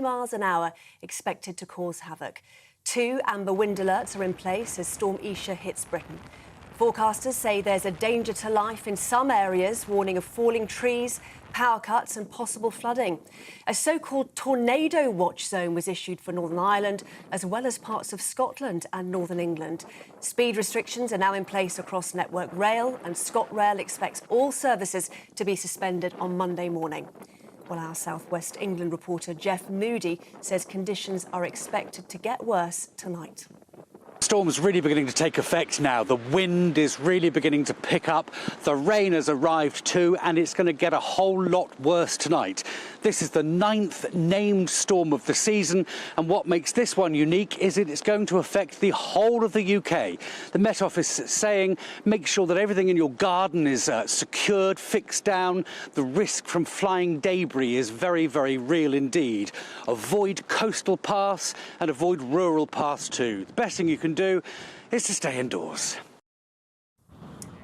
miles an hour, expected to cause havoc. 2 amber wind alerts are in place as Storm Isha hits Britain. Forecasters say there's a danger to life in some areas, warning of falling trees, power cuts and possible flooding. A so-called tornado watch zone was issued for Northern Ireland, as well as parts of Scotland and Northern England. Speed restrictions are now in place across Network Rail, and ScotRail expects all services to be suspended on Monday morning. Well, our South West England reporter Jeff Moody says conditions are expected to get worse tonight. Storm's really beginning to take effect now. The wind is really beginning to pick up. The rain has arrived too, and it's going to get a whole lot worse tonight. This is the 9th named storm of the season, and what makes this one unique is that it's going to affect the whole of the UK. The Met Office is saying make sure that everything in your garden is secured, fixed down. The risk from flying debris is very, very real indeed. Avoid coastal paths and avoid rural paths too. The best thing you can do is to stay indoors.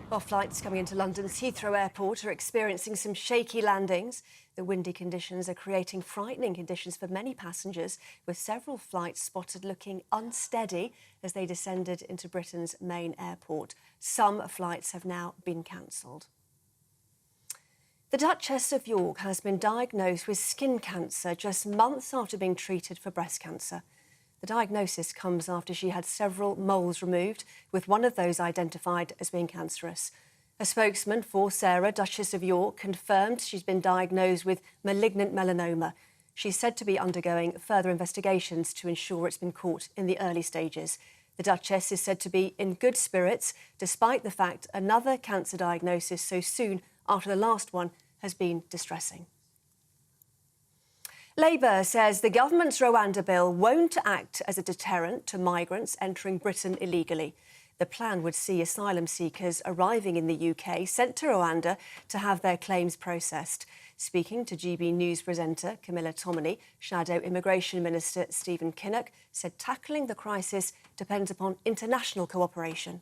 Well, flights coming into London's Heathrow Airport are experiencing some shaky landings. The windy conditions are creating frightening conditions for many passengers, with several flights spotted looking unsteady as they descended into Britain's main airport. Some flights have now been cancelled. The Duchess of York has been diagnosed with skin cancer just months after being treated for breast cancer. The diagnosis comes after she had several moles removed, with one of those identified as being cancerous. A spokesman for Sarah, Duchess of York, confirmed she's been diagnosed with malignant melanoma. She's said to be undergoing further investigations to ensure it's been caught in the early stages. The Duchess is said to be in good spirits, despite the fact another cancer diagnosis so soon after the last one has been distressing. Labour says the government's Rwanda bill won't act as a deterrent to migrants entering Britain illegally. The plan would see asylum seekers arriving in the UK sent to Rwanda to have their claims processed. Speaking to GBNews presenter Camilla Tominey, Shadow Immigration Minister Stephen Kinnock said tackling the crisis depends upon international cooperation.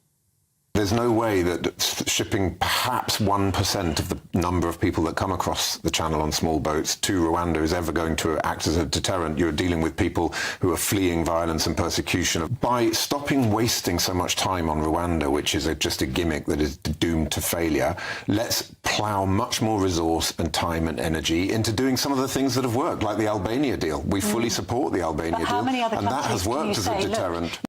There's no way that shipping perhaps 1% of the number of people that come across the channel on small boats to Rwanda is ever going to act as a deterrent. You're dealing with people who are fleeing violence and persecution. By stopping wasting so much time on Rwanda, which is just a gimmick that is doomed to failure, let's plough much more resource and time and energy into doing some of the things that have worked, like the Albania deal. We fully support the Albania deal, and that has worked as a deterrent.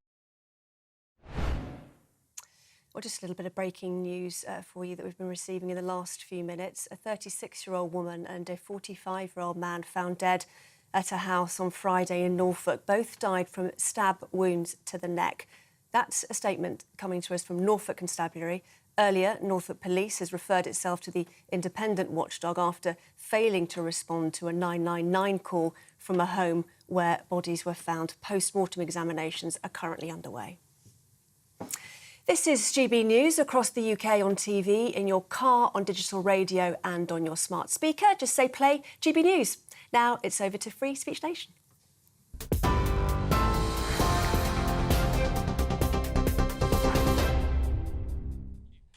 Well, just a little bit of breaking news for you that we've been receiving in the last few minutes. A 36-year-old woman and a 45-year-old man found dead at a house on Friday in Norfolk. Both died from stab wounds to the neck. That's a statement coming to us from Norfolk Constabulary. Earlier, Norfolk Police has referred itself to the independent watchdog after failing to respond to a 999 call from a home where bodies were found. Post-mortem examinations are currently underway. This is GB News across the UK on TV, in your car, on digital radio and on your smart speaker. Just say play GB News. Now it's over to Free Speech Nation.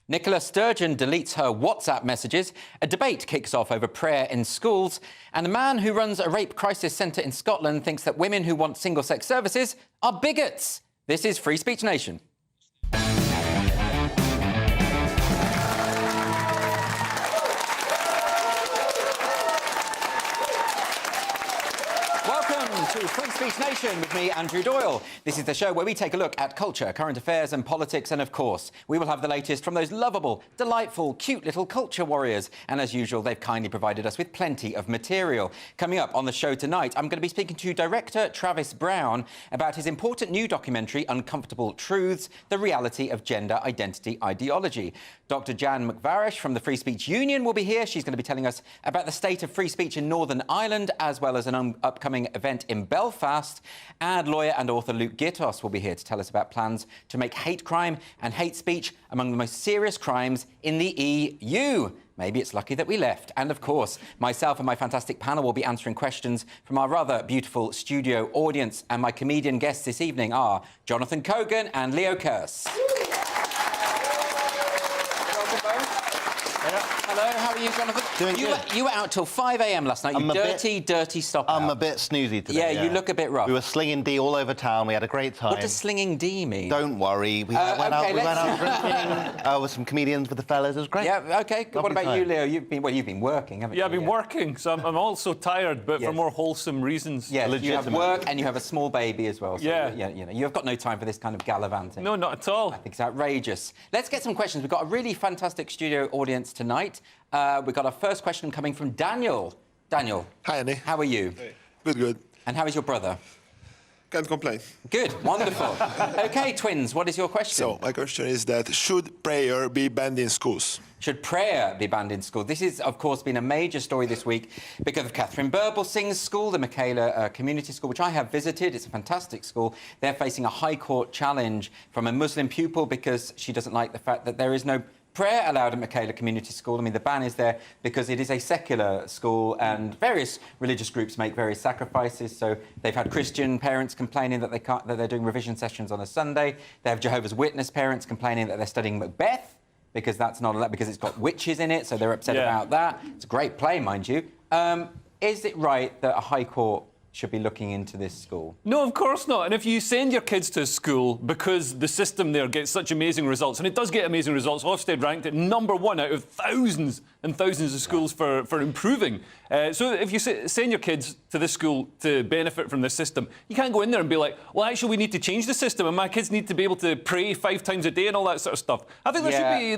Nicola Sturgeon deletes her WhatsApp messages, a debate kicks off over prayer in schools, and a man who runs a rape crisis centre in Scotland thinks that women who want single-sex services are bigots. This is Free Speech Nation. To Free Speech Nation with me, Andrew Doyle. This is the show where we take a look at culture, current affairs and politics, and of course, we will have the latest from those lovable, delightful, cute little culture warriors. And as usual, they've kindly provided us with plenty of material. Coming up on the show tonight, I'm going to be speaking to director Travis Brown about his important new documentary, Uncomfortable Truths, the reality of gender identity ideology. Dr. Jan McVarish from the Free Speech Union will be here. She's going to be telling us about the state of free speech in Northern Ireland, as well as an upcoming event in Belfast. And lawyer and author Luke Gittos will be here to tell us about plans to make hate crime and hate speech among the most serious crimes in the EU. Maybe it's lucky that we left. And of course, myself and my fantastic panel will be answering questions from our rather beautiful studio audience. And my comedian guests this evening are Jonathan Cogan and Leo Kearse. Welcome both. Hello, how are you, Jonathan? Doing good. You were out till 5 a.m. last night. You dirty stop I'm out. a bit snoozy today. Yeah, you look a bit rough. We were slinging D all over town. We had a great time. What does slinging D mean? Don't worry. We went out drinking with some comedians with the fellas. It was great. Yeah, OK. What about you, Leo? You've been working, haven't you? Yeah, I've been working, so I'm also tired, but for more wholesome reasons. Yeah, you have work and you have a small baby as well. So Yeah. You have got no time for this kind of gallivanting. No, not at all. I think it's outrageous. Let's get some questions. We've got a really fantastic studio audience tonight. We've got our first question coming from Daniel. Daniel. Hi, Annie. How are you? Hey. Good, good. And how is your brother? Can't complain. Good, wonderful. OK, twins, what is your question? So, my question is that should prayer be banned in schools? Should prayer be banned in school? This has, of course, been a major story this week because of Catherine Burblesing's school, the Michaela Community School, which I have visited. It's a fantastic school. They're facing a High Court challenge from a Muslim pupil because she doesn't like the fact that there is no prayer allowed at Michaela Community School. I mean, the ban is there because it is a secular school and various religious groups make various sacrifices. So they've had Christian parents complaining that they're doing revision sessions on a Sunday. They have Jehovah's Witness parents complaining that they're studying Macbeth because that's not allowed because it's got witches in it. So they're upset about that. It's a great play, mind you. Is it right that a High Court should be looking into this school? No, of course not. And if you send your kids to a school because the system there gets such amazing results, and it does get amazing results, Ofsted ranked it #1 out of thousands and thousands of schools for improving. So if you send your kids to this school to benefit from this system, you can't go in there and be like, well, actually, we need to change the system and my kids need to be able to pray 5 times a day and all that sort of stuff. I think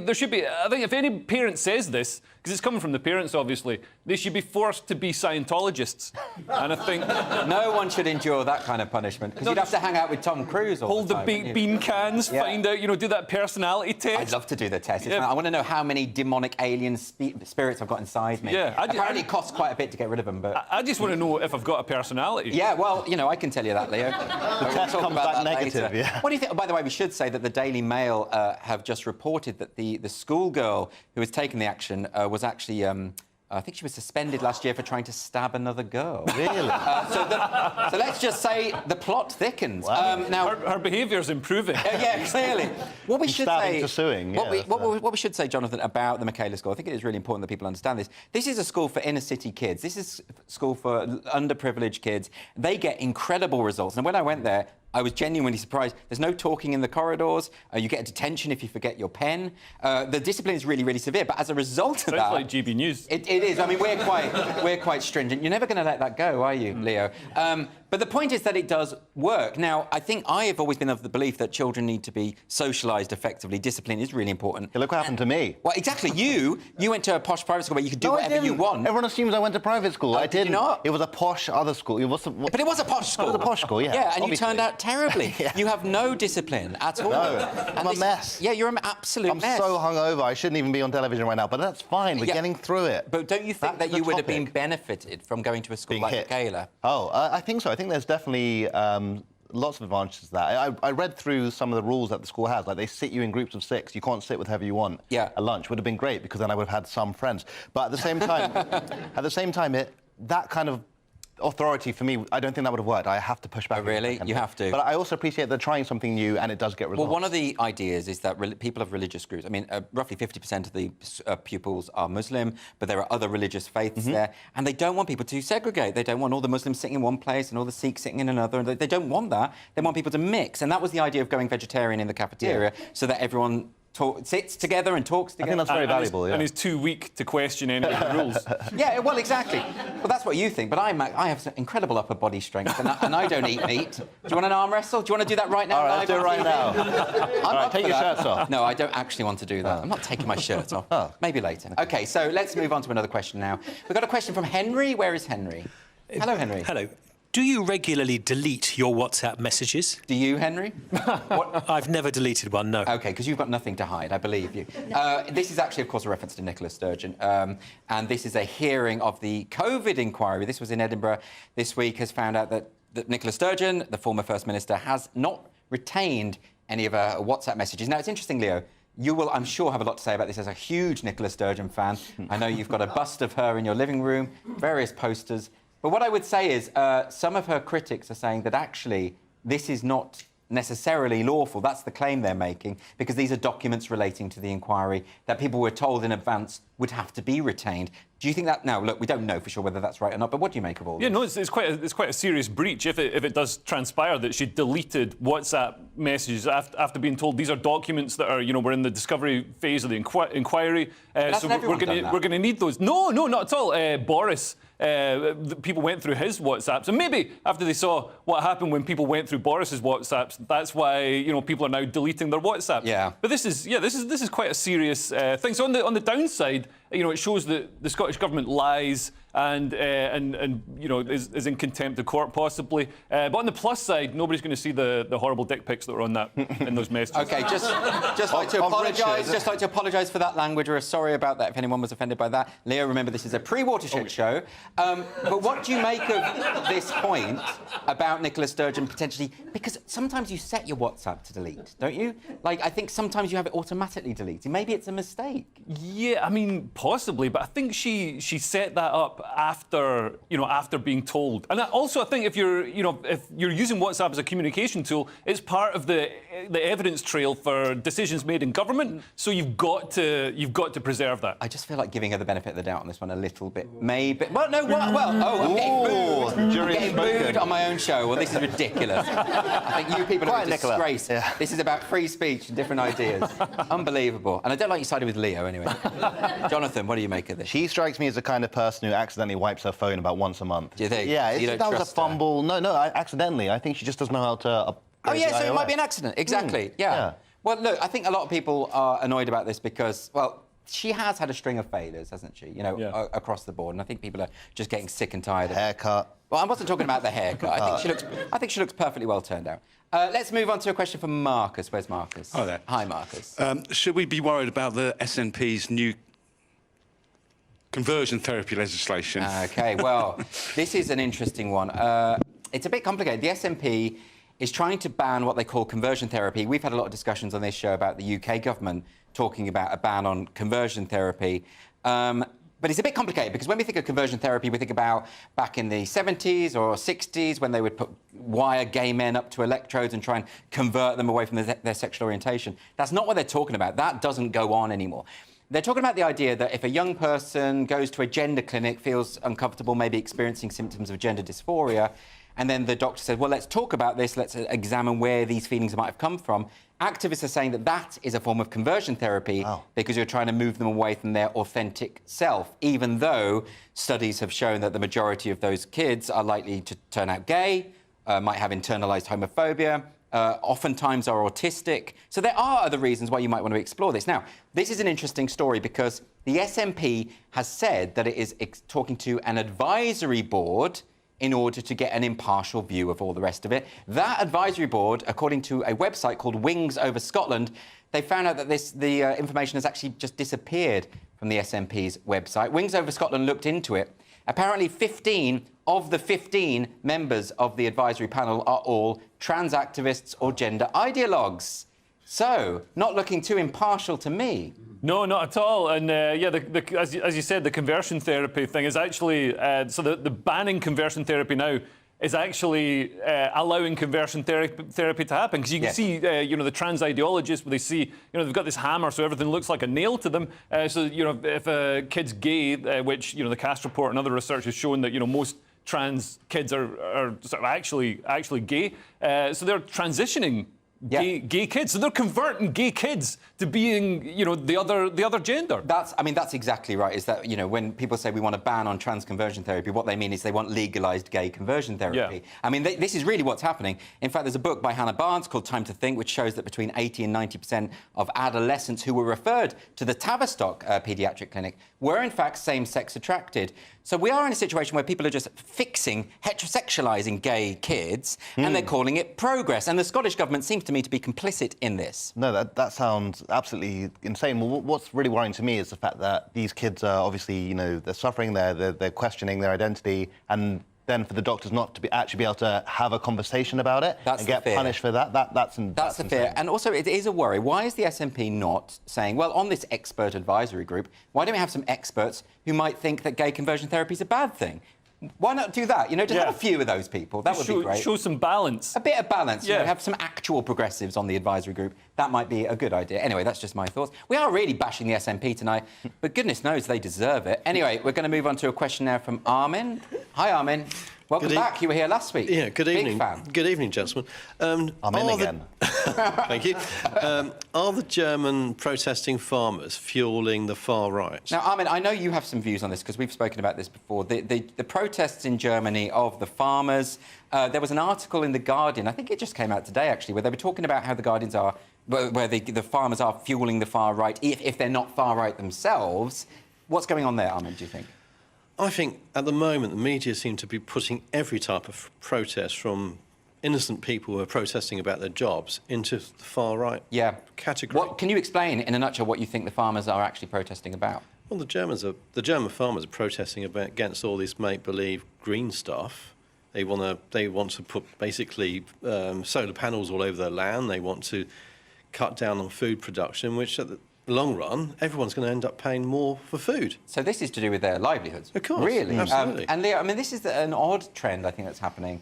there should be, I think if any parent says this, because it's coming from the parents, obviously, they should be forced to be Scientologists. And I think... No one should endure that kind of punishment, because you'd have to hang out with Tom Cruise all hold the time. Hold the baked bean cans, find out, do that personality test. I'd love to do the test. I want to know how many demonic alien spirits I've got inside me. Yeah, apparently it costs quite a bit to get rid of them, but... I just want to know if I've got a personality. Yeah, well, I can tell you that, Leo. The test comes back negative, yeah. What do you think? By the way, we should say that the Daily Mail have just reported that the schoolgirl who has taken the action was actually... I think she was suspended last year for trying to stab another girl. Really? So let's just say the plot thickens. Wow. Now her behaviour's improving. Yeah, clearly. What we should say to suing. What we should say, Jonathan, about the Michaela School, I think it is really important that people understand this. This is a school for inner city kids. This is a school for underprivileged kids. They get incredible results. And when I went there, I was genuinely surprised. There's no talking in the corridors. You get a detention if you forget your pen. The discipline is really, really severe. But as a result of that... Sounds like GBNews. It is. I mean, we're quite stringent. You're never going to let that go, are you, Leo? But the point is that it does work. Now, I think I have always been of the belief that children need to be socialised effectively. Discipline is really important. Yeah, look what happened to me. Well, exactly. You went to a posh private school where you could do whatever you want. Everyone assumes I went to private school. I didn't. Did you not? It was a posh other school. But it was a posh school. It was a posh school, yeah. Yeah, and obviously. you turned out terribly. Yeah. You have no discipline at all. No, I'm a mess. Yeah, you're an absolute mess. I'm so hungover. I shouldn't even be on television right now, but that's fine. We're getting through it. But don't you think that you would have been benefited from going to a school like Michaela? Oh, I think so. I think there's definitely lots of advantages to that. I read through some of the rules that the school has. Like, they sit you in groups of 6. You can't sit with whoever you want. Yeah. At lunch would have been great because then I would have had some friends. But at the same time, that kind of authority for me, I don't think that would have worked. I have to push back. Oh, really? You have to. But I also appreciate they're trying something new and it does get results. Well, one of the ideas is that people of religious groups, I mean, roughly 50% of the pupils are Muslim, but there are other religious faiths there, and they don't want people to segregate. They don't want all the Muslims sitting in one place and all the Sikhs sitting in another. They don't want that. They want people to mix, and that was the idea of going vegetarian in the cafeteria, so that everyone sits together and talks together. I think that's very valuable, And he's too weak to question any of the rules. Yeah, well, exactly. Well, that's what you think, but I have some incredible upper body strength, and I don't eat meat. Do you want an arm wrestle? Do you want to do that right now? All right, let's do it right now. All right, take your shirts off. No, I don't actually want to do that. I'm not taking my shirt off. Maybe later. OK, so let's move on to another question now. We've got a question from Henry. Where is Henry? Hello, Henry. Hello. Do you regularly delete your WhatsApp messages? Do you, Henry? I've never deleted one, no. OK, because you've got nothing to hide, I believe you. This is actually, of course, a reference to Nicola Sturgeon, and this is a hearing of the COVID inquiry. This was in Edinburgh this week, has found out that Nicola Sturgeon, the former First Minister, has not retained any of her WhatsApp messages. Now, it's interesting, Leo, you will, I'm sure, have a lot to say about this as a huge Nicola Sturgeon fan. I know you've got a bust of her in your living room, various posters. But what I would say is some of her critics are saying that actually this is not necessarily lawful. That's the claim they're making, because these are documents relating to the inquiry that people were told in advance would have to be retained. Do you think that... Now, look, we don't know for sure whether that's right or not, but what do you make of all this? Yeah, no, it's quite a serious breach if it does transpire that she deleted WhatsApp messages after being told these are documents that are, we're in the discovery phase of the inquiry. So we're going to need those. No, not at all. Boris... people went through his WhatsApps, and maybe after they saw what happened when people went through Boris's WhatsApps, that's why people are now deleting their WhatsApps. Yeah. But this is quite a serious thing. So on the downside, it shows that the Scottish government lies and is in contempt of court possibly. But on the plus side, nobody's going to see the horrible dick pics that were on that in those messages. OK, just like to apologise for that language. We're sorry about that if anyone was offended by that. Leo, remember this is a pre-Watershed show. But what do you make of this point about Nicola Sturgeon potentially... Because sometimes you set your WhatsApp to delete, don't you? I think sometimes you have it automatically deleted. Maybe it's a mistake. Yeah, I mean, possibly, but I think she set that up after being told. And also, I think if you're using WhatsApp as a communication tool, it's part of the evidence trail for decisions made in government. So you've got to preserve that. I just feel like giving her the benefit of the doubt on this one a little bit. Maybe. Well, no. I'm getting booed on my own show. Well, this is ridiculous. I think you people are a disgrace. Yeah. This is about free speech and different ideas. Unbelievable. And I don't like you siding with Leo anyway. Jonathan, what do you make of this? She strikes me as the kind of person who accidentally wipes her phone about once a month. Do you think? Yeah, you don't that was a trust her? fumble. No, accidentally. I think she just doesn't know how to upgrade Oh, yeah, so the it iOS. might be an accident. Exactly, yeah. Well, look, I think a lot of people are annoyed about this because, well, she has had a string of failures, hasn't she? Across the board. And I think people are just getting sick and tired of it. Haircut. Well, I wasn't talking about the haircut. I think she looks perfectly well turned out. Let's move on to a question from Marcus. Where's Marcus? Hi there. Hi, Marcus. Should we be worried about the SNP's new conversion therapy legislation? OK, well, this is an interesting one. It's a bit complicated. The SNP is trying to ban what they call conversion therapy. We've had a lot of discussions on this show about the UK government talking about a ban on conversion therapy. But it's a bit complicated because when we think of conversion therapy, we think about back in the 70s or 60s when they would wire gay men up to electrodes and try and convert them away from their sexual orientation. That's not what they're talking about. That doesn't go on anymore. They're talking about the idea that if a young person goes to a gender clinic, feels uncomfortable, maybe experiencing symptoms of gender dysphoria, and then the doctor says, well, let's talk about this, let's examine where these feelings might have come from. Activists are saying that that is a form of conversion therapy because you're trying to move them away from their authentic self, even though studies have shown that the majority of those kids are likely to turn out gay, might have internalised homophobia, oftentimes are autistic. So there are other reasons why you might want to explore this. Now, this is an interesting story because the SNP has said that it is talking to an advisory board in order to get an impartial view of all the rest of it. That advisory board, according to a website called Wings Over Scotland, they found out that the information has actually just disappeared from the SNP's website. Wings Over Scotland looked into it. Apparently 15 of the 15 members of the advisory panel are all trans activists or gender ideologues. So, not looking too impartial to me. No, not at all. And as you said, the conversion therapy thing is actually so the banning conversion therapy now is actually allowing conversion therapy to happen because you can see the trans ideologists where they see they've got this hammer so everything looks like a nail to them. So if a kid's gay, which the CAST report and other research has shown that most trans kids are sort of actually gay, so they're transitioning. Gay kids, so they're converting gay kids to being, the other gender. That's exactly right. Is that when people say we want to ban on trans conversion therapy, what they mean is they want legalised gay conversion therapy. Yeah. I mean, this is really what's happening. In fact, there's a book by Hannah Barnes called Time to Think, which shows that between 80 and 90% of adolescents who were referred to the Tavistock paediatric clinic were in fact same-sex attracted. So we are in a situation where people are just fixing, heterosexualising gay kids, and they're calling it progress. And the Scottish government seems to me to be complicit in this. No, that sounds absolutely insane. Well, what's really worrying to me is the fact that these kids are obviously, they're suffering, they're questioning their identity, and then for the doctors not to actually be able to have a conversation about it and get punished for that, that's the fear. And also, it is a worry. Why is the SNP not saying, well, on this expert advisory group, why don't we have some experts who might think that gay conversion therapy is a bad thing? Why not do that? You know, just have a few of those people. That would be great. Show some balance. A bit of balance. You know, have some actual progressives on the advisory group. That might be a good idea. Anyway, that's just my thoughts. We are really bashing the SNP tonight, but goodness knows they deserve it. Anyway, we're going to move on to a question now from Armin. Hi, Armin. Welcome back. You were here last week. Yeah, good evening. Big fan. Good evening, gentlemen. I'm in again. Thank you. Are the German protesting farmers fuelling the far right? Now, Armin, I know you have some views on this because we've spoken about this before. The protests in Germany of the farmers. There was an article in The Guardian, I think it just came out today, actually, where they were talking about how the Guardians are, where the farmers are fueling the far right, if they're not far right themselves. What's going on there, Armin, do you think? I think at the moment the media seem to be putting every type of protest, from innocent people who are protesting about their jobs, into the far right category. Can you explain in a nutshell what you think the farmers are actually protesting about? Well, the German farmers are protesting against all this make-believe green stuff. They want to put basically solar panels all over their land. They want to cut down on food production, which at the long run, everyone's going to end up paying more for food. So this is to do with their livelihoods? Of course, really? Absolutely. And Leo, I mean, this is an odd trend, I think, that's happening.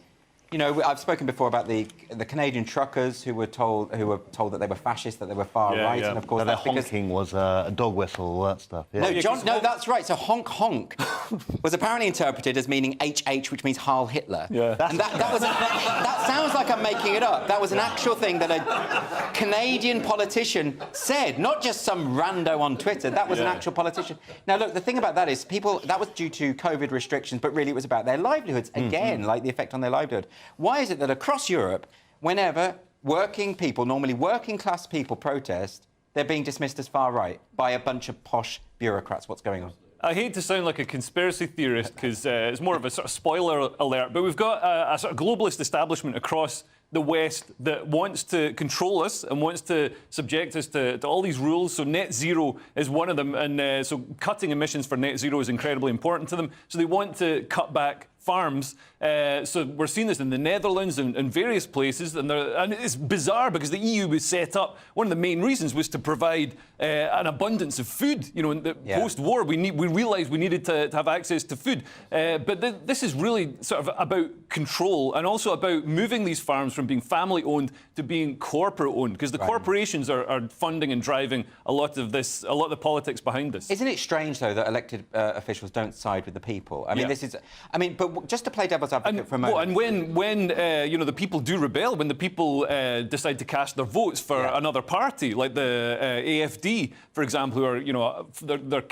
You know, I've spoken before about the Canadian truckers who were told that they were fascist, that they were far right, and of course their honking was a dog whistle, all that stuff. Yeah. No, John, no, that's right. So honk honk was apparently interpreted as meaning HH, which means Heil Hitler. Yeah. And that sounds like I'm making it up. That was an actual thing that a Canadian politician said, not just some rando on Twitter. That was an actual politician. Now, look, the thing about that is that was due to COVID restrictions, but really it was about their livelihoods. Again, like the effect on their livelihood. Why is it that across Europe, whenever working people, normally working-class people, protest, they're being dismissed as far right by a bunch of posh bureaucrats? What's going on? I hate to sound like a conspiracy theorist because it's more of a sort of spoiler alert, but we've got a sort of globalist establishment across the West that wants to control us and wants to subject us to all these rules. So net zero is one of them, and so cutting emissions for net zero is incredibly important to them. So they want to cut back farms. So we're seeing this in the Netherlands and various places, and it's bizarre because the EU was set up. One of the main reasons was to provide an abundance of food. You know, in the post-war, we realised we needed to have access to food. But this is really sort of about control and also about moving these farms from being family-owned to being corporate-owned, because the corporations are funding and driving a lot of the politics behind this. Isn't it strange, though, that elected officials don't side with the people? I mean, but just to play devil's advocate for a moment. And when you know, the people do rebel, when the people decide to cast their votes for another party, like the AFD, for example, who are, you know, they're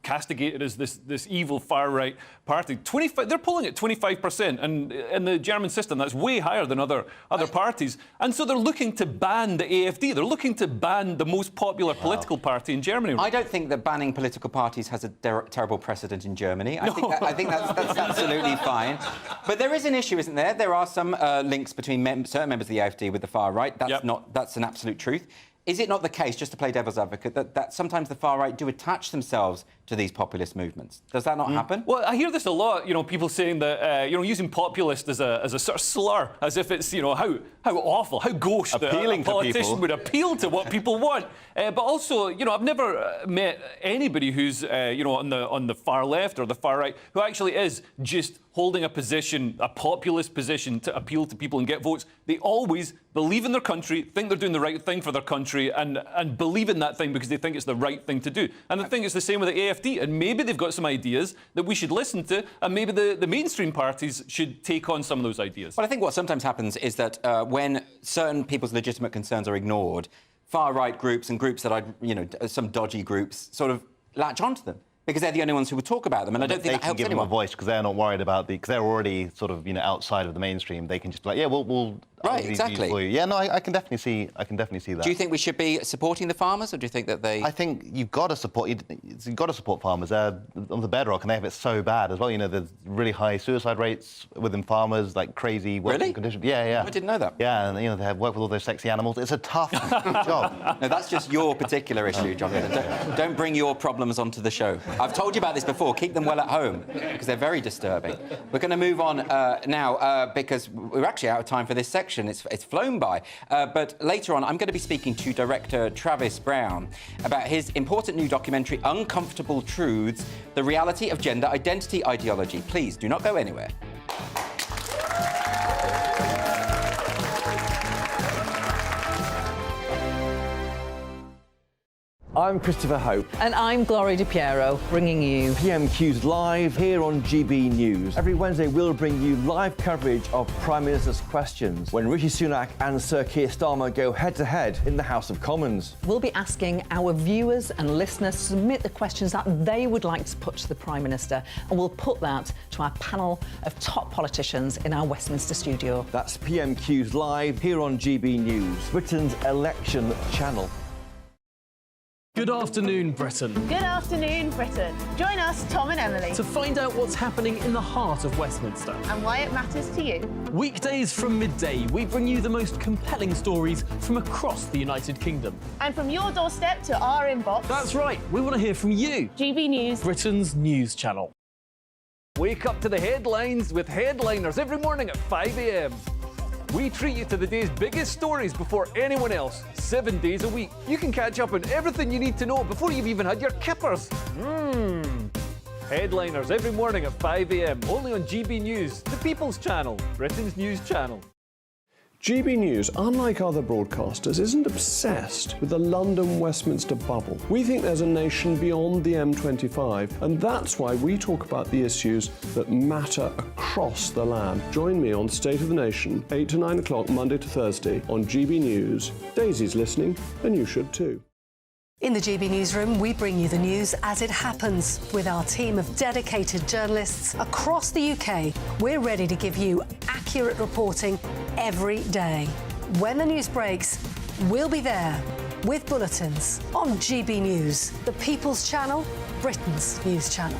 castigated as this evil far right party. They're polling at 25%, and in the German system, that's way higher than other parties. And so they're looking to ban the AFD. They're looking to ban the most popular political party in Germany. I don't think that banning political parties has a terrible precedent in Germany. I think that's absolutely fine. But there is an issue, isn't there? There are some links between certain members of the AfD with the far right. That's an absolute truth. Is it not the case, just to play devil's advocate, that sometimes the far right do attach themselves to these populist movements? Does that not happen? Well, I hear this a lot, you know, people saying that, you know, using populist as a sort of slur, as if it's, you know, how awful, how gauche that a politician would appeal to what people want. But also, you know, I've never met anybody who's, you know, on the far left or the far right who actually is just holding a position, a populist position, to appeal to people and get votes. They always believe in their country, think they're doing the right thing for their country, and believe in that thing because they think it's the right thing to do. And I think it's the same with the AfD. And maybe they've got some ideas that we should listen to, and maybe the mainstream parties should take on some of those ideas. Well, I think what sometimes happens is that when certain people's legitimate concerns are ignored, far-right groups and groups that you know, some dodgy groups sort of latch onto them, because they're the only ones who would talk about them, and I don't think that helps anyone. They can give them a voice because they're not worried about because they're already sort of, you know, outside of the mainstream. They can just be like, yeah, we'll right, exactly. For you. Yeah, no, I can definitely see that. Do you think we should be supporting the farmers, or do you think that they? I think you've got to support farmers. They're on the bedrock, and they have it so bad as well. You know, there's really high suicide rates within farmers, like crazy working conditions. Yeah. I didn't know that. Yeah, and you know, they have work with all those sexy animals. It's a tough job. No, that's just your particular issue, John. Don't bring your problems onto the show. I've told you about this before. Keep them well at home because they're very disturbing. We're going to move on now because we're actually out of time for this section. re-election. It's flown by. But later on, I'm going to be speaking to director Travis Brown about his important new documentary, Uncomfortable Truths, the reality of gender identity ideology. Please do not go anywhere. I'm Christopher Hope. And I'm Gloria Di Piero, bringing you PMQ's Live here on GB News. Every Wednesday, we'll bring you live coverage of Prime Minister's questions when Rishi Sunak and Sir Keir Starmer go head-to-head in the House of Commons. We'll be asking our viewers and listeners to submit the questions that they would like to put to the Prime Minister, and we'll put that to our panel of top politicians in our Westminster studio. That's PMQ's Live here on GB News, Britain's election channel. Good afternoon, Britain. Good afternoon, Britain. Join us, Tom and Emily, To find out what's happening in the heart of Westminster. and why it matters to you. Weekdays from midday, we bring you the most compelling stories from across the United Kingdom. And from your doorstep to our inbox, That's right, we want to hear from you, GB News. Britain's news channel. Wake up to the headlines with Headliners every morning at 5 a.m. We treat you to the day's biggest stories before anyone else, 7 days a week. You can catch up on everything you need to know before you've even had your kippers. Headliners every morning at 5 a.m, only on GB News, the People's Channel, Britain's news channel. GB News, unlike other broadcasters, isn't obsessed with the London-Westminster bubble. We think there's a nation beyond the M25, and that's why we talk about the issues that matter across the land. Join me on State of the Nation, 8 to 9 o'clock, Monday to Thursday, on GB News. Daisy's listening, and you should too. In the GB Newsroom, we bring you the news as it happens. With our team of dedicated journalists across the UK, we're ready to give you accurate reporting every day. When the news breaks, we'll be there with bulletins on GB News, the People's Channel, Britain's news channel.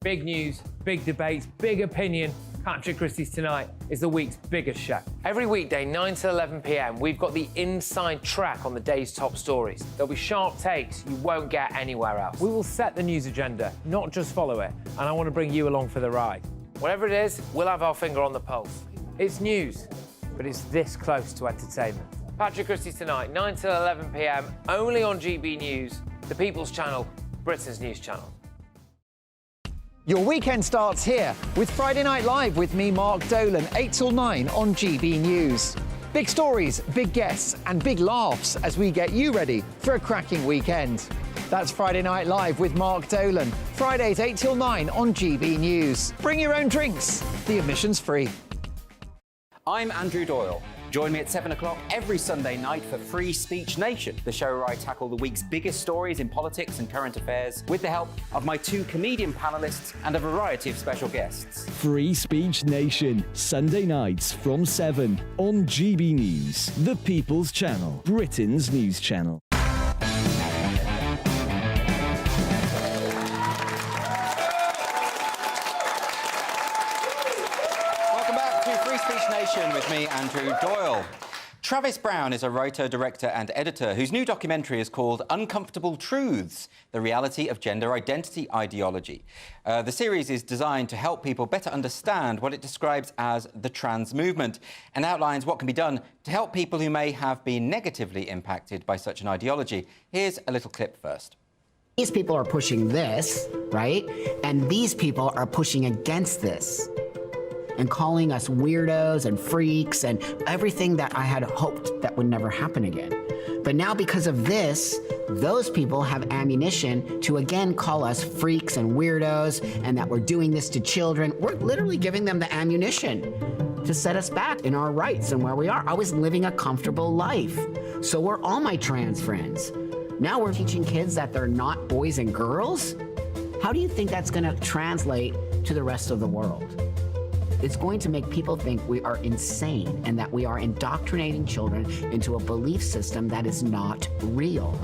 Big news, big debates, big opinion. Patrick Christie's Tonight is the week's biggest show. Every weekday, 9 to 11 p.m, we've got the inside track on the day's top stories. There'll be sharp takes you won't get anywhere else. We will set the news agenda, not just follow it, and I want to bring you along for the ride. Whatever it is, we'll have our finger on the pulse. It's news, but it's this close to entertainment. Patrick Christie's Tonight, 9 to 11 p.m, only on GB News, the People's Channel, Britain's news channel. Your weekend starts here with Friday Night Live with me, Mark Dolan, 8 till 9 on GB News. Big stories, big guests and big laughs as we get you ready for a cracking weekend. That's Friday Night Live with Mark Dolan, Fridays 8 till 9 on GB News. Bring your own drinks, the admission's free. I'm Andrew Doyle. Join me at 7 o'clock every Sunday night for Free Speech Nation, the show where I tackle the week's biggest stories in politics and current affairs with the help of my two comedian panellists and a variety of special guests. Free Speech Nation, Sunday nights from 7 on GB News, the People's Channel, Britain's news channel. With me, Andrew Doyle. Travis Brown is a writer, director and editor whose new documentary is called Uncomfortable Truths, the reality of gender identity ideology. The series is designed to help people better understand what it describes as the trans movement and outlines what can be done to help people who may have been negatively impacted by such an ideology. Here's a little clip first. These people are pushing this, right? And these people are pushing against this, and calling us weirdos and freaks and everything that I had hoped that would never happen again. But now because of this, those people have ammunition to again call us freaks and weirdos and that we're doing this to children. We're literally giving them the ammunition to set us back in our rights and where we are. I was living a comfortable life. So were all my trans friends. Now we're teaching kids that they're not boys and girls? How do you think that's gonna translate to the rest of the world? It's going to make people think we are insane and that we are indoctrinating children into a belief system that is not real.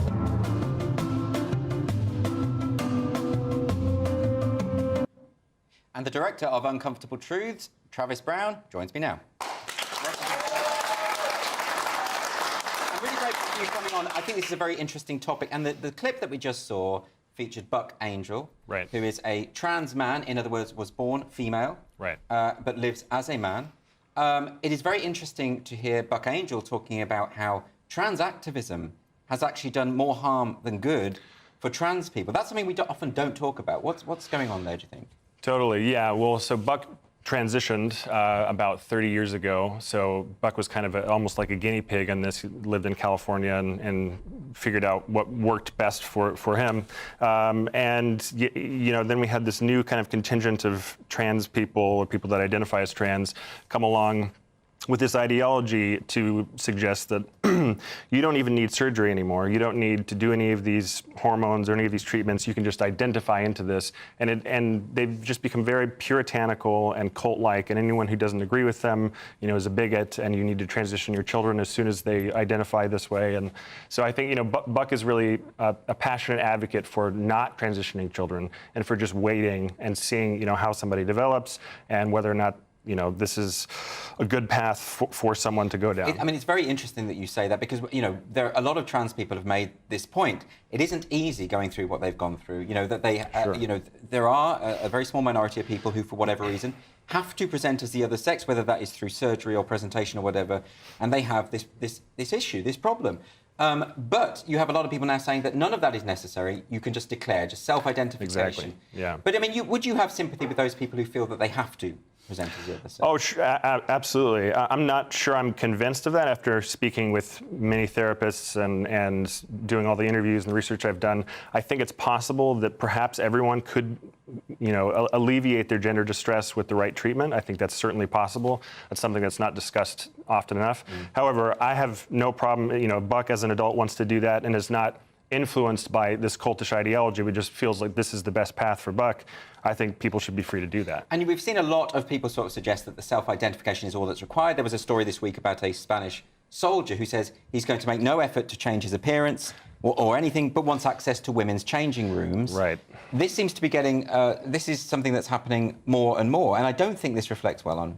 And the director of Uncomfortable Truths, Travis Brown, joins me now. I'm really grateful for you coming on. I think this is a very interesting topic. And the clip that we just saw featured Buck Angel, who is a trans man, in other words, was born female, but lives as a man. It is very interesting to hear Buck Angel talking about how trans activism has actually done more harm than good for trans people. That's something we often don't talk about. What's going on there, do you think? Totally, yeah. Well, so Buck transitioned about 30 years ago. So Buck was kind of almost like a guinea pig on this. He lived in California and figured out what worked best for him. And you know, then we had this new kind of contingent of trans people or people that identify as trans come along with this ideology to suggest that you don't even need surgery anymore. You don't need to do any of these hormones or any of these treatments. You can just identify into this. And they've just become very puritanical and cult-like, and anyone who doesn't agree with them, you know, is a bigot, and you need to transition your children as soon as they identify this way. And so I think, you know, Buck is really a passionate advocate for not transitioning children and for just waiting and seeing, you know, how somebody develops and whether or not, you know, this is a good path for someone to go down. I mean, it's very interesting that you say that because, you know, a lot of trans people have made this point. It isn't easy going through what they've gone through. You know, that they, you know, there are a very small minority of people who, for whatever reason, have to present as the other sex, whether that is through surgery or presentation or whatever, and they have this issue, this problem. But you have a lot of people now saying that none of that is necessary. You can just declare, just self-identification. Exactly, yeah. But, I mean, would you have sympathy with those people who feel that they have to present as the other sex? Oh, absolutely. I'm not sure I'm convinced of that after speaking with many therapists and doing all the interviews and the research I've done. I think it's possible that perhaps everyone could, you know, alleviate their gender distress with the right treatment. I think that's certainly possible. That's something that's not discussed often enough. However, I have no problem, you know, Buck as an adult wants to do that and is not influenced by this cultish ideology, but just feels like this is the best path for Buck. I think people should be free to do that. And we've seen a lot of people sort of suggest that the self-identification is all that's required. There was a story this week about a Spanish soldier who says he's going to make no effort to change his appearance or anything, but wants access to women's changing rooms. Right. This seems to be getting, this is something that's happening more and more, and I don't think this reflects well on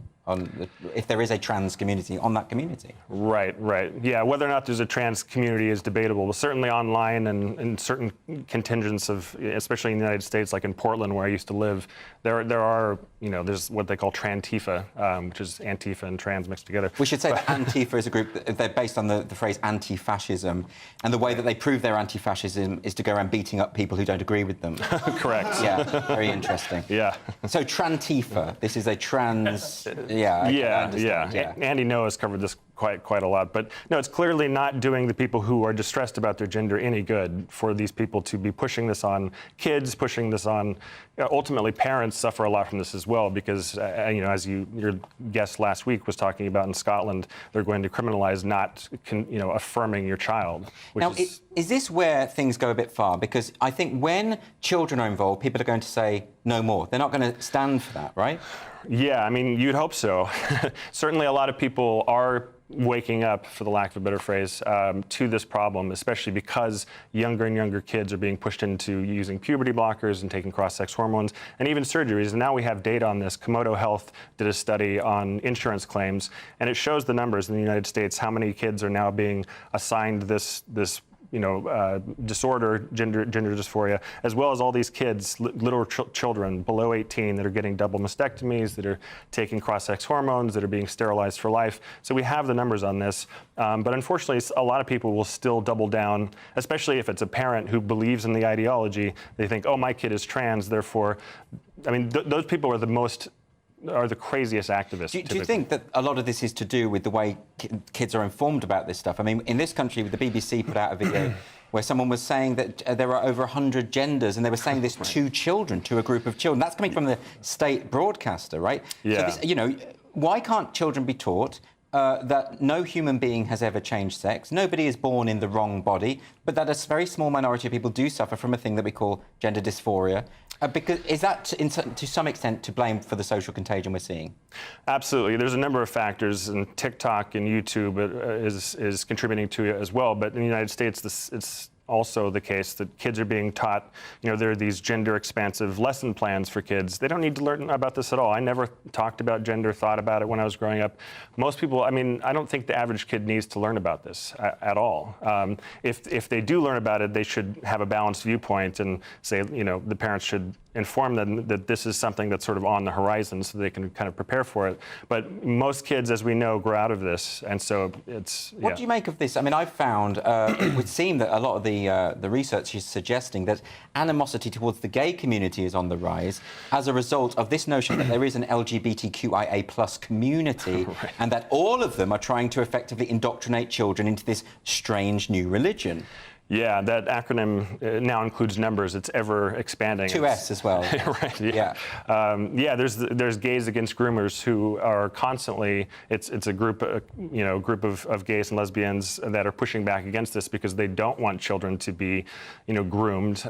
if there is a trans community, on that community. Right. Yeah, whether or not there's a trans community is debatable, but certainly online and certain contingents of, especially in the United States, like in Portland where I used to live, there are, you know, there's what they call Trantifa, which is Antifa and trans mixed together. We should say that Antifa is a group, they're based on the phrase anti-fascism, and the way that they prove their anti-fascism is to go around beating up people who don't agree with them. Correct. Yeah, very interesting. Yeah. So Trantifa, this is a trans... Yeah. Andy Noah has covered this quite a lot, but no, it's clearly not doing the people who are distressed about their gender any good for these people to be pushing this on kids, pushing this on. Ultimately, parents suffer a lot from this as well because, you know, as your guest last week was talking about in Scotland, they're going to criminalize not, you know, affirming your child. Now, is this where things go a bit far? Because I think when children are involved, people are going to say no more. They're not going to stand for that, right? Yeah, I mean, you'd hope so. Certainly a lot of people are waking up, for the lack of a better phrase, to this problem, especially because younger and younger kids are being pushed into using puberty blockers and taking cross-sex hormones and even surgeries. And now we have data on this. Komodo Health did a study on insurance claims, and it shows the numbers in the United States, how many kids are now being assigned this you know, disorder, gender dysphoria, as well as all these kids, little children below 18 that are getting double mastectomies, that are taking cross-sex hormones, that are being sterilized for life. So we have the numbers on this. But unfortunately, a lot of people will still double down, especially if it's a parent who believes in the ideology. They think, oh, my kid is trans, therefore, I mean, those people are the craziest activists. Do you think that a lot of this is to do with the way kids are informed about this stuff? I mean, in this country, the BBC put out a video where someone was saying that there are over 100 genders, and they were saying this to children, to a group of children. That's coming from the state broadcaster, right? Yeah. So this, you know, why can't children be taught that no human being has ever changed sex, nobody is born in the wrong body, but that a very small minority of people do suffer from a thing that we call gender dysphoria? Because is that to some extent to blame for the social contagion we're seeing? Absolutely. There's a number of factors, and TikTok and YouTube is contributing to it as well. But in the United States, it's also the case that kids are being taught, you know, there are these gender expansive lesson plans for kids. They don't need to learn about this at all. I never talked about gender, thought about it when I was growing up. Most people, I mean, I don't think the average kid needs to learn about this at all. If they do learn about it, they should have a balanced viewpoint and say, you know, the parents should inform them that this is something that's sort of on the horizon so they can kind of prepare for it. But most kids, as we know, grow out of this, and so it's... What do you make of this? I mean, I've found it would seem that a lot of the research is suggesting that animosity towards the gay community is on the rise as a result of this notion that there is an LGBTQIA+ community right. and that all of them are trying to effectively indoctrinate children into this strange new religion. Yeah, that acronym now includes numbers. It's ever expanding. 2S as well. Right. Yeah. Yeah. There's gays against groomers who are constantly. It's a group, group of gays and lesbians that are pushing back against this because they don't want children to be, groomed.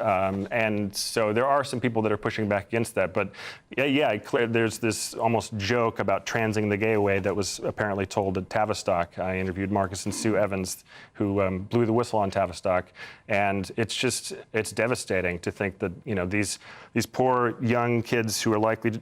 And so there are some people that are pushing back against that. But there's this almost joke about transing the gay away that was apparently told at Tavistock. I interviewed Marcus and Sue Evans, who blew the whistle on Tavistock. And it's devastating to think that, these poor young kids who are likely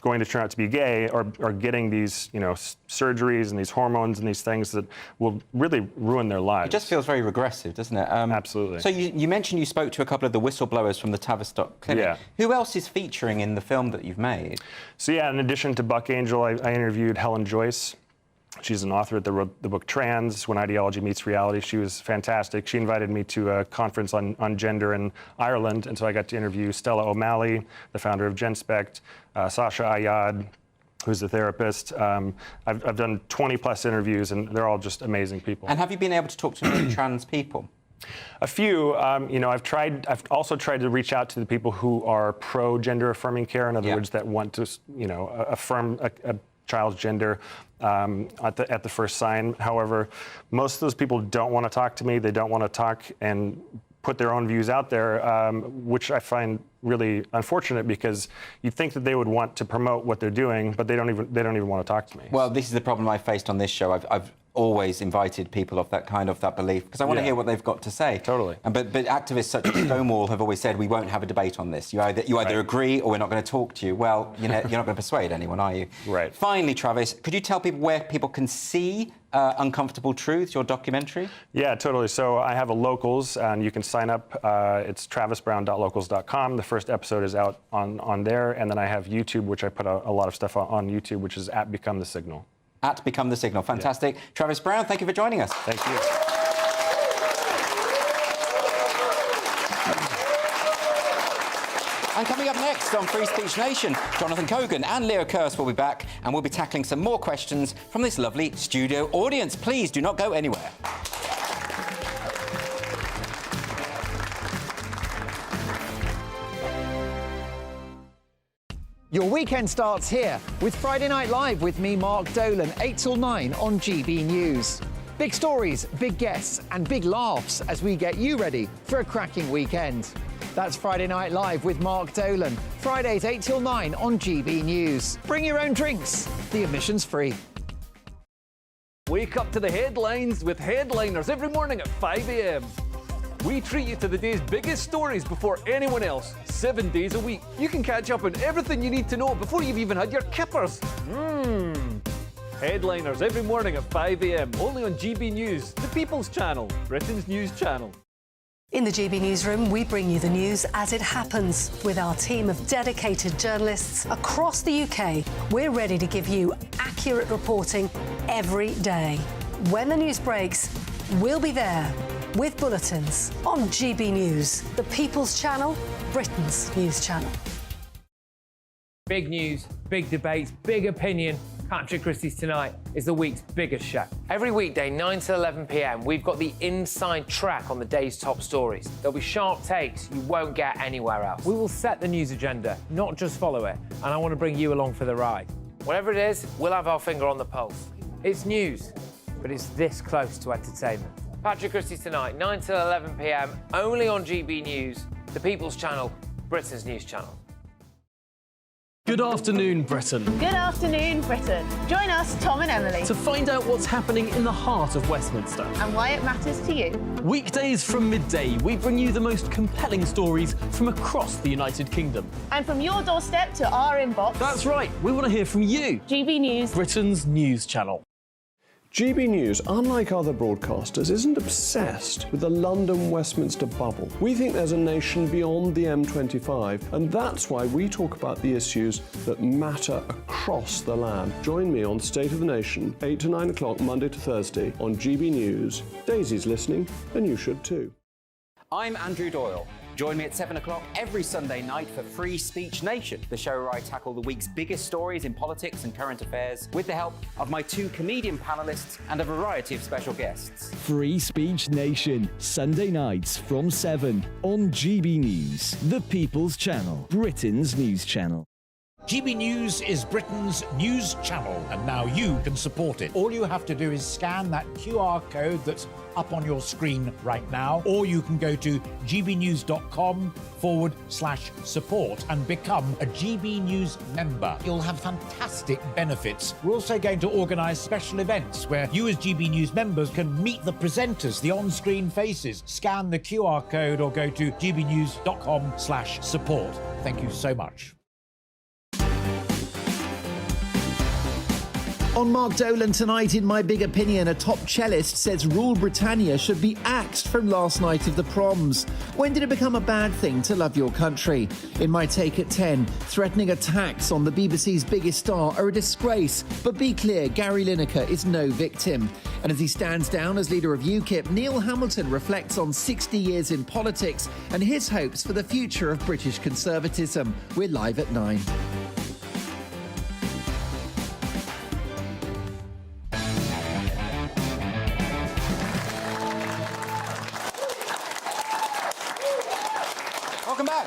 going to turn out to be gay are getting these, surgeries and these hormones and these things that will really ruin their lives. It just feels very regressive, doesn't it? Absolutely. So you mentioned you spoke to a couple of the whistleblowers from the Tavistock clinic. Yeah. Who else is featuring in the film that you've made? So yeah, in addition to Buck Angel, I interviewed Helen Joyce. She's an author that wrote the book Trans, When Ideology Meets Reality. She was fantastic. She invited me to a conference on gender in Ireland, and so I got to interview Stella O'Malley, the founder of GenSpect, Sasha Ayad, who's a therapist. I've done 20-plus interviews, and they're all just amazing people. And have you been able to talk to many trans people? A few. I've also tried to reach out to the people who are pro-gender affirming care. In other words, that want to, affirm a child's gender at the first sign. However, most of those people don't want to talk to me. They don't want to talk and put their own views out there, which I find really unfortunate because you'd think that they would want to promote what they're doing, but they don't even want to talk to me. Well, this is the problem I faced on this show. I've always invited people of that belief because I want to hear what they've got to say. Totally. But activists such as Stonewall have always said we won't have a debate on this. You either agree or we're not going to talk to you. Well, you're not going to persuade anyone, are you? Right. Finally, Travis, could you tell people where people can see Uncomfortable Truths, your documentary? Yeah, totally. So I have a Locals, and you can sign up. It's travisbrown.locals.com. The first episode is out on there, and then I have YouTube, which I put a lot of stuff on YouTube, which is at Become the Signal. At Become the Signal. Fantastic. Yeah. Travis Brown, thank you for joining us. Thank you. And coming up next on Free Speech Nation, Jonathan Cogan and Leo Kearse will be back, and we'll be tackling some more questions from this lovely studio audience. Please do not go anywhere. Your weekend starts here with Friday Night Live with me, Mark Dolan, 8 till 9 on GB News. Big stories, big guests and big laughs as we get you ready for a cracking weekend. That's Friday Night Live with Mark Dolan, Fridays 8 till 9 on GB News. Bring your own drinks, the admission's free. Wake up to the headlines with headliners every morning at 5 a.m. We treat you to the day's biggest stories before anyone else, 7 days a week. You can catch up on everything you need to know before you've even had your kippers. Headliners every morning at 5 a.m, only on GB News, the People's Channel, Britain's news channel. In the GB Newsroom, we bring you the news as it happens. With our team of dedicated journalists across the UK, we're ready to give you accurate reporting every day. When the news breaks, we'll be there with bulletins on GB News, the People's Channel, Britain's news channel. Big news, big debates, big opinion. Patrick Christie's Tonight is the week's biggest show. Every weekday, 9 to 11 p.m, we've got the inside track on the day's top stories. There'll be sharp takes you won't get anywhere else. We will set the news agenda, not just follow it, and I want to bring you along for the ride. Whatever it is, we'll have our finger on the pulse. It's news, but it's this close to entertainment. Patrick Christie's Tonight, 9 to 11 p.m, only on GB News, the People's Channel, Britain's news channel. Good afternoon, Britain. Good afternoon, Britain. Join us, Tom and Emily, to find out what's happening in the heart of Westminster and why it matters to you. Weekdays from midday, we bring you the most compelling stories from across the United Kingdom. And from your doorstep to our inbox. That's right, we want to hear from you. GB News, Britain's news channel. GB News, unlike other broadcasters, isn't obsessed with the London-Westminster bubble. We think there's a nation beyond the M25, and that's why we talk about the issues that matter across the land. Join me on State of the Nation, 8 to 9 o'clock, Monday to Thursday, on GB News. Daisy's listening, and you should too. I'm Andrew Doyle. Join me at 7 o'clock every Sunday night for Free Speech Nation, the show where I tackle the week's biggest stories in politics and current affairs with the help of my 2 comedian panellists and a variety of special guests. Free Speech Nation, Sunday nights from 7 on GB News, the People's Channel, Britain's news channel. GB News is Britain's news channel, and now you can support it. All you have to do is scan that QR code that's up on your screen right now, or you can go to gbnews.com/support and become a GB News member. You'll have fantastic benefits. We're also going to organise special events where you as GB News members can meet the presenters, the on-screen faces. Scan the QR code or go to gbnews.com/support. Thank you so much. On Mark Dolan tonight, in My Big Opinion, a top cellist says Rule Britannia should be axed from last night of the proms. When did it become a bad thing to love your country? In My Take at 10, threatening attacks on the BBC's biggest star are a disgrace. But be clear, Gary Lineker is no victim. And as he stands down as leader of UKIP, Neil Hamilton reflects on 60 years in politics and his hopes for the future of British conservatism. We're live at 9.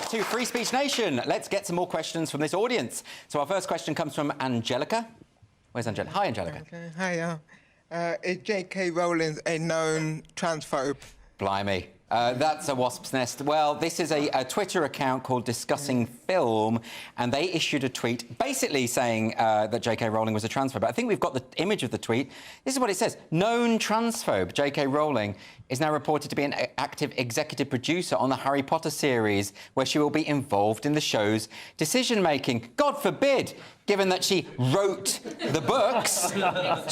To Free Speech Nation. Let's get some more questions from this audience. So our first question comes from Angelica. Where's Angelica? Hi, Angelica. Okay. Hi, is J.K. Rowling a known transphobe? Blimey. That's a wasp's nest. Well, this is a Twitter account called Discussing Film, and they issued a tweet basically saying that J.K. Rowling was a transphobe. I think we've got the image of the tweet. This is what it says. Known transphobe J.K. Rowling is now reported to be an active executive producer on the Harry Potter series, where she will be involved in the show's decision-making. God forbid, given that she wrote the books,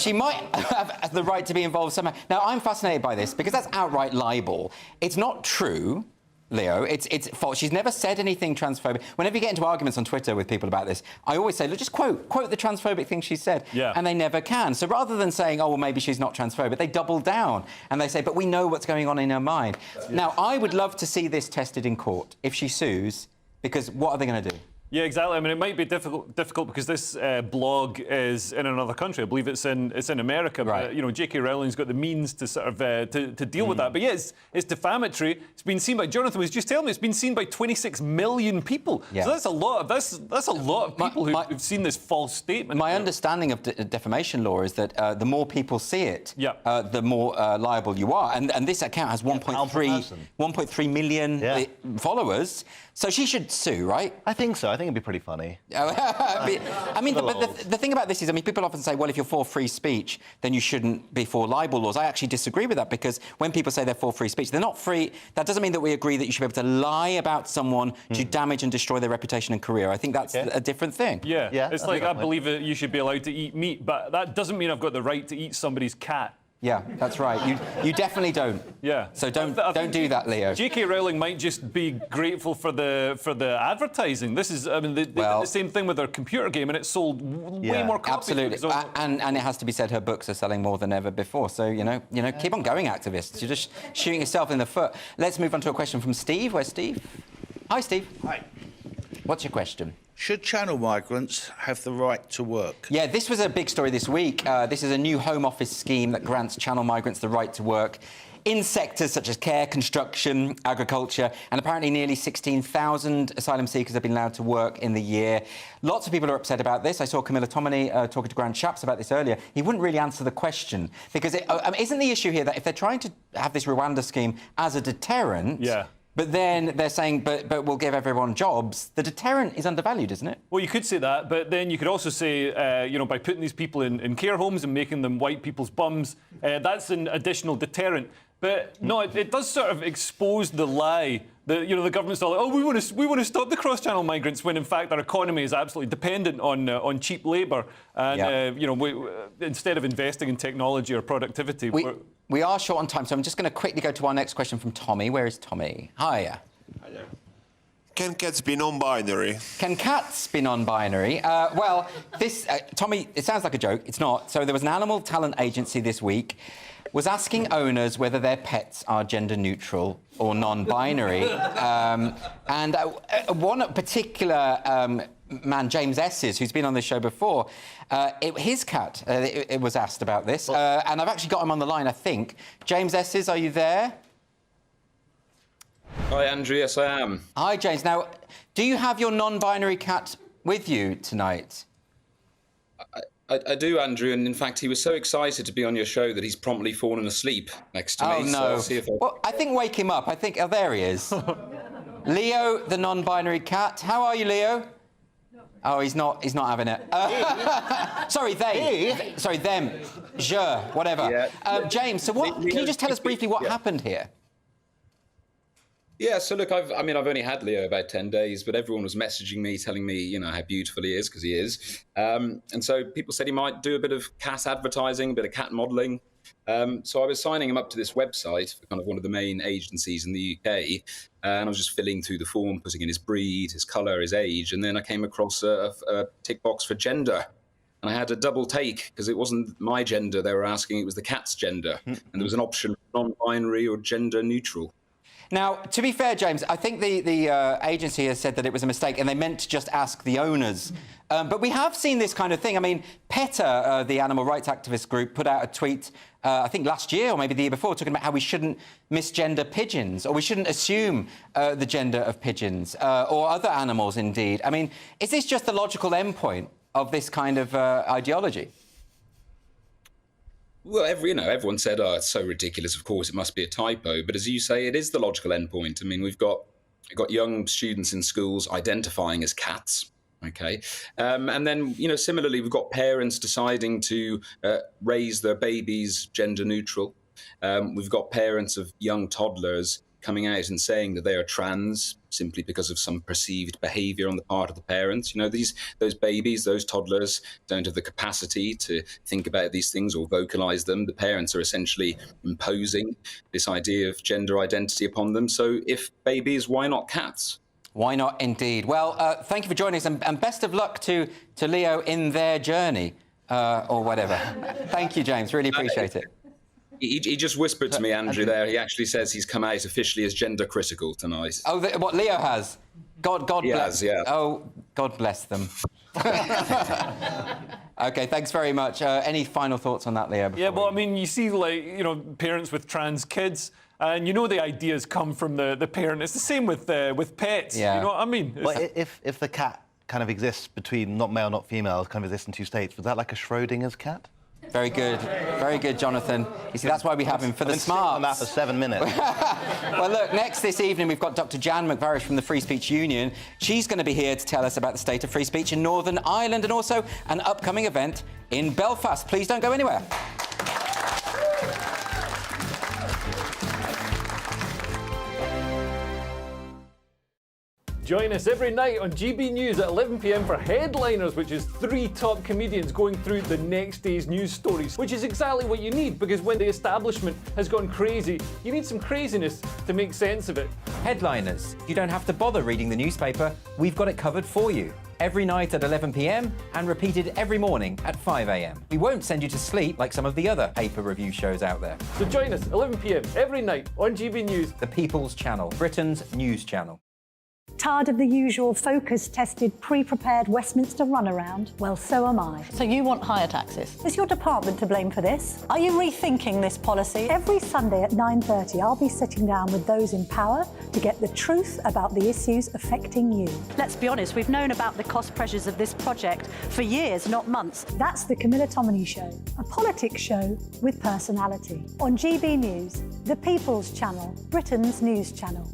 she might have the right to be involved somehow. Now, I'm fascinated by this because that's outright libel. It's not true, Leo. It's false. She's never said anything transphobic. Whenever you get into arguments on Twitter with people about this, I always say, look, just quote the transphobic thing she said. Yeah. And they never can. So rather than saying, oh, well, maybe she's not transphobic, they double down and they say, but we know what's going on in her mind. Yeah. Now, I would love to see this tested in court if she sues, because what are they going to do? Yeah, exactly. I mean, it might be difficult because this blog is in another country. I believe it's in America. Right. But, you know, J.K. Rowling's got the means to sort of to deal with that. But yeah, it's defamatory. It's been seen by Jonathan was just telling me it's been seen by 26 million people. Yeah. So that's a lot of people who've seen this false statement. My understanding of defamation law is that the more people see it, the more liable you are. And this account has 1.3 million followers. So she should sue, right? I think so. I think it'd be pretty funny. I mean, the thing about this is, I mean, people often say, well, if you're for free speech, then you shouldn't be for libel laws. I actually disagree with that, because when people say they're for free speech, they're not free. That doesn't mean that we agree that you should be able to lie about someone to damage and destroy their reputation and career. I think that's a different thing. Yeah. It's like, I believe that you should be allowed to eat meat, but that doesn't mean I've got the right to eat somebody's cat. Yeah, that's right. You definitely don't. Yeah. So don't do that, Leo. J.K. Rowling might just be grateful for the advertising. This is, I mean, they did the same thing with their computer game, and it sold way more copies. Absolutely. And it has to be said, her books are selling more than ever before. So you know, keep on going, activists. You're just shooting yourself in the foot. Let's move on to a question from Steve. Where's Steve? Hi, Steve. Hi. What's your question? Should channel migrants have the right to work? Yeah, this was a big story this week. This is a new Home Office scheme that grants channel migrants the right to work in sectors such as care, construction, agriculture, and apparently nearly 16,000 asylum seekers have been allowed to work in the year. Lots of people are upset about this. I saw Camilla Tominey talking to Grant Shapps about this earlier. He wouldn't really answer the question, because isn't the issue here that if they're trying to have this Rwanda scheme as a deterrent... Yeah. But then they're saying, but we'll give everyone jobs. The deterrent is undervalued, isn't it? Well, you could say that, but then you could also say, by putting these people in care homes and making them white people's bums, that's an additional deterrent. But no, it does sort of expose the lie The government's all like, oh, we want to stop the cross-channel migrants, when in fact our economy is absolutely dependent on cheap labour, and instead of investing in technology or productivity. We are short on time, so I'm just going to quickly go to our next question from Tommy. Where is Tommy? Hiya. Can cats be non-binary? Can cats be non-binary? Well, this, Tommy, it sounds like a joke. It's not. So there was an animal talent agency this week was asking owners whether their pets are gender-neutral or non-binary. And one particular man, James Esses, who's been on this show before, his cat it was asked about this. And I've actually got him on the line, I think. James Esses, are you there? Hi, Andrew. Yes, I am. Hi, James. Now, do you have your non-binary cat with you tonight? I do, Andrew, and in fact, he was so excited to be on your show that he's promptly fallen asleep next to me. Oh, no. So I'll see if Well, I think wake him up. I think... Oh, there he is. Leo, the non-binary cat. How are you, Leo? Oh, he's not having it. Sorry, they. Sorry, them. Je, whatever. Yeah. James, so what? Can you just tell us briefly what happened here? Yeah, so look, I've only had Leo about 10 days, but everyone was messaging me, telling me, you know, how beautiful he is, because he is. And so people said he might do a bit of cat advertising, a bit of cat modelling. So I was signing him up to this website for kind of one of the main agencies in the UK, and I was just filling through the form, putting in his breed, his colour, his age, and then I came across a tick box for gender. And I had a double take, because it wasn't my gender they were asking, it was the cat's gender. And there was an option for non-binary or gender neutral. Now, to be fair, James, I think the agency has said that it was a mistake and they meant to just ask the owners. But we have seen this kind of thing. I mean, PETA, the animal rights activist group, put out a tweet, I think last year or maybe the year before, talking about how we shouldn't misgender pigeons, or we shouldn't assume the gender of pigeons, or other animals, indeed. I mean, is this just the logical endpoint of this kind of ideology? Well, everyone said, oh, it's so ridiculous, of course, it must be a typo. But as you say, it is the logical endpoint. I mean, we've got young students in schools identifying as cats, OK? And then, similarly, we've got parents deciding to raise their babies gender neutral. We've got parents of young toddlers coming out and saying that they are trans simply because of some perceived behaviour on the part of the parents. Those babies, those toddlers don't have the capacity to think about these things or vocalise them. The parents are essentially imposing this idea of gender identity upon them. So if babies, why not cats? Why not, indeed? Well, thank you for joining us, and best of luck to Leo in their journey, or whatever. Thank you, James. Really appreciate it. He just whispered to me, Andrew, there. He actually says he's come out officially as gender critical tonight. Oh, what Leo has? God bless. Yeah. Oh, God bless them. OK, thanks very much. Any final thoughts on that, Leo? Yeah, well, I mean, you see, parents with trans kids, and the ideas come from the parent. It's the same with pets. Yeah. You know what I mean? Well, if the cat kind of exists between not male, not female, kind of exists in two states, was that like a Schrodinger's cat? Very good, Jonathan. You see, that's why we have him, for the smarts. On that for 7 minutes. Well, look, next this evening we've got Dr. Jan McVarish from the Free Speech Union. She's going to be here to tell us about the state of free speech in Northern Ireland and also an upcoming event in Belfast. Please don't go anywhere. Join us every night on GB News at 11 p.m. for Headliners, which is 3 top comedians going through the next day's news stories, which is exactly what you need, because when the establishment has gone crazy, you need some craziness to make sense of it. Headliners. You don't have to bother reading the newspaper. We've got it covered for you. Every night at 11 p.m. and repeated every morning at 5 a.m. We won't send you to sleep like some of the other paper review shows out there. So join us 11 p.m. every night on GB News. The People's Channel, Britain's news channel. Tired of the usual focus-tested, pre-prepared Westminster runaround? Well, so am I. So you want higher taxes? Is your department to blame for this? Are you rethinking this policy? Every Sunday at 9:30, I'll be sitting down with those in power to get the truth about the issues affecting you. Let's be honest, we've known about the cost pressures of this project for years, not months. That's the Camilla Tominey Show, a politics show with personality. On GB News, the People's Channel, Britain's news channel.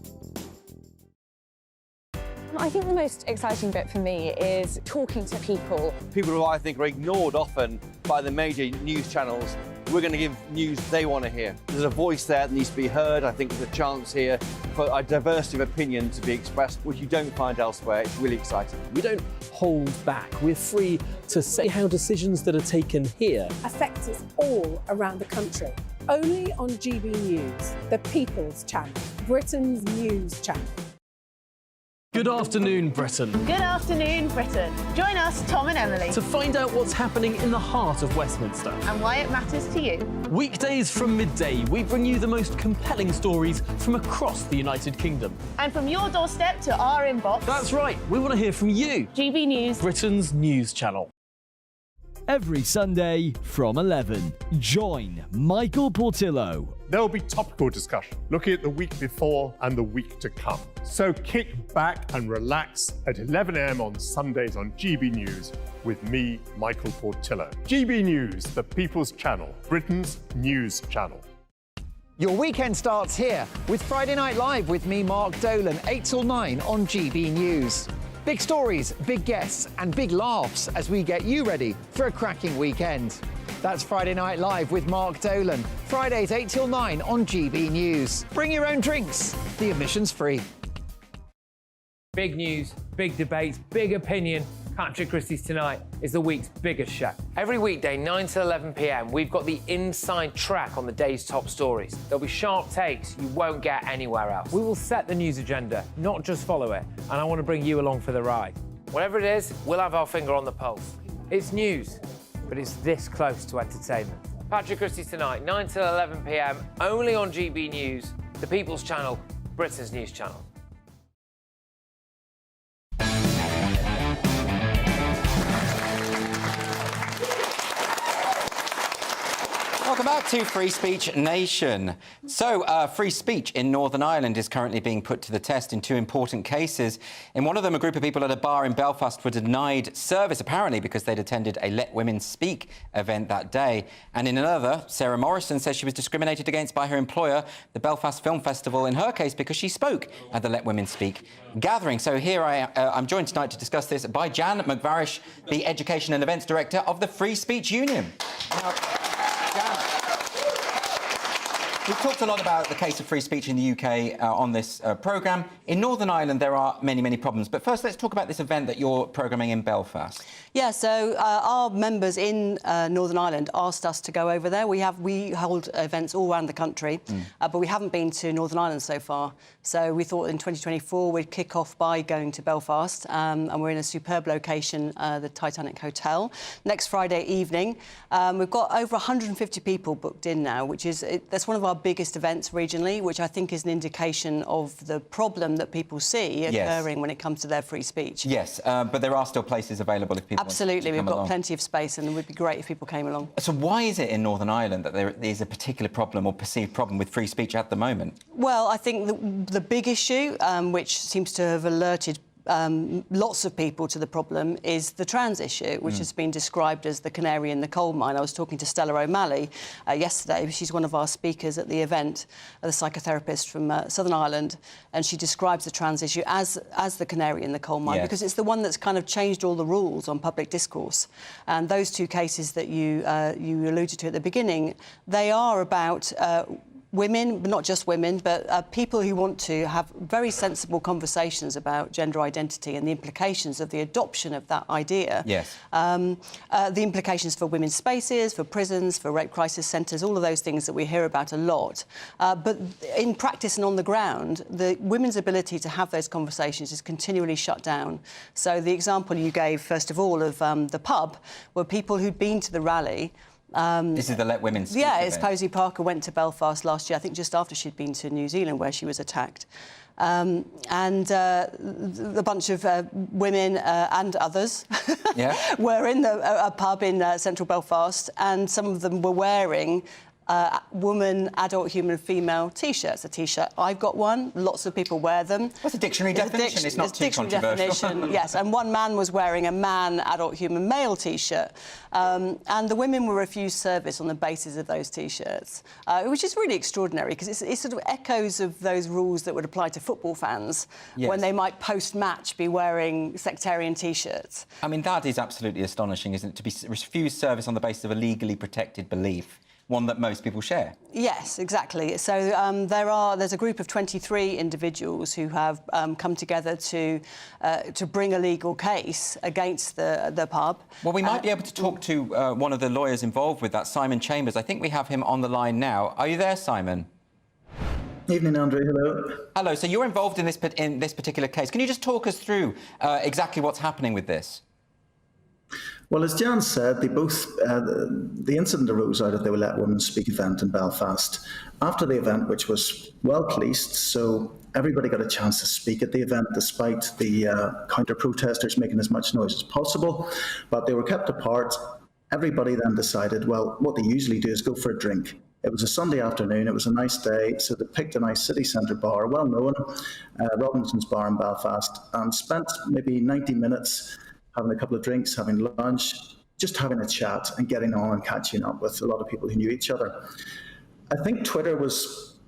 I think the most exciting bit for me is talking to people. People who I think are ignored often by the major news channels. We're going to give news they want to hear. There's a voice there that needs to be heard. I think there's a chance here for a diversity of opinion to be expressed, which you don't find elsewhere. It's really exciting. We don't hold back. We're free to say how decisions that are taken here affect us all around the country. Only on GB News, the People's Channel, Britain's news channel. Good afternoon, Britain. Good afternoon, Britain. Join us, Tom and Emily, To find out what's happening in the heart of Westminster. and why it matters to you. Weekdays from midday, we bring you the most compelling stories from across the United Kingdom. And from your doorstep to our inbox. That's right, we want to hear from you. GB News, Britain's news channel. Every Sunday from 11, join Michael Portillo. There will be topical discussion, looking at the week before and the week to come. So kick back and relax at 11 a.m. on Sundays on GB News with me, Michael Portillo. GB News, the People's Channel, Britain's news channel. Your weekend starts here with Friday Night Live with me, Mark Dolan, 8 till 9 on GB News. Big stories, big guests and big laughs as we get you ready for a cracking weekend. That's Friday Night Live with Mark Dolan. Fridays 8 till 9 on GB News. Bring your own drinks. The admission's free. Big news, big debates, big opinion. Patrick Christie's Tonight is the week's biggest show. Every weekday, 9 to 11 p.m, we've got the inside track on the day's top stories. There'll be sharp takes you won't get anywhere else. We will set the news agenda, not just follow it, and I want to bring you along for the ride. Whatever it is, we'll have our finger on the pulse. It's news, but it's this close to entertainment. Patrick Christie's Tonight, 9 to 11 p.m, only on GB News, the People's Channel, Britain's news channel. Welcome back to Free Speech Nation. So, free speech in Northern Ireland is currently being put to the test in two important cases. In one of them, a group of people at a bar in Belfast were denied service, apparently because they'd attended a Let Women Speak event that day. And in another, Sarah Morrison says she was discriminated against by her employer, the Belfast Film Festival, in her case because she spoke at the Let Women Speak gathering. So here I'm joined tonight to discuss this by Jan McVarish, the Education and Events Director of the Free Speech Union. Now, we've talked a lot about the case of free speech in the UK on this programme. In Northern Ireland, there are many, many problems. But first, let's talk about this event that you're programming in Belfast. Yeah, so our members in Northern Ireland asked us to go over there. We hold events all around the country, but we haven't been to Northern Ireland so far. So we thought in 2024 we'd kick off by going to Belfast, and we're in a superb location, the Titanic Hotel, next Friday evening. We've got over 150 people booked in now, that's one of our biggest events regionally, which I think is an indication of the problem that people see occurring when it comes to their free speech. Yes, but there are still places available if people Absolutely, want to we've got come along. plenty of space, and it would be great if people came along. So why is it in Northern Ireland that there is a particular problem or perceived problem with free speech at the moment? Well, I think the big issue, which seems to have alerted lots of people to the problem, is the trans issue, which has been described as the canary in the coal mine. I was talking to Stella O'Malley yesterday. She's one of our speakers at the event, the psychotherapist from Southern Ireland, and she describes the trans issue as the canary in the coal mine because it's the one that's kind of changed all the rules on public discourse. And those two cases that you alluded to at the beginning, they are about women, but not just women, but people who want to have very sensible conversations about gender identity and the implications of the adoption of that idea. Yes. The implications for women's spaces, for prisons, for rape crisis centres, all of those things that we hear about a lot. But in practice and on the ground, the women's ability to have those conversations is continually shut down. So the example you gave, first of all, of the pub, were people who'd been to the rally. This is the Let Women Speak Yeah, it's event. Posey Parker went to Belfast last year, I think just after she'd been to New Zealand, where she was attacked. A bunch of women and others were in a pub in central Belfast, and some of them were wearing woman, adult human, female T-shirts. A T-shirt, I've got one. Lots of people wear them. That's a dictionary definition. It's not too controversial. Definition, yes, and one man was wearing a man, adult human, male T-shirt. And the women were refused service on the basis of those T-shirts, which is really extraordinary because it sort of echoes of those rules that would apply to football fans when they might post-match be wearing sectarian T-shirts. I mean, that is absolutely astonishing, isn't it? To be refused service on the basis of a legally protected belief. One that most people share. Yes, exactly. So there's a group of 23 individuals who have come together to bring a legal case against the pub. Well, we might be able to talk to one of the lawyers involved with that, Simon Chambers. I think we have him on the line now. Are you there, Simon? Evening, Andrew. Hello. Hello. So you're involved in this particular case. Can you just talk us through exactly what's happening with this? Well, as Jan said, they both the incident arose out of the Let Women Speak event in Belfast. After the event, which was well policed, so everybody got a chance to speak at the event, despite the counter-protesters making as much noise as possible. But they were kept apart. Everybody then decided, well, what they usually do is go for a drink. It was a Sunday afternoon, it was a nice day, so they picked a nice city centre bar, well known, Robinson's Bar in Belfast, and spent maybe 90 minutes having a couple of drinks, having lunch, just having a chat and getting on and catching up with a lot of people who knew each other. I think Twitter was,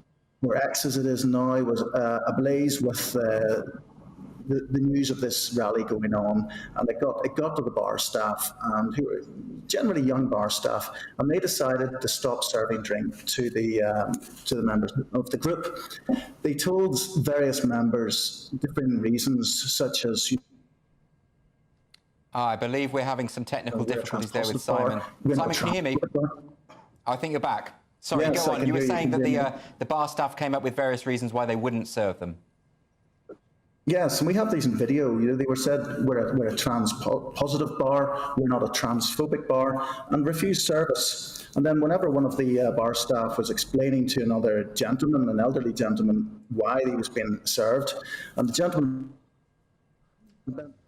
or X as it is now, was ablaze with the news of this rally going on, and it got to the bar staff, and who were generally young bar staff, and they decided to stop serving drink to the members of the group. They told various members different reasons, such as I believe we're having some technical difficulties there with Simon. Simon, can you hear me? I think you're back. Sorry, yes, go on. You were saying that the bar staff came up with various reasons why they wouldn't serve them. Yes, and we have these in video. They were said we're a trans-positive bar, we're not a transphobic bar, and refused service. And then whenever one of the bar staff was explaining to another gentleman, an elderly gentleman, why he was being served, and the gentleman...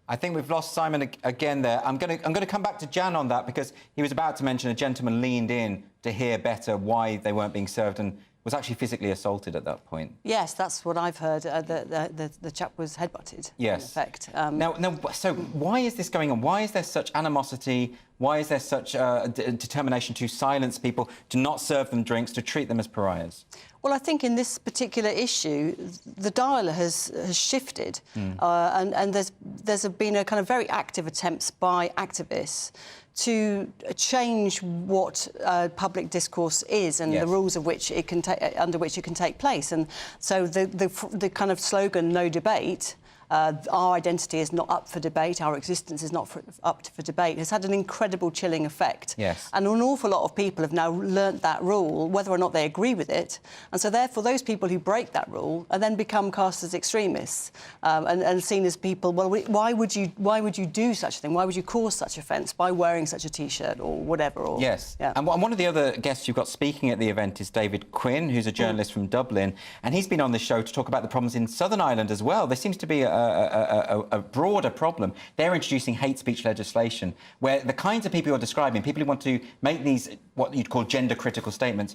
I think we've lost Simon again there. I'm going to come back to Jan on that because he was about to mention a gentleman leaned in to hear better why they weren't being served and was actually physically assaulted at that point. Yes, that's what I've heard. The chap was headbutted. Yes. In effect. Now, so why is this going on? Why is there such animosity? Why is there such determination to silence people, to not serve them drinks, to treat them as pariahs? Well, I think in this particular issue, the dial has shifted, and there's been a kind of very active attempts by activists to change what public discourse is and the rules of which it can under which it can take place. And so the kind of slogan "No debate." Our identity is not up for debate, our existence is not up for debate, has had an incredible chilling effect. Yes. And an awful lot of people have now learnt that rule, whether or not they agree with it. And so, therefore, those people who break that rule are then become cast as extremists and seen as people, well, why would you do such a thing? Why would you cause such offence by wearing such a T-shirt or whatever? Or, yes. Yeah. And one of the other guests you've got speaking at the event is David Quinn, who's a journalist from Dublin, and he's been on the show to talk about the problems in Southern Ireland as well. There seems to be a broader problem. They're introducing hate speech legislation where the kinds of people you're describing, people who want to make these what you'd call gender-critical statements,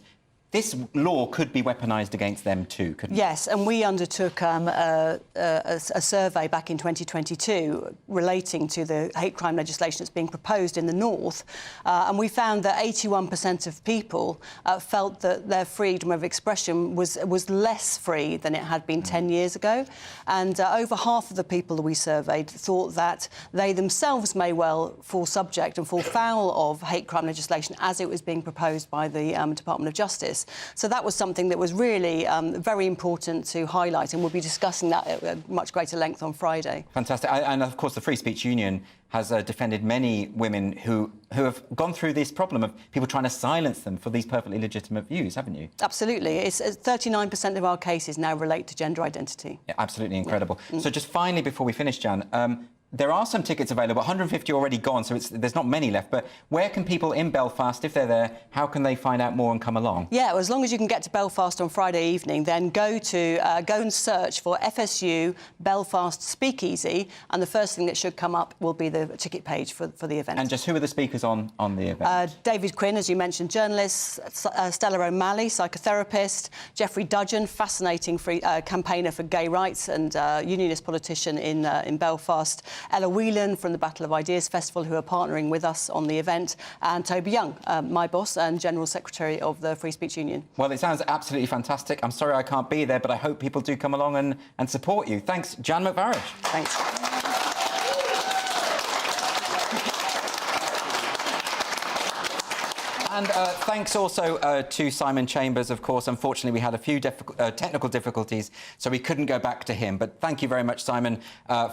this law could be weaponised against them too, couldn't it? Yes, and we undertook a survey back in 2022 relating to the hate crime legislation that's being proposed in the north, and we found that 81% of people felt that their freedom of expression was less free than it had been 10 years ago, and over half of the people that we surveyed thought that they themselves may well fall subject and fall foul of hate crime legislation as it was being proposed by the Department of Justice. So that was something that was really very important to highlight, and we'll be discussing that at much greater length on Friday. Fantastic. And, of course, the Free Speech Union has defended many women who have gone through this problem of people trying to silence them for these perfectly legitimate views, haven't you? Absolutely. It's 39% of our cases now relate to gender identity. Yeah, absolutely incredible. So just finally, before we finish, Jan, There are some tickets available, 150 already gone, so there's not many left. But where can people in Belfast, if they're there, how can they find out more and come along? Yeah, well, as long as you can get to Belfast on Friday evening, then go and search for FSU Belfast Speakeasy, and the first thing that should come up will be the ticket page for the event. And just who are the speakers on the event? David Quinn, as you mentioned, journalist, Stella O'Malley, psychotherapist, Jeffrey Dudgeon, fascinating campaigner for gay rights and unionist politician in Belfast, Ella Whelan from the Battle of Ideas Festival, who are partnering with us on the event, and Toby Young, my boss and General Secretary of the Free Speech Union. Well, it sounds absolutely fantastic. I'm sorry I can't be there, but I hope people do come along and support you. Thanks, Jan McVarish. Thanks. And thanks also to Simon Chambers, of course. Unfortunately, we had a few technical difficulties, so we couldn't go back to him. But thank you very much, Simon,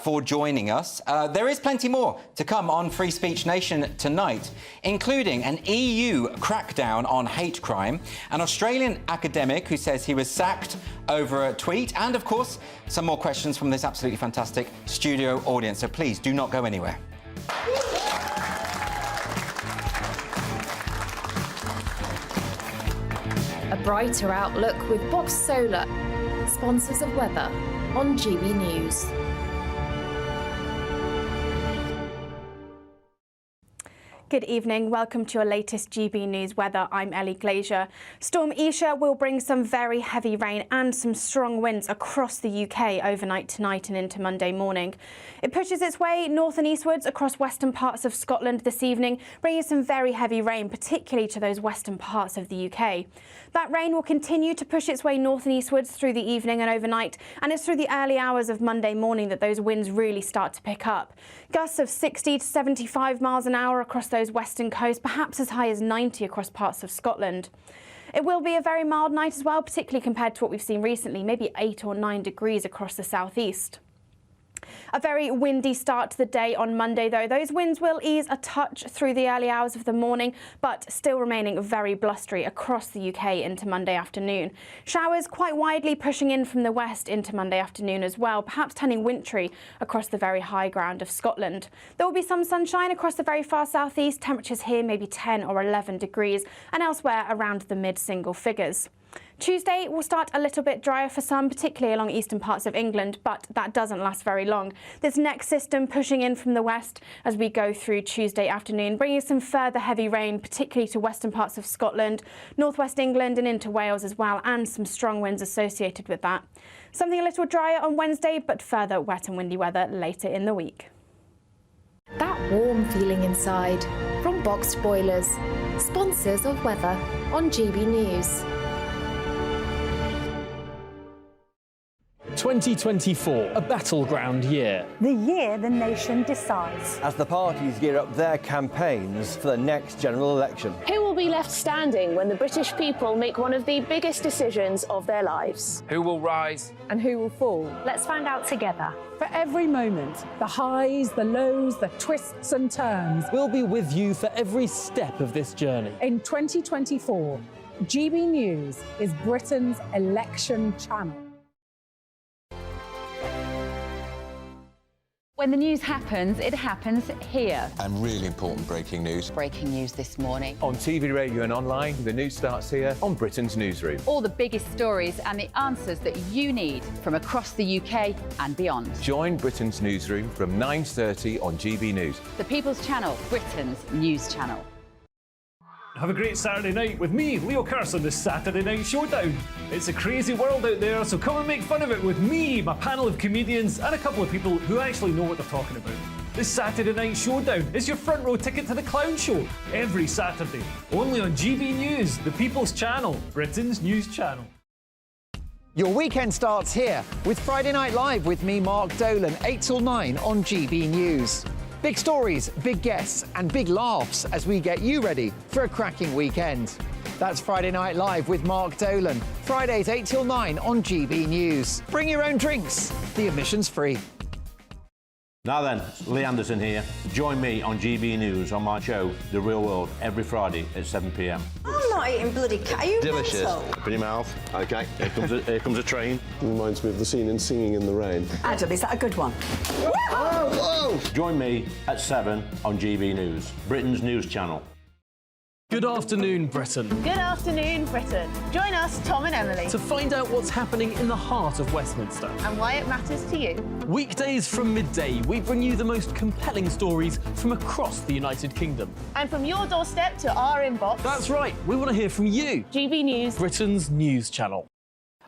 for joining us. There is plenty more to come on Free Speech Nation tonight, including an EU crackdown on hate crime, an Australian academic who says he was sacked over a tweet, and, of course, some more questions from this absolutely fantastic studio audience. So please do not go anywhere. A brighter outlook with Box Solar, sponsors of weather on GB News. Good evening. Welcome to your latest GB News weather. I'm Ellie Glazier. Storm Isha will bring some very heavy rain and some strong winds across the UK overnight tonight and into Monday morning. It pushes its way north and eastwards across western parts of Scotland this evening, bringing some very heavy rain, particularly to those western parts of the UK. That rain will continue to push its way north and eastwards through the evening and overnight, and it's through the early hours of Monday morning that those winds really start to pick up. Gusts of 60 to 75 miles an hour across those western coasts, perhaps as high as 90 across parts of Scotland. It will be a very mild night as well, particularly compared to what we've seen recently, maybe 8 or 9 degrees across the southeast. A very windy start to the day on Monday, though. Those winds will ease a touch through the early hours of the morning, but still remaining very blustery across the UK into Monday afternoon. Showers quite widely pushing in from the west into Monday afternoon as well, perhaps turning wintry across the very high ground of Scotland. There will be some sunshine across the very far southeast. Temperatures here maybe 10 or 11 degrees, and elsewhere around the mid-single figures. Tuesday will start a little bit drier for some, particularly along eastern parts of England, but that doesn't last very long. This next system pushing in from the west as we go through Tuesday afternoon, bringing some further heavy rain, particularly to western parts of Scotland, northwest England and into Wales as well, and some strong winds associated with that. Something a little drier on Wednesday, but further wet and windy weather later in the week. That warm feeling inside from Boxed Boilers, sponsors of weather on GB News. 2024, a battleground year. The year the nation decides. As the parties gear up their campaigns for the next general election. Who will be left standing when the British people make one of the biggest decisions of their lives? Who will rise? And who will fall? Let's find out together. For every moment, the highs, the lows, the twists and turns. We'll be with you for every step of this journey. In 2024, GB News is Britain's election channel. When the news happens, it happens here. And really important breaking news. Breaking news this morning. On TV, radio and online, the news starts here on Britain's Newsroom. All the biggest stories and the answers that you need from across the UK and beyond. Join Britain's Newsroom from 9:30 on GB News. The People's Channel, Britain's news channel. Have a great Saturday night with me, Leo Curse, on the Saturday Night Showdown. It's a crazy world out there, so come and make fun of it with me, my panel of comedians, and a couple of people who actually know what they're talking about. This Saturday Night Showdown is your front row ticket to the clown show every Saturday, only on GB News, the People's Channel, Britain's news channel. Your weekend starts here with Friday Night Live with me, Mark Dolan, 8 till 9 on GB News. Big stories, big guests and big laughs as we get you ready for a cracking weekend. That's Friday Night Live with Mark Dolan, Fridays 8 till 9 on GB News. Bring your own drinks, the admission's free. Now then, Lee Anderson here. Join me on GB News on my show, The Real World, every Friday at 7 p.m. I'm not eating bloody cat. Are you Delicious. mental? Open your mouth. OK, here comes a train. Reminds me of the scene in Singing in the Rain. Adam, is that a good one? Whoa! Join me at 7 on GB News, Britain's news channel. Good afternoon, Britain. Good afternoon, Britain. Join us, Tom and Emily, To find out what's happening in the heart of Westminster. and why it matters to you. Weekdays from midday, we bring you the most compelling stories from across the United Kingdom. And from your doorstep to our inbox. That's right, we want to hear from you. GB News, Britain's news channel.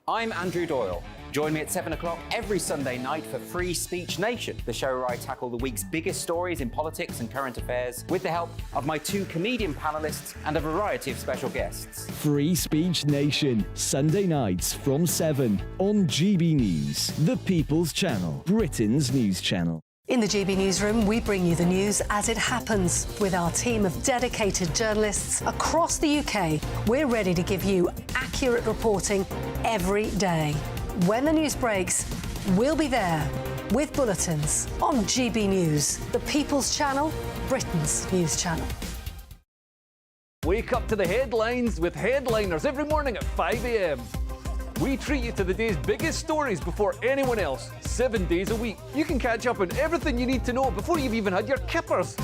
I'm Andrew Doyle. Join me at 7 o'clock every Sunday night for Free Speech Nation, the show where I tackle the week's biggest stories in politics and current affairs with the help of my 2 comedian panellists and a variety of special guests. Free Speech Nation, Sunday nights from 7 on GB News, the People's Channel, Britain's news channel. In the GB Newsroom, we bring you the news as it happens. With our team of dedicated journalists across the UK, we're ready to give you accurate reporting every day. When the news breaks, we'll be there with bulletins on GB News, the People's Channel, Britain's news channel. Wake up to the headlines with Headliners every morning at 5 a.m. We treat you to the day's biggest stories before anyone else, 7 days a week. You can catch up on everything you need to know before you've even had your kippers.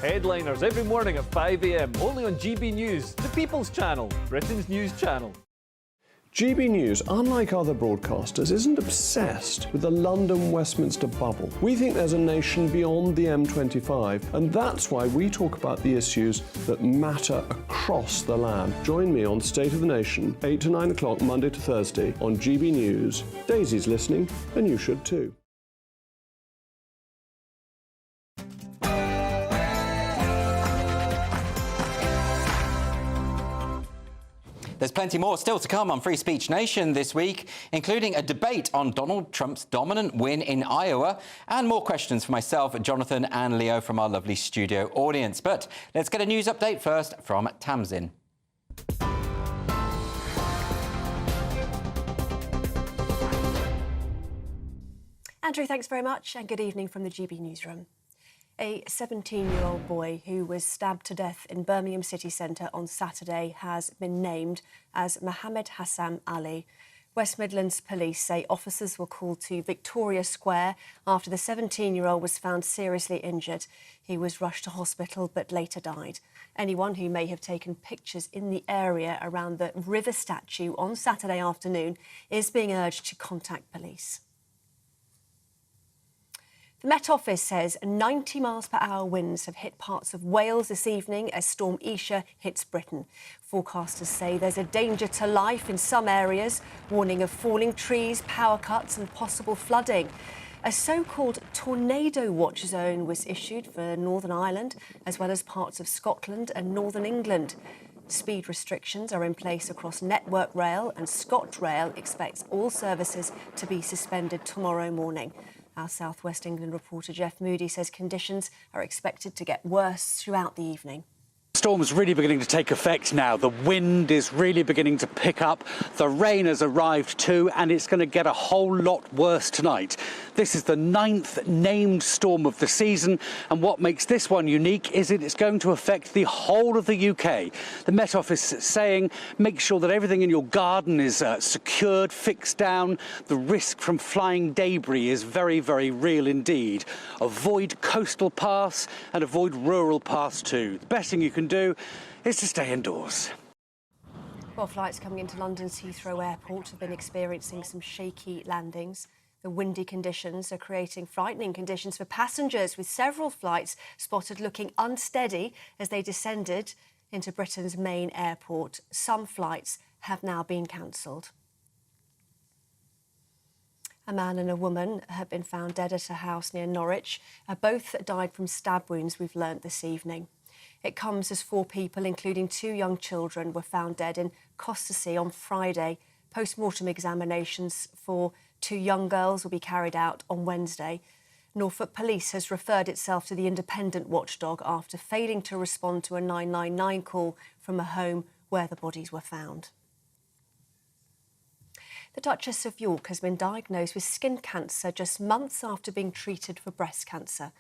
Headliners every morning at 5 a.m. only on GB News, the People's Channel, Britain's news channel. GB News, unlike other broadcasters, isn't obsessed with the London-Westminster bubble. We think there's a nation beyond the M25, and that's why we talk about the issues that matter across the land. Join me on State of the Nation, 8 to 9 o'clock, Monday to Thursday, on GB News. Daisy's listening, and you should too. There's plenty more still to come on Free Speech Nation this week, including a debate on Donald Trump's dominant win in Iowa and more questions for myself, Jonathan and Leo from our lovely studio audience. But let's get a news update first from Tamsin. Andrew, thanks very much, and good evening from the GB Newsroom. A 17-year-old boy who was stabbed to death in Birmingham city centre on Saturday has been named as Mohammed Hassan Ali. West Midlands police say officers were called to Victoria Square after the 17-year-old was found seriously injured. He was rushed to hospital but later died. Anyone who may have taken pictures in the area around the river statue on Saturday afternoon is being urged to contact police. The Met Office says 90 miles per hour winds have hit parts of Wales this evening as Storm Isha hits Britain. Forecasters say there's a danger to life in some areas, warning of falling trees, power cuts and possible flooding. A so-called tornado watch zone was issued for Northern Ireland, as well as parts of Scotland and Northern England. Speed restrictions are in place across Network Rail, and ScotRail expects all services to be suspended tomorrow morning. Our South West England reporter Jeff Moody says conditions are expected to get worse throughout the evening. The storm's really beginning to take effect now. The wind is really beginning to pick up. The rain has arrived too, and it's going to get a whole lot worse tonight. This is the 9th named storm of the season, and what makes this one unique is that it's going to affect the whole of the UK. The Met Office is saying make sure that everything in your garden is secured, fixed down. The risk from flying debris is very, very real indeed. Avoid coastal paths and avoid rural paths too. The best thing you can do is to stay indoors. Well, flights coming into London's Heathrow Airport have been experiencing some shaky landings. The windy conditions are creating frightening conditions for passengers, with several flights spotted looking unsteady as they descended into Britain's main airport. Some flights have now been cancelled. A man and a woman have been found dead at a house near Norwich. Both died from stab wounds, we've learnt this evening. It comes as 4 people, including 2 young children, were found dead in Costersea on Friday. Post-mortem examinations for 2 young girls will be carried out on Wednesday. Norfolk Police has referred itself to the independent watchdog after failing to respond to a 999 call from a home where the bodies were found. The Duchess of York has been diagnosed with skin cancer just months after being treated for breast cancer.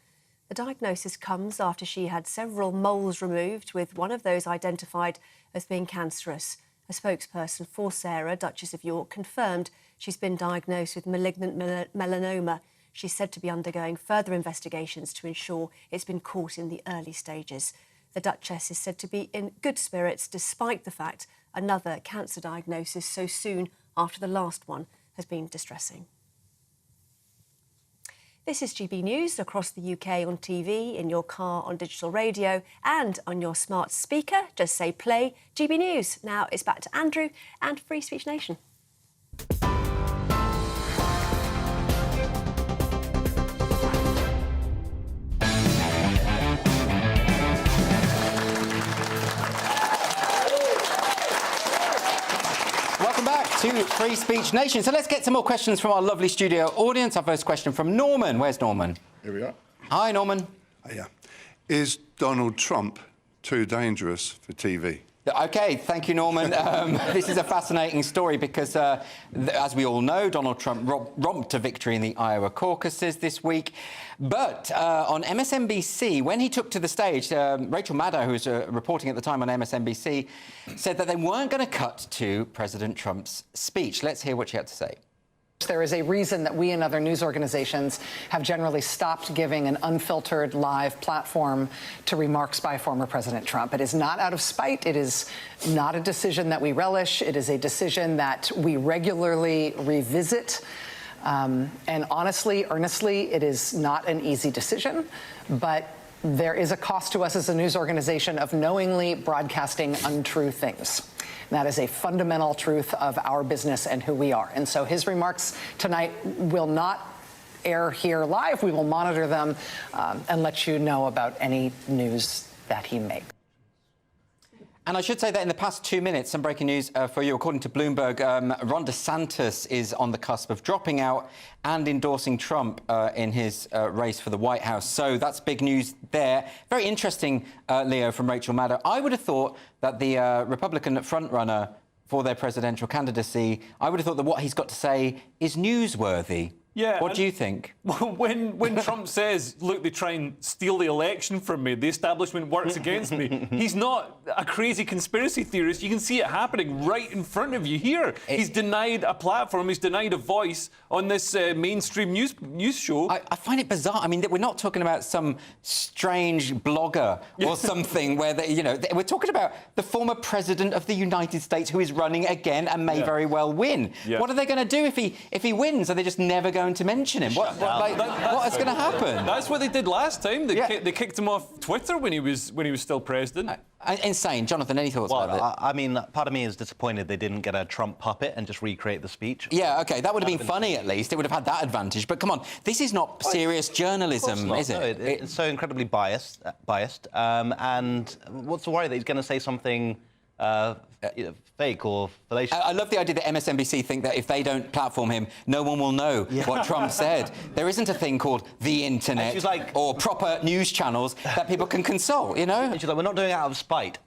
The diagnosis comes after she had several moles removed, with one of those identified as being cancerous. A spokesperson for Sarah, Duchess of York, confirmed she's been diagnosed with malignant melanoma. She's said to be undergoing further investigations to ensure it's been caught in the early stages. The Duchess is said to be in good spirits despite the fact another cancer diagnosis so soon after the last one has been distressing. This is GB News across the UK on TV, in your car, on digital radio and on your smart speaker. Just say play GB News. Now it's back to Andrew and Free Speech Nation. Welcome back to Free Speech Nation. So let's get some more questions from our lovely studio audience. Our first question from Norman. Where's Norman? Here we are. Hi, Norman. Yeah. Is Donald Trump too dangerous for TV? OK, thank you, Norman. This is a fascinating story because, as we all know, Donald Trump romped to victory in the Iowa caucuses this week. But on MSNBC, when he took to the stage, Rachel Maddow, who was reporting at the time on MSNBC, said that they weren't going to cut to President Trump's speech. Let's hear what she had to say. There is a reason that we and other news organizations have generally stopped giving an unfiltered live platform to remarks by former President Trump. It is not out of spite. It is not a decision that we relish. It is a decision that we regularly revisit. And honestly, earnestly, it is not an easy decision, but there is a cost to us as a news organization of knowingly broadcasting untrue things. That is a fundamental truth of our business and who we are. And so his remarks tonight will not air here live. We will monitor them and let you know about any news that he makes. And I should say that in the past 2 minutes, some breaking news for you. According to Bloomberg, Ron DeSantis is on the cusp of dropping out and endorsing Trump in his race for the White House. So that's big news there. Very interesting, Leo, from Rachel Maddow. I would have thought that the Republican frontrunner for their presidential candidacy, I would have thought that what he's got to say is newsworthy. Yeah. What do you think? When Trump says, look, they try and steal the election from me, the establishment works against me, he's not a crazy conspiracy theorist. You can see it happening right in front of you here. He's denied a platform, he's denied a voice on this mainstream news show. I find it bizarre. I mean, we're not talking about some strange blogger or something where, we're talking about the former president of the United States who is running again and may very well win. Yeah. What are they going to do if he wins? Are they just never going to mention him? What is going to happen? That's what they did last time. They kicked him off Twitter when he was still president. Insane. Jonathan, any thoughts about it? I mean, part of me is disappointed they didn't get a Trump puppet and just recreate the speech. Yeah, OK, that would have been funny at least. It would have had that advantage. But come on, this is not serious journalism, is it? No, it's so incredibly biased. And what's the worry that he's going to say something fake or fallacious? I love the idea that MSNBC think that if they don't platform him, no one will know what Trump said. There isn't a thing called the internet or proper news channels that people can consult, you know? And she's like, we're not doing it out of spite.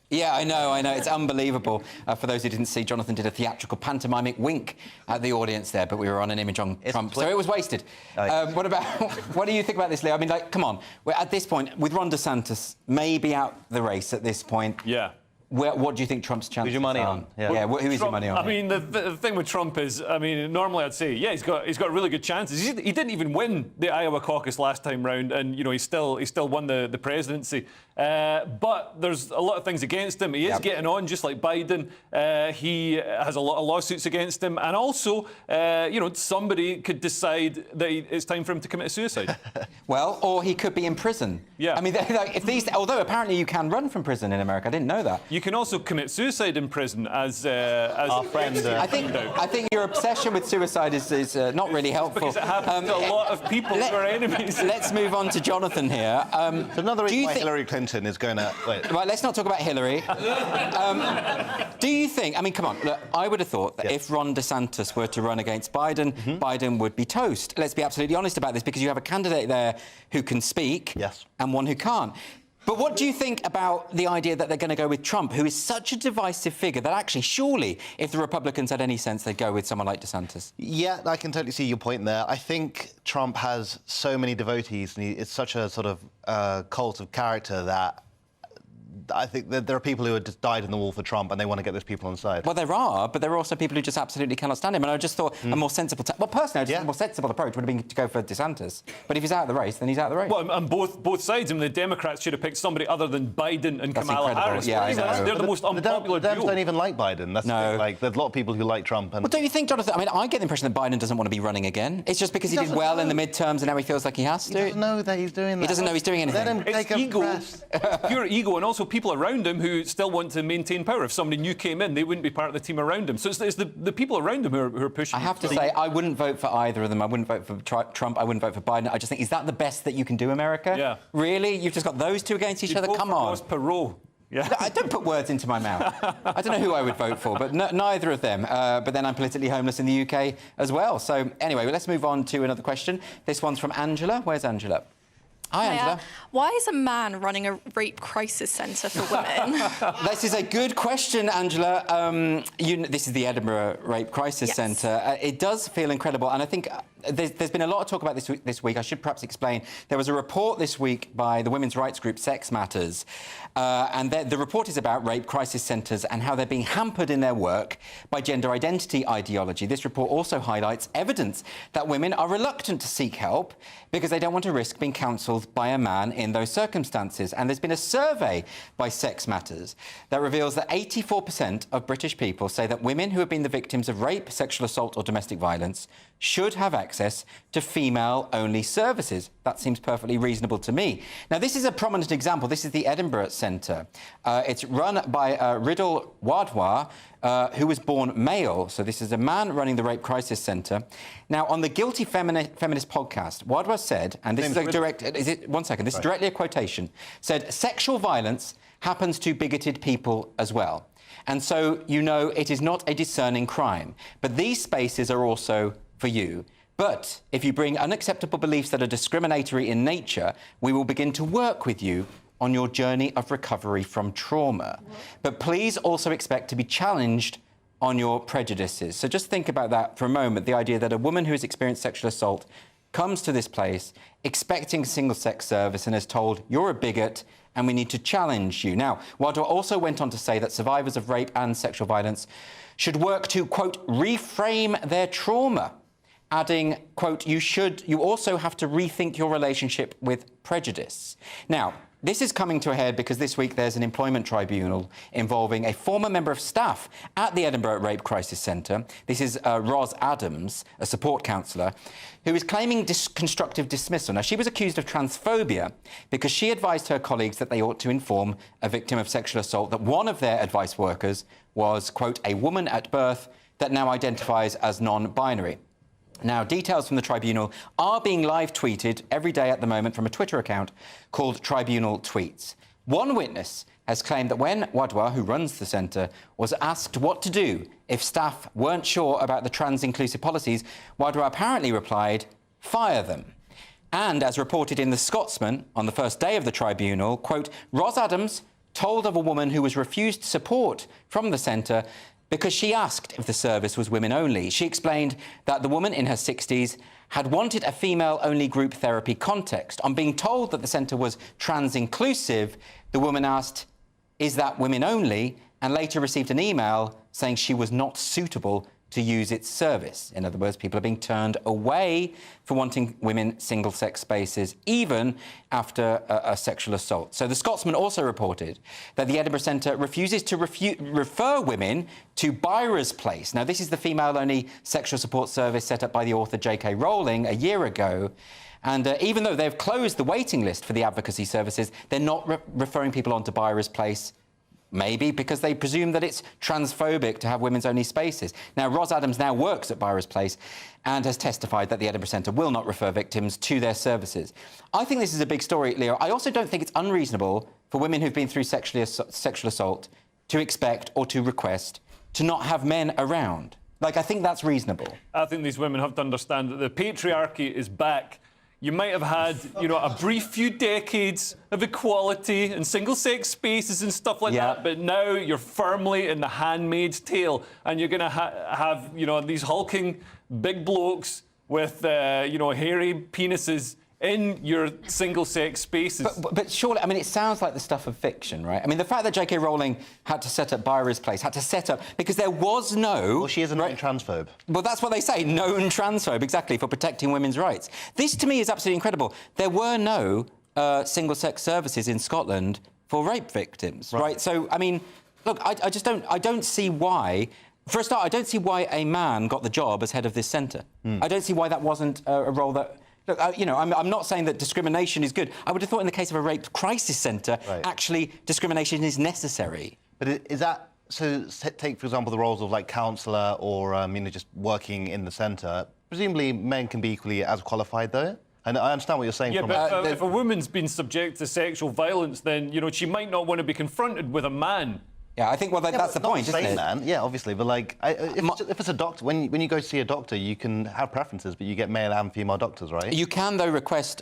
Yeah, I know. It's unbelievable. For those who didn't see, Jonathan did a theatrical pantomimic wink at the audience there, but we were on an image on Trump, so it was wasted. What do you think about this, Leo? I mean, come on. We're at this point, with Ron DeSantis maybe out the race at this point. Yeah. What do you think Trump's chances are? Who's your money on? Who is your money on? I mean, the thing with Trump is, normally I'd say, he's got really good chances. He didn't even win the Iowa caucus last time round, and he still won the presidency. But there's a lot of things against him. He is getting on just like Biden. He has a lot of lawsuits against him, and also, somebody could decide that it's time for him to commit suicide. Well, or he could be in prison. Yeah. I mean, although apparently you can run from prison in America, I didn't know that. You can also commit suicide in prison, as our friend. I think your obsession with suicide is not really helpful. Because it happens to a lot of people who are enemies. Let's move on to Jonathan here. Another reason why Hillary Clinton is going to... Right, let's not talk about Hillary. Do you think... I mean, come on. Look, I would have thought that if Ron DeSantis were to run against Biden, Biden would be toast. Let's be absolutely honest about this, because you have a candidate there who can speak and one who can't. But what do you think about the idea that they're going to go with Trump, who is such a divisive figure that actually, surely, if the Republicans had any sense, they'd go with someone like DeSantis? Yeah, I can totally see your point there. I think Trump has so many devotees, and it's such a sort of cult of character that I think that there are people who have just died in the wall for Trump and they want to get those people on side. Well, there are, but there are also people who just absolutely cannot stand him. And I just thought a more sensible... Well, personally, I just think a more sensible approach would have been to go for DeSantis. But if he's out of the race, then he's out of the race. Well, and both sides. I mean, the Democrats should have picked somebody other than Biden and That's Kamala incredible. Harris. Yeah, I know. They're the most unpopular The Dems duo. don't even like Biden. That's the thing. Like, there's a lot of people who like Trump. And Well, don't you think, Jonathan? I mean, I get the impression that Biden doesn't want to be running again. It's just because he did well in the midterms and now he feels like he has to. He doesn't know that he's doing that. He doesn't know he's doing anything. Let him take a ego, rest. pure ego, and also people around him who still want to maintain power. If somebody new came in, they wouldn't be part of the team around him. So it's the people around him who are pushing. I have to say, I wouldn't vote for either of them. I wouldn't vote for Trump. I wouldn't vote for Biden. I just think, is that the best that you can do, America? Yeah. Really? You've just got those two against each other? Come on. Perot. Yeah. I don't put words into my mouth. I don't know who I would vote for, but neither of them. But then I'm politically homeless in the UK as well. So anyway, let's move on to another question. This one's from Angela. Where's Angela? Hi, Angela. Why is a man running a rape crisis centre for women? This is a good question, Angela. This is the Edinburgh Rape Crisis Centre. It does feel incredible, and I think there's been a lot of talk about this week. I should perhaps explain. There was a report this week by the women's rights group Sex Matters, and the report is about rape crisis centres and how they're being hampered in their work by gender identity ideology. This report also highlights evidence that women are reluctant to seek help because they don't want to risk being counselled by a man in those circumstances. And there's been a survey by Sex Matters that reveals that 84% of British people say that women who have been the victims of rape, sexual assault or domestic violence should have access to female-only services. That seems perfectly reasonable to me. Now, this is a prominent example. This is the Edinburgh Centre. It's run by Riddle Wadwa, who was born male. So this is a man running the Rape Crisis Centre. Now, on the Guilty Feminist podcast, Wadwa said, and this is a direct... One second. This is directly a quotation. Said, sexual violence happens to bigoted people as well. And so, you know, it is not a discerning crime. But these spaces are also for you. But if you bring unacceptable beliefs that are discriminatory in nature, we will begin to work with you on your journey of recovery from trauma. But please also expect to be challenged on your prejudices. So just think about that for a moment, the idea that a woman who has experienced sexual assault comes to this place expecting single-sex service and is told, you're a bigot and we need to challenge you. Now, Wadwa also went on to say that survivors of rape and sexual violence should work to, quote, reframe their trauma, adding, quote, you also have to rethink your relationship with prejudice. Now, this is coming to a head because this week there's an employment tribunal involving a former member of staff at the Edinburgh Rape Crisis Centre. This is Ros Adams, a support counsellor, who is claiming constructive dismissal. Now, she was accused of transphobia because she advised her colleagues that they ought to inform a victim of sexual assault that one of their advice workers was, quote, a woman at birth that now identifies as non-binary. Now, details from the tribunal are being live tweeted every day at the moment from a Twitter account called Tribunal Tweets. One witness has claimed that when Wadwa, who runs the centre, was asked what to do if staff weren't sure about the trans-inclusive policies, Wadwa apparently replied, fire them. And as reported in The Scotsman on the first day of the tribunal, quote, Ros Adams told of a woman who was refused support from the centre because she asked if the service was women only. She explained that the woman in her 60s had wanted a female-only group therapy context. On being told that the centre was trans-inclusive, the woman asked, is that women only? And later received an email saying she was not suitable to use its service. In other words, people are being turned away for wanting women single-sex spaces, even after a sexual assault. So the Scotsman also reported that the Edinburgh Centre refuses to refer women to Byra's Place. Now, this is the female-only sexual support service set up by the author J.K. Rowling a year ago. And even though they've closed the waiting list for the advocacy services, they're not referring people on to Byra's Place. Maybe because they presume that it's transphobic to have women's-only spaces. Now, Ros Adams now works at Byra's Place and has testified that the Edinburgh Centre will not refer victims to their services. I think this is a big story, Leo. I also don't think it's unreasonable for women who've been through sexual assault to expect or to request to not have men around. Like, I think that's reasonable. I think these women have to understand that the patriarchy is back. you might have had, a brief few decades of equality and single-sex spaces and stuff like that, but now you're firmly in the handmaid's tale, and you're going to have, these hulking big blokes with, hairy penises in your single-sex spaces. But surely, I mean, it sounds like the stuff of fiction, right? I mean, the fact that J.K. Rowling had to set up Byra's place, because there was no... Well, she is a known transphobe. Well, that's what they say, known transphobe, exactly, for protecting women's rights. This, to me, is absolutely incredible. There were no single-sex services in Scotland for rape victims, right? So, I mean, look, I don't see why... For a start, I don't see why a man got the job as head of this centre. I don't see why that wasn't a role that... Look, I'm not saying that discrimination is good. I would have thought in the case of a rape crisis centre, actually, discrimination is necessary. But is that... So, take, for example, the roles of, like, counsellor or, just working in the centre. Presumably, men can be equally as qualified, though? And I understand what you're saying. Yeah, but if a woman's been subject to sexual violence, then, she might not want to be confronted with a man. Yeah, I think, well, that's the point, isn't it? Man. Yeah, obviously, but, like, if it's a doctor, when you go see a doctor, you can have preferences, but you get male and female doctors, right? You can, though, request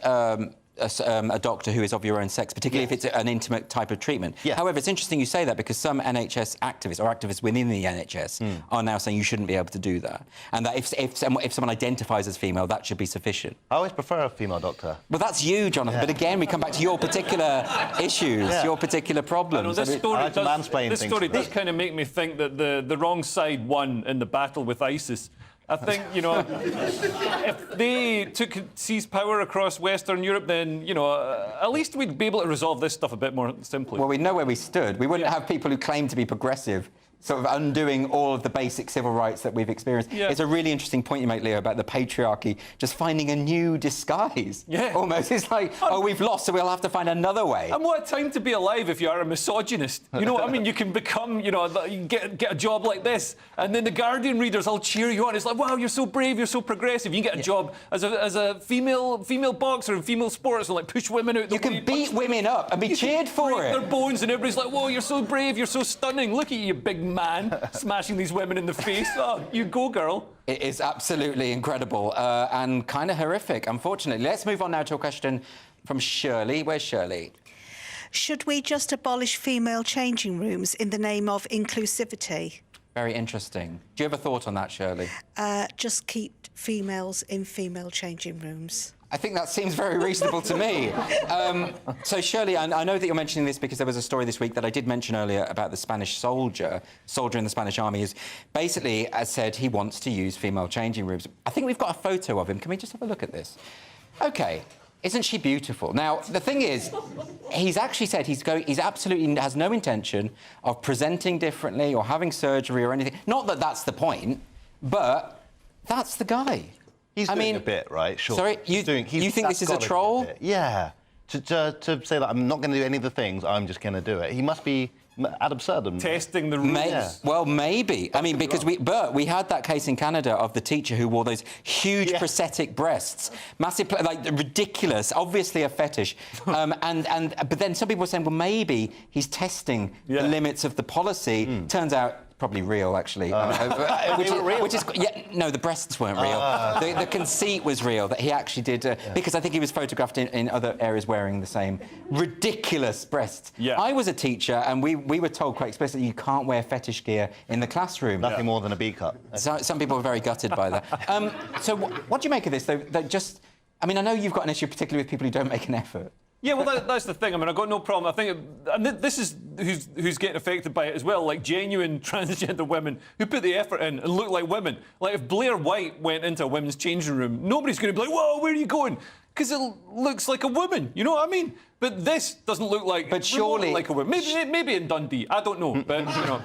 a doctor who is of your own sex, particularly if it's an intimate type of treatment. However, it's interesting you say that, because some NHS activists, or activists within the NHS, are now saying you shouldn't be able to do that, and that if someone identifies as female, that should be sufficient. I always prefer a female doctor. Well, that's you, Jonathan, but again, we come back to your particular issues, your particular problems. This story does kind of make me think that the wrong side won in the battle with ISIS. I think, if they seized power across Western Europe, then, at least we'd be able to resolve this stuff a bit more simply. Well, we know where we stood. We wouldn't have people who claim to be progressive sort of undoing all of the basic civil rights that we've experienced. It's a really interesting point you make, Leo, about the patriarchy just finding a new disguise. Almost. It's like, oh, we've lost, so we'll have to find another way. And what a time to be alive if you are a misogynist. You know what I mean? You can become, you can get a job like this, and then the Guardian readers will cheer you on. It's like, wow, you're so brave, you're so progressive. You can get a job as a female boxer in female sports and, like, push women out the way. You can beat women up and be cheered for it. Their bones, and everybody's like, whoa, you're so brave, you're so stunning. Look at you, big man, smashing these women in the face. Oh, you go, girl. It is absolutely incredible and kind of horrific, unfortunately. Let's move on now to a question from Shirley. Where's Shirley? Should we just abolish female changing rooms in the name of inclusivity? Very interesting. Do you have a thought on that, Shirley? Just keep females in female changing rooms. I think that seems very reasonable to me. So, Shirley, I know that you're mentioning this because there was a story this week that I did mention earlier about the Spanish soldier in the Spanish army, who's basically said he wants to use female changing rooms. I think we've got a photo of him. Can we just have a look at this? OK. Isn't she beautiful? Now, the thing is, he's actually said he's absolutely has no intention of presenting differently or having surgery or anything. Not that that's the point, but that's the guy. He's doing a bit, right? Sure. Sorry, you think this is a troll? Yeah. To say that I'm not going to do any of the things, I'm just going to do it. He must be ad absurdum. Testing the rules. Well, maybe. I mean, because we had that case in Canada of the teacher who wore those huge prosthetic breasts, massive, like ridiculous, obviously a fetish. But then some people were saying, well, maybe he's testing the limits of the policy. Turns out. Probably real, actually. Which is no, the breasts weren't real. The conceit was real, that he actually did, because I think he was photographed in other areas wearing the same ridiculous breasts. I was a teacher, and we were told quite explicitly you can't wear fetish gear in the classroom. Nothing more than a B-cup. So, some people were very gutted by that. So what do you make of this, though? I mean, I know you've got an issue particularly with people who don't make an effort. Yeah, well, that's the thing. I mean, I've got no problem. I think, and this is who's getting affected by it as well, like genuine transgender women who put the effort in and look like women. Like, if Blair White went into a women's changing room, nobody's going to be like, whoa, where are you going? Because it looks like a woman, you know what I mean? But this doesn't look like... But surely... like a woman. Maybe in Dundee, I don't know, but, you know...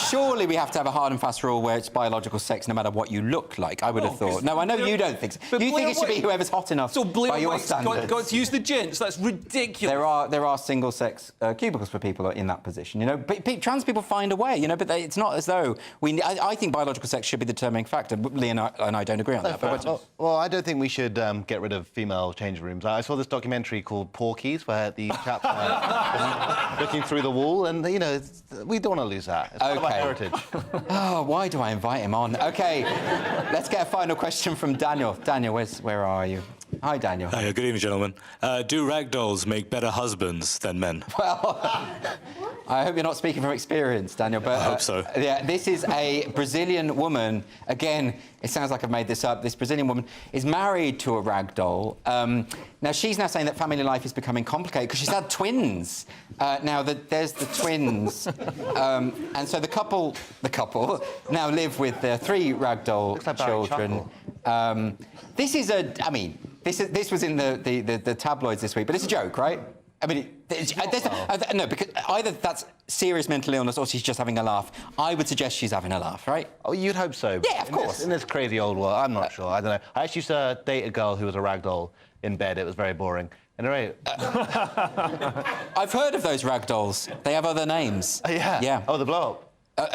Surely we have to have a hard and fast rule where it's biological sex no matter what you look like, I would have thought. No, I know you don't think so. You think it should be whoever's hot enough by your standards. Got to use the gents, that's ridiculous. There are single-sex cubicles for people in that position, you know. But trans people find a way, you know, but it's not as though... I think biological sex should be the determining factor. Lee and I don't agree on that. Well, I don't think we should get rid of female changing rooms. I saw this documentary called Porkies, where the chaps are looking through the wall, and, you know, we don't want to lose that. It's part of our heritage. Oh, why do I invite him on? OK, let's get a final question from Daniel. Daniel, where are you? Hi, Daniel. Hi, good evening, gentlemen. Do ragdolls make better husbands than men? Well, I hope you're not speaking from experience, Daniel, but... I hope so. Yeah, this is a Brazilian woman. Again, it sounds like I've made this up. This Brazilian woman is married to a ragdoll. Now, she's now saying that family life is becoming complicated because she's had twins. Now, there's the twins. And so the couple now live with their 3 ragdoll children. This is I mean, this was in the tabloids this week, but it's a joke, right? I mean, no, because either that's serious mental illness or she's just having a laugh. I would suggest she's having a laugh, right? Oh, you'd hope so. Yeah, of course. In this crazy old world, I'm not sure. I don't know. I actually used to date a girl who was a ragdoll in bed. It was very boring. Anyway, I've heard of those ragdolls. They have other names. Yeah. Yeah. Oh, the blow-up.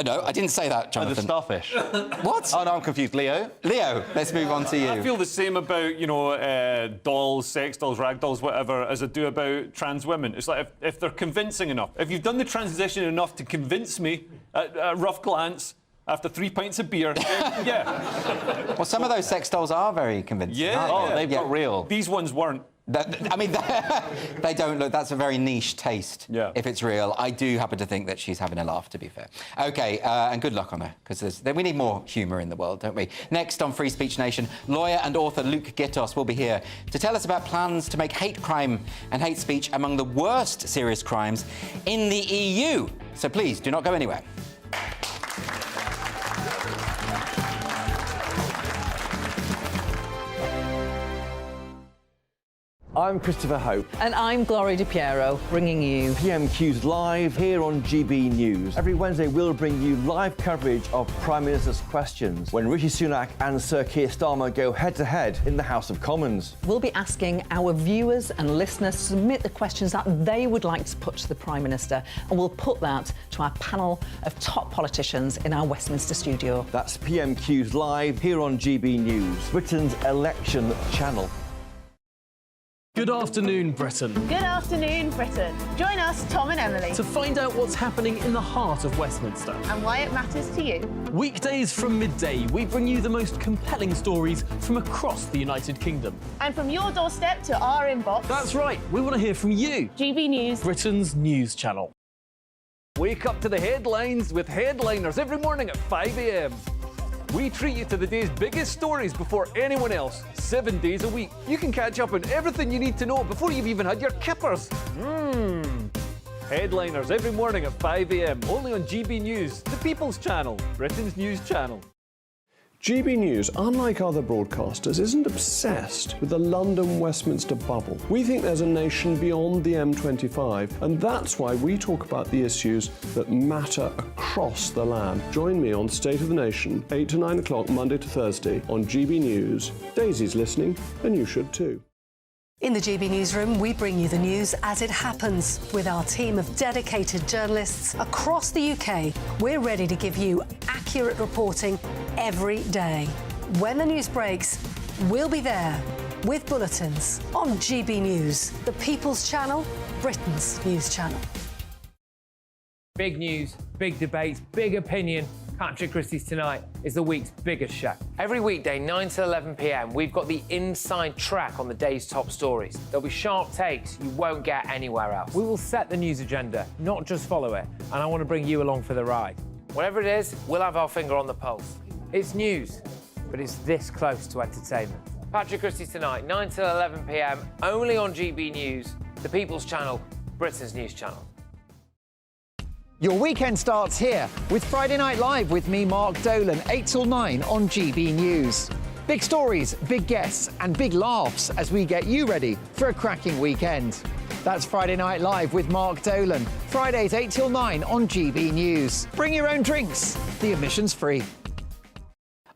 No, I didn't say that, Jonathan. Oh, the starfish. What? Oh, no, I'm confused. Leo? Leo, let's move on to you. I feel the same about, you know, dolls, sex dolls, rag dolls, whatever, as I do about trans women. It's like if they're convincing enough. If you've done the transition enough to convince me at a rough glance, after 3 pints of beer, yeah. Well, some of those sex dolls are very convincing. Yeah. Oh, they've got real. These ones weren't. I mean, they don't look... That's a very niche taste, if it's real. I do happen to think that she's having a laugh, to be fair. OK, and good luck on her, because we need more humour in the world, don't we? Next on Free Speech Nation, lawyer and author Luke Gittos will be here to tell us about plans to make hate crime and hate speech among the worst serious crimes in the EU. So please, do not go anywhere. I'm Christopher Hope. And I'm Gloria Di Piero, bringing you PMQ's live here on GB News. Every Wednesday, we'll bring you live coverage of Prime Minister's questions when Rishi Sunak and Sir Keir Starmer go head-to-head in the House of Commons. We'll be asking our viewers and listeners to submit the questions that they would like to put to the Prime Minister, and we'll put that to our panel of top politicians in our Westminster studio. That's PMQ's live here on GB News, Britain's election channel. Good afternoon, Britain. Good afternoon, Britain. Join us, Tom and Emily, To find out what's happening in the heart of Westminster. and why it matters to you. Weekdays from midday, we bring you the most compelling stories from across the United Kingdom. And from your doorstep to our inbox. That's right, we want to hear from you. GB News, Britain's news channel. Wake up to the headlines with Headliners every morning at 5 a.m. We treat you to the day's biggest stories before anyone else, 7 days a week. You can catch up on everything you need to know before you've even had your kippers. Headliners every morning at 5 a.m, only on GB News, the People's Channel, Britain's news channel. GB News, unlike other broadcasters, isn't obsessed with the London-Westminster bubble. We think there's a nation beyond the M25, and that's why we talk about the issues that matter across the land. Join me on State of the Nation, 8 to 9 o'clock, Monday to Thursday, on GB News. Daisy's listening, and you should too. In the GB Newsroom, we bring you the news as it happens. With our team of dedicated journalists across the UK, we're ready to give you accurate reporting every day. When the news breaks, we'll be there with bulletins on GB News, the People's Channel, Britain's news channel. Big news, big debates, big opinion. Patrick Christie's Tonight is the week's biggest show. Every weekday, 9 to 11 p.m, we've got the inside track on the day's top stories. There'll be sharp takes you won't get anywhere else. We will set the news agenda, not just follow it, and I want to bring you along for the ride. Whatever it is, we'll have our finger on the pulse. It's news, but it's this close to entertainment. Patrick Christie's Tonight, 9 to 11 p.m, only on GB News, the People's Channel, Britain's news channel. Your weekend starts here with Friday Night Live with me, Mark Dolan, 8 till 9 on GB News. Big stories, big guests and big laughs as we get you ready for a cracking weekend. That's Friday Night Live with Mark Dolan, Fridays 8 till 9 on GB News. Bring your own drinks, the admission's free.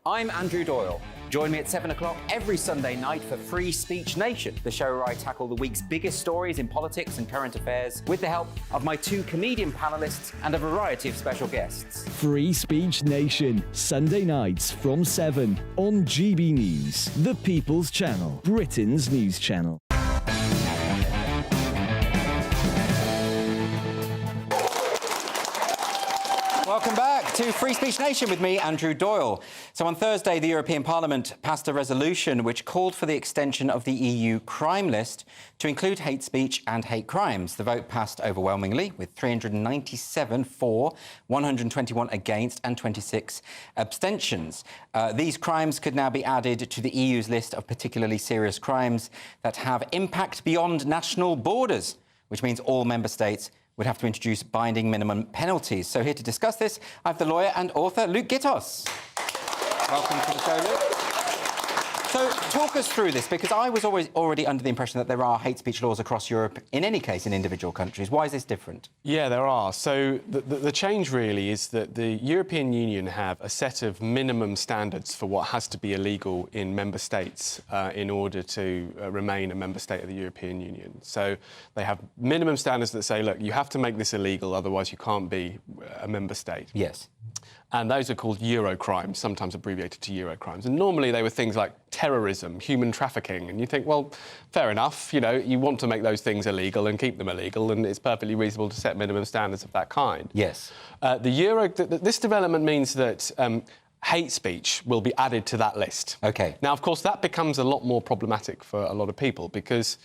I'm Andrew Doyle. Join me at 7 o'clock every Sunday night for Free Speech Nation, the show where I tackle the week's biggest stories in politics and current affairs with the help of my 2 comedian panellists and a variety of special guests. Free Speech Nation, Sunday nights from 7 on GB News, the People's Channel, Britain's news channel. Welcome back to Free Speech Nation with me, Andrew Doyle. So on Thursday, the European Parliament passed a resolution which called for the extension of the EU crime list to include hate speech and hate crimes. The vote passed overwhelmingly, with 397 for, 121 against and 26 abstentions. These crimes could now be added to the EU's list of particularly serious crimes that have impact beyond national borders, which means all member states would have to introduce binding minimum penalties. So here to discuss this, I have the lawyer and author Luke Gittos. Welcome to the show, Luke. So talk us through this, because I was already under the impression that there are hate speech laws across Europe, in any case, in individual countries. Why is this different? Yeah, there are. So the change really is that the European Union have a set of minimum standards for what has to be illegal in member states in order to remain a member state of the European Union. So they have minimum standards that say, look, you have to make this illegal, otherwise you can't be a member state. Yes. And those are called Euro crimes, sometimes abbreviated to Euro crimes. And normally they were things like terrorism, human trafficking. And you think, well, fair enough, you know, you want to make those things illegal and keep them illegal, and it's perfectly reasonable to set minimum standards of that kind. Yes. This development means that hate speech will be added to that list. OK. Now, of course, that becomes a lot more problematic for a lot of people, because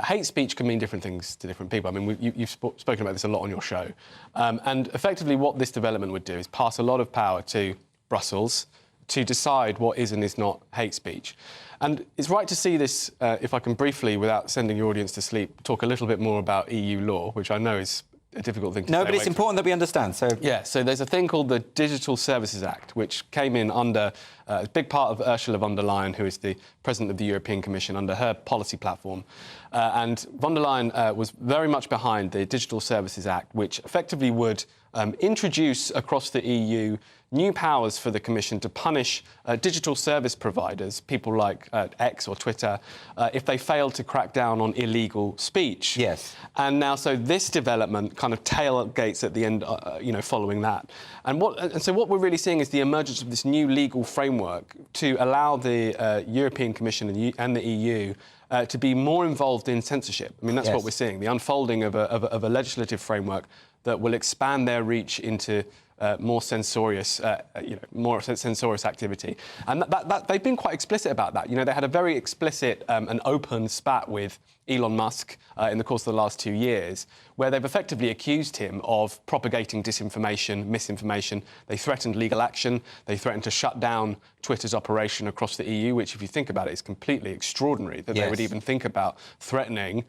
hate speech can mean different things to different people. I mean, you've spoken about this a lot on your show. And effectively what this development would do is pass a lot of power to Brussels to decide what is and is not hate speech. And it's right to see this, if I can briefly, without sending your audience to sleep, talk a little bit more about EU law, which I know is a difficult thing to say. No, but it's important that we understand, so... Yeah, so there's a thing called the Digital Services Act, which came in under a big part of Ursula von der Leyen, who is the President of the European Commission, under her policy platform. And von der Leyen was very much behind the Digital Services Act, which effectively would introduce across the EU new powers for the Commission to punish digital service providers, people like X or Twitter, if they fail to crack down on illegal speech. Yes. And now, so this development kind of tailgates at the end, following that. And so what we're really seeing is the emergence of this new legal framework to allow the European Commission and the EU to be more involved in censorship. I mean, that's what we're seeing, the unfolding of a legislative framework that will expand their reach into more censorious activity. And that they've been quite explicit about that. You know, they had a very explicit and open spat with Elon Musk in the course of the last 2 years, where they've effectively accused him of propagating disinformation, misinformation. They threatened legal action. They threatened to shut down Twitter's operation across the EU, which, if you think about it, is completely extraordinary that they would even think about threatening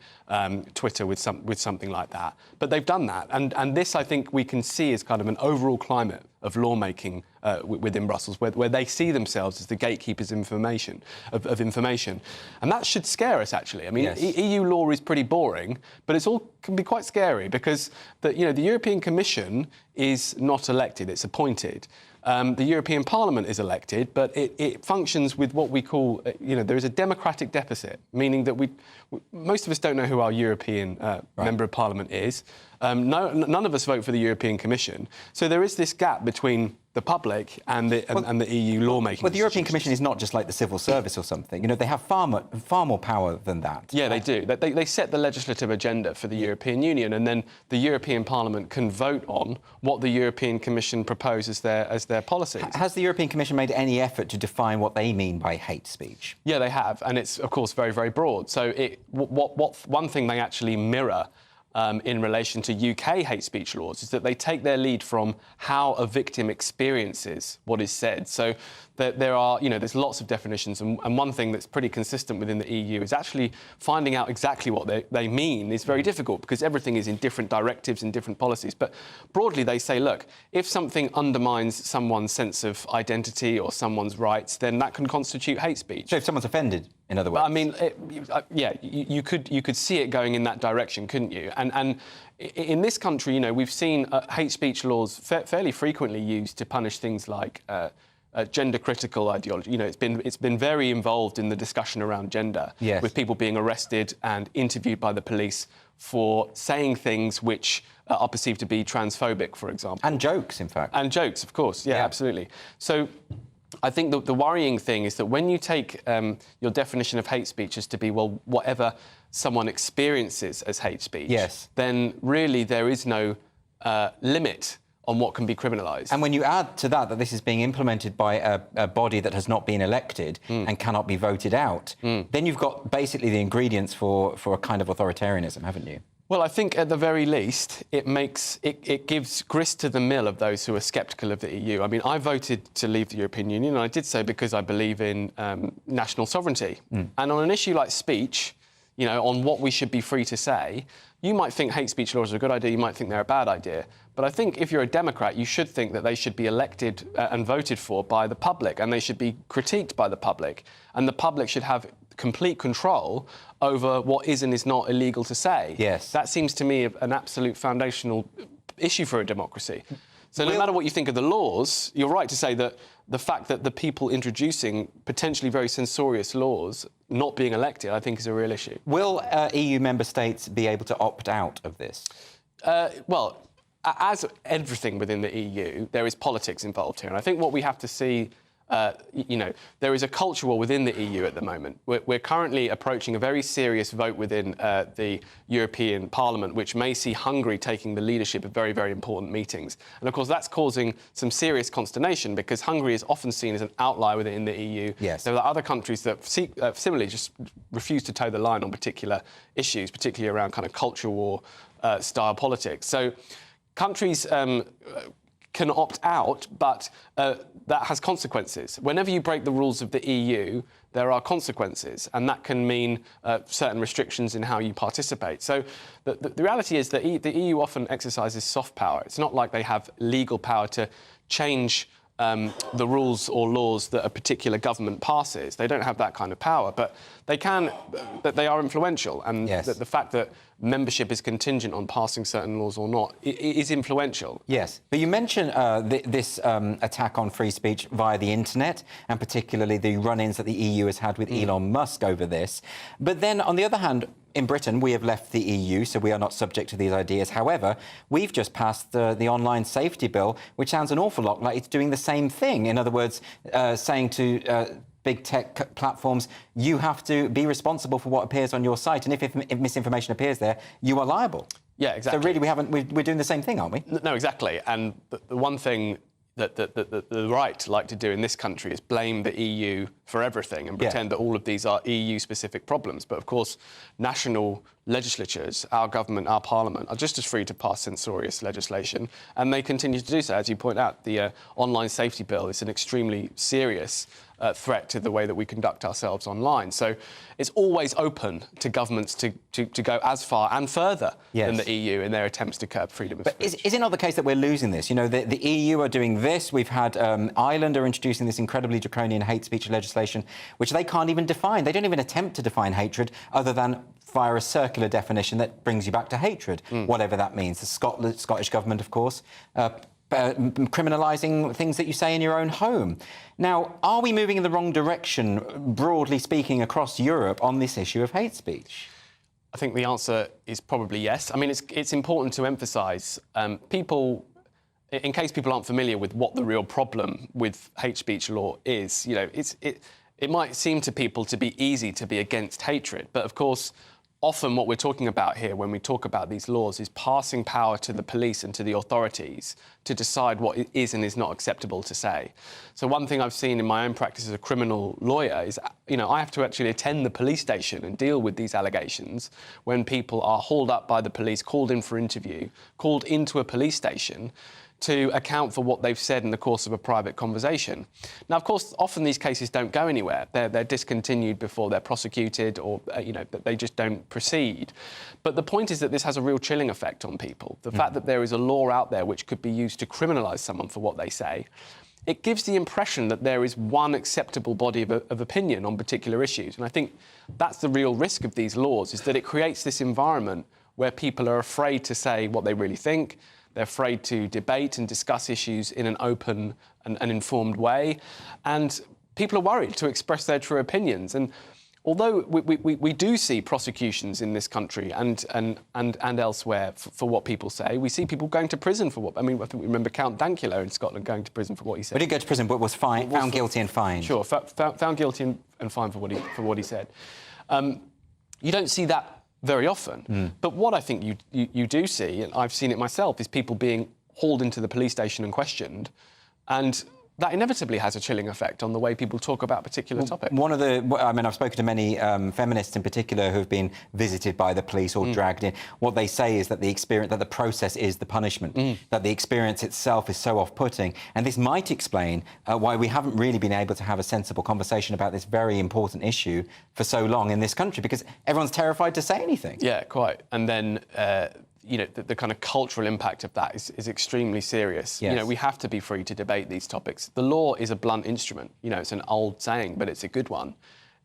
Twitter with something like that. But they've done that. And this, I think, we can see as kind of an overall climate of lawmaking within Brussels, where they see themselves as the gatekeepers of information. And that should scare us, actually. I mean, EU law is pretty boring, but it can be quite scary, because the European Commission is not elected, it's appointed. The European Parliament is elected, but it functions with what we call, there is a democratic deficit, meaning that most of us don't know who our European Member of Parliament is. None of us vote for the European Commission. So there is this gap between the public and the EU lawmaking. But the European Commission is not just like the civil service or something. You know, they have far more power than that. Yeah, they do. They set the legislative agenda for the European Union, and then the European Parliament can vote on what the European Commission proposes as their policies. Has the European Commission made any effort to define what they mean by hate speech? Yeah, they have, and it's, of course, very, very broad. So one thing they actually mirror in relation to UK hate speech laws is that they take their lead from how a victim experiences what is said. So there's lots of definitions, and one thing that's pretty consistent within the EU is actually finding out exactly what they mean is very difficult, because everything is in different directives and different policies. But broadly, they say, look, if something undermines someone's sense of identity or someone's rights, then that can constitute hate speech. So if someone's offended, in other words? I mean, you could see it going in that direction, couldn't you? And in this country, we've seen hate speech laws fairly frequently used to punish things like gender-critical ideology. It's been very involved in the discussion around gender, with people being arrested and interviewed by the police for saying things which are perceived to be transphobic, for example. And jokes, in fact. And jokes, of course. Yeah. Absolutely. So I think the worrying thing is that when you take your definition of hate speech as to be, well, whatever someone experiences as hate speech, then really there is no limit on what can be criminalised. And when you add to that this is being implemented by a body that has not been elected and cannot be voted out, then you've got basically the ingredients for a kind of authoritarianism, haven't you? Well, I think at the very least, it gives grist to the mill of those who are sceptical of the EU. I mean, I voted to leave the European Union, and I did so because I believe in national sovereignty. And on an issue like speech, you know, on what we should be free to say, you might think hate speech laws are a good idea, you might think they're a bad idea. But I think if you're a Democrat, you should think that they should be elected and voted for by the public, and they should be critiqued by the public. And the public should have complete control over what is and is not illegal to say. Yes. That seems to me an absolute foundational issue for a democracy. So no matter what you think of the laws, you're right to say that the fact that the people introducing potentially very censorious laws not being elected, I think, is a real issue. Will EU member states be able to opt out of this? Well, as everything within the EU, there is politics involved here. And I think what we have to see, you know, there is a culture war within the EU at the moment. We're currently approaching a very serious vote within the European Parliament, which may see Hungary taking the leadership of very, very important meetings. And, of course, that's causing some serious consternation because Hungary is often seen as an outlier within the EU. Yes. There are other countries that similarly just refuse to toe the line on particular issues, particularly around kind of culture war style politics. So countries can opt out, but that has consequences. Whenever you break the rules of the EU, there are consequences, and that can mean certain restrictions in how you participate. So the reality is that the EU often exercises soft power. It's not like they have legal power to change the rules or laws that a particular government passes. They don't have that kind of power, but they can. That they are influential, and the fact that membership is contingent on passing certain laws or not is influential. Yes, but you mentioned this attack on free speech via the internet, and particularly the run-ins that the EU has had with Elon Musk over this. But then, on the other hand, in Britain, we have left the EU, so we are not subject to these ideas. However, we've just passed the online safety bill, which sounds an awful lot like it's doing the same thing. In other words, saying to big tech platforms, you have to be responsible for what appears on your site, and if misinformation appears there, you are liable. Yeah, exactly. So really, we're doing the same thing, aren't we? No, exactly. And the one thing that the right like to do in this country is blame the EU for everything and pretend that all of these are EU-specific problems. But, of course, national legislatures, our government, our parliament, are just as free to pass censorious legislation, and they continue to do so. As you point out, the online safety bill is an extremely serious threat to the way that we conduct ourselves online. So it's always open to governments to go as far and further than the EU in their attempts to curb freedom of speech. Is it not the case that we're losing this? You know, the EU are doing this. We've had Ireland are introducing this incredibly draconian hate speech legislation, which they can't even define. They don't even attempt to define hatred other than via a circular definition that brings you back to hatred, whatever that means. The Scottish government, of course, criminalising things that you say in your own home. Now, are we moving in the wrong direction, broadly speaking, across Europe on this issue of hate speech? I think the answer is probably yes. I mean, it's important to emphasise people, in case people aren't familiar with what the real problem with hate speech law is. You know, it might seem to people to be easy to be against hatred, but of course, often what we're talking about here when we talk about these laws is passing power to the police and to the authorities to decide what is and is not acceptable to say. So one thing I've seen in my own practice as a criminal lawyer is, you know, I have to actually attend the police station and deal with these allegations when people are hauled up by the police, called in for interview, called into a police station to account for what they've said in the course of a private conversation. Now, of course, often these cases don't go anywhere. They're discontinued before they're prosecuted, or, you know, they just don't proceed. But the point is that this has a real chilling effect on people. The fact that there is a law out there which could be used to criminalise someone for what they say, it gives the impression that there is one acceptable body of opinion on particular issues. And I think that's the real risk of these laws, is that it creates this environment where people are afraid to say what they really think. They're afraid to debate and discuss issues in an open and informed way. And people are worried to express their true opinions. And although we do see prosecutions in this country and elsewhere for what people say, we see people going to prison for what... I mean, I think we remember Count Dankula in Scotland going to prison for what he said. But he didn't go to prison, but was found guilty and fined. Sure, found guilty and fined for what he said. You don't see that very often. But what I think you do see, and I've seen it myself, is people being hauled into the police station and questioned. And that inevitably has a chilling effect on the way people talk about particular topics. I've spoken to many feminists in particular who've been visited by the police or dragged in. What they say is that the process is the punishment, that the experience itself is so off-putting. And this might explain why we haven't really been able to have a sensible conversation about this very important issue for so long in this country, because everyone's terrified to say anything. Yeah, quite. And then the kind of cultural impact of that is extremely serious. Yes. We have to be free to debate these topics. The law is a blunt instrument. It's an old saying, but it's a good one,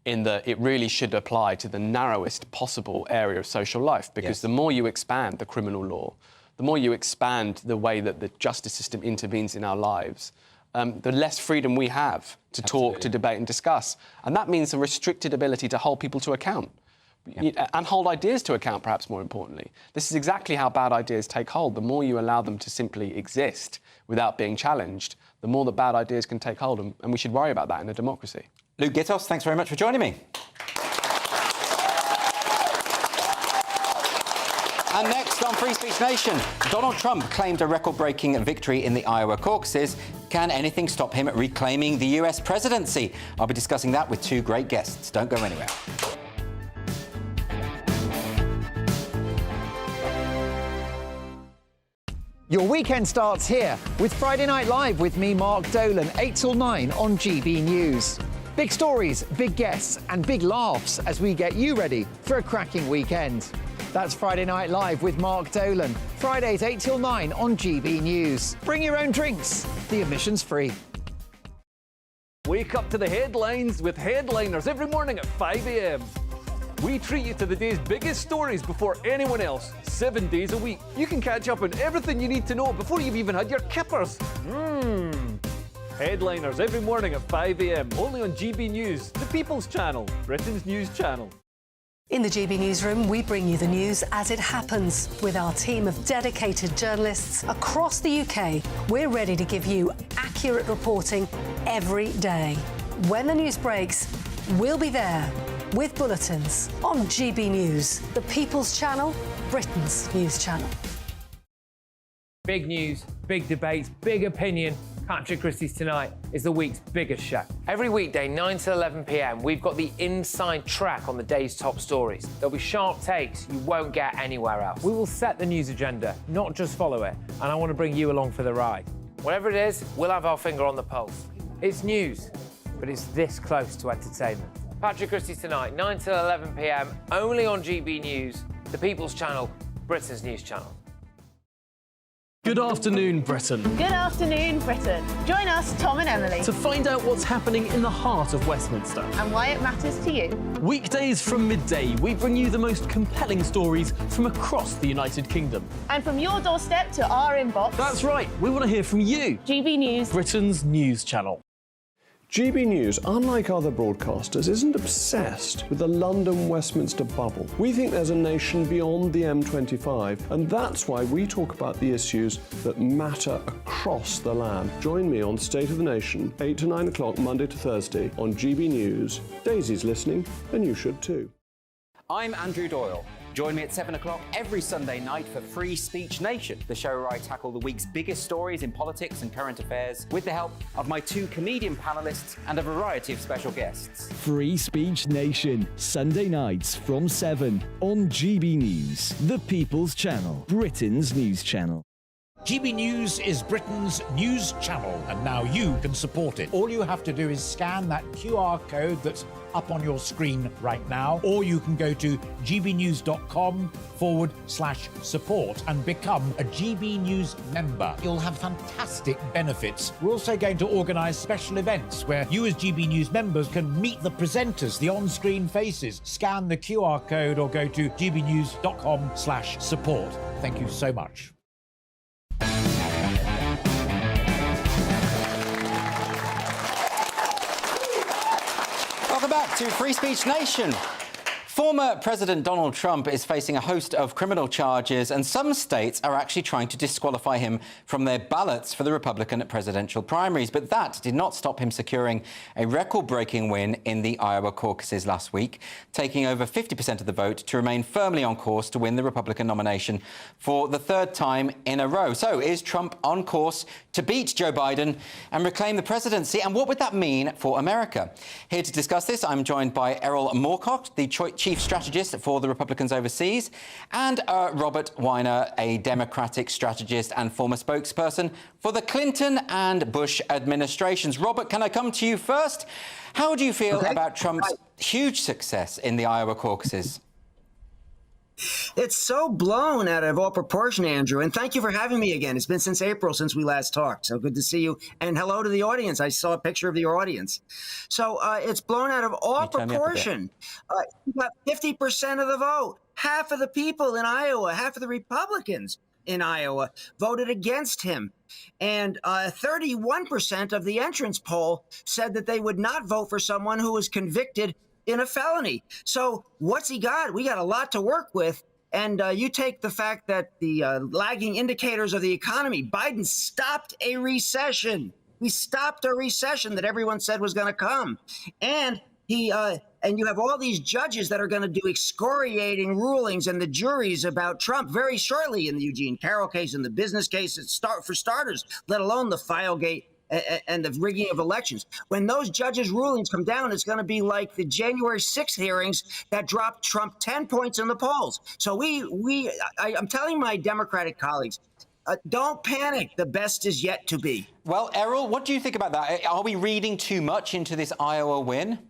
in that it really should apply to the narrowest possible area of social life, because the more you expand the criminal law, the more you expand the way that the justice system intervenes in our lives, the less freedom we have to talk, to debate and discuss. And that means a restricted ability to hold people to account. And hold ideas to account, perhaps more importantly. This is exactly how bad ideas take hold. The more you allow them to simply exist without being challenged, the more that bad ideas can take hold, and we should worry about that in a democracy. Luke Gittos, thanks very much for joining me. And next on Free Speech Nation, Donald Trump claimed a record-breaking victory in the Iowa caucuses. Can anything stop him reclaiming the US presidency? I'll be discussing that with two great guests. Don't go anywhere. Your weekend starts here with Friday Night Live with me, Mark Dolan, 8 till 9 on GB News. Big stories, big guests and big laughs as we get you ready for a cracking weekend. That's Friday Night Live with Mark Dolan, Fridays 8 till 9 on GB News. Bring your own drinks, the admission's free. Wake up to the headlines with headliners every morning at 5 a.m. We treat you to the day's biggest stories before anyone else, 7 days a week. You can catch up on everything you need to know before you've even had your kippers. Headliners every morning at 5 a.m, only on GB News, the People's Channel, Britain's news channel. In the GB Newsroom, we bring you the news as it happens. With our team of dedicated journalists across the UK, we're ready to give you accurate reporting every day. When the news breaks, we'll be there with bulletins on GB News, the People's Channel, Britain's news channel. Big news, big debates, big opinion. Patrick Christie's Tonight is the week's biggest show. Every weekday, 9 to 11 p.m, we've got the inside track on the day's top stories. There'll be sharp takes you won't get anywhere else. We will set the news agenda, not just follow it, and I want to bring you along for the ride. Whatever it is, we'll have our finger on the pulse. It's news, but it's this close to entertainment. Patrick Christie's Tonight, 9 till 11 p.m, only on GB News, the People's Channel, Britain's news channel. Good afternoon, Britain. Good afternoon, Britain. Join us, Tom and Emily, To find out what's happening in the heart of Westminster. and why it matters to you. Weekdays from midday, we bring you the most compelling stories from across the United Kingdom. And from your doorstep to our inbox, That's right, we want to hear from you. GB News, Britain's news channel. GB News, unlike other broadcasters, isn't obsessed with the London-Westminster bubble. We think there's a nation beyond the M25, and that's why we talk about the issues that matter across the land. Join me on State of the Nation, 8 to 9 o'clock, Monday to Thursday, on GB News. Daisy's listening, and you should too. I'm Andrew Doyle. Join me at 7 o'clock every Sunday night for Free Speech Nation, the show where I tackle the week's biggest stories in politics and current affairs with the help of my two comedian panellists and a variety of special guests. Free Speech Nation, Sunday nights from 7 on GB News, the People's Channel, Britain's news channel. GB News is Britain's news channel, and now you can support it. All you have to do is scan that QR code that's up on your screen right now, or you can go to gbnews.com/support and become a GB News member. You'll have fantastic benefits. We're also going to organise special events where you as GB News members can meet the presenters, the on-screen faces. Scan the QR code or go to gbnews.com/support. Thank you so much. Welcome back to Free Speech Nation. Former President Donald Trump is facing a host of criminal charges, and some states are actually trying to disqualify him from their ballots for the Republican presidential primaries. But that did not stop him securing a record-breaking win in the Iowa caucuses last week, taking over 50% of the vote to remain firmly on course to win the Republican nomination for the third time in a row. So is Trump on course to beat Joe Biden and reclaim the presidency? And what would that mean for America? Here to discuss this, I'm joined by Errol Moorcock, the chief strategist for the Republicans overseas, and Robert Weiner, a Democratic strategist and former spokesperson for the Clinton and Bush administrations. Robert, can I come to you first? How do you feel about Trump's huge success in the Iowa caucuses? It's so blown out of all proportion, Andrew. And thank you for having me again. It's been since April since we last talked. So good to see you. And hello to the audience. I saw a picture of your audience. So it's blown out of all proportion. You got 50% of the vote. Half of the people in Iowa, half of the Republicans in Iowa voted against him. And 31% of the entrance poll said that they would not vote for someone who was convicted in a felony. So what's he got? We got a lot to work with. And you take the fact that the lagging indicators of the economy, Biden stopped a recession. We stopped a recession that everyone said was going to come. And and you have all these judges that are going to do excoriating rulings and the juries about Trump very shortly in the Eugene Carroll case and the business case, for starters, let alone the Filegate and the rigging of elections. When those judges' rulings come down, it's going to be like the January 6th hearings that dropped Trump 10 points in the polls. So I'm telling my Democratic colleagues, don't panic. The best is yet to be. Well, Errol, what do you think about that? Are we reading too much into this Iowa win?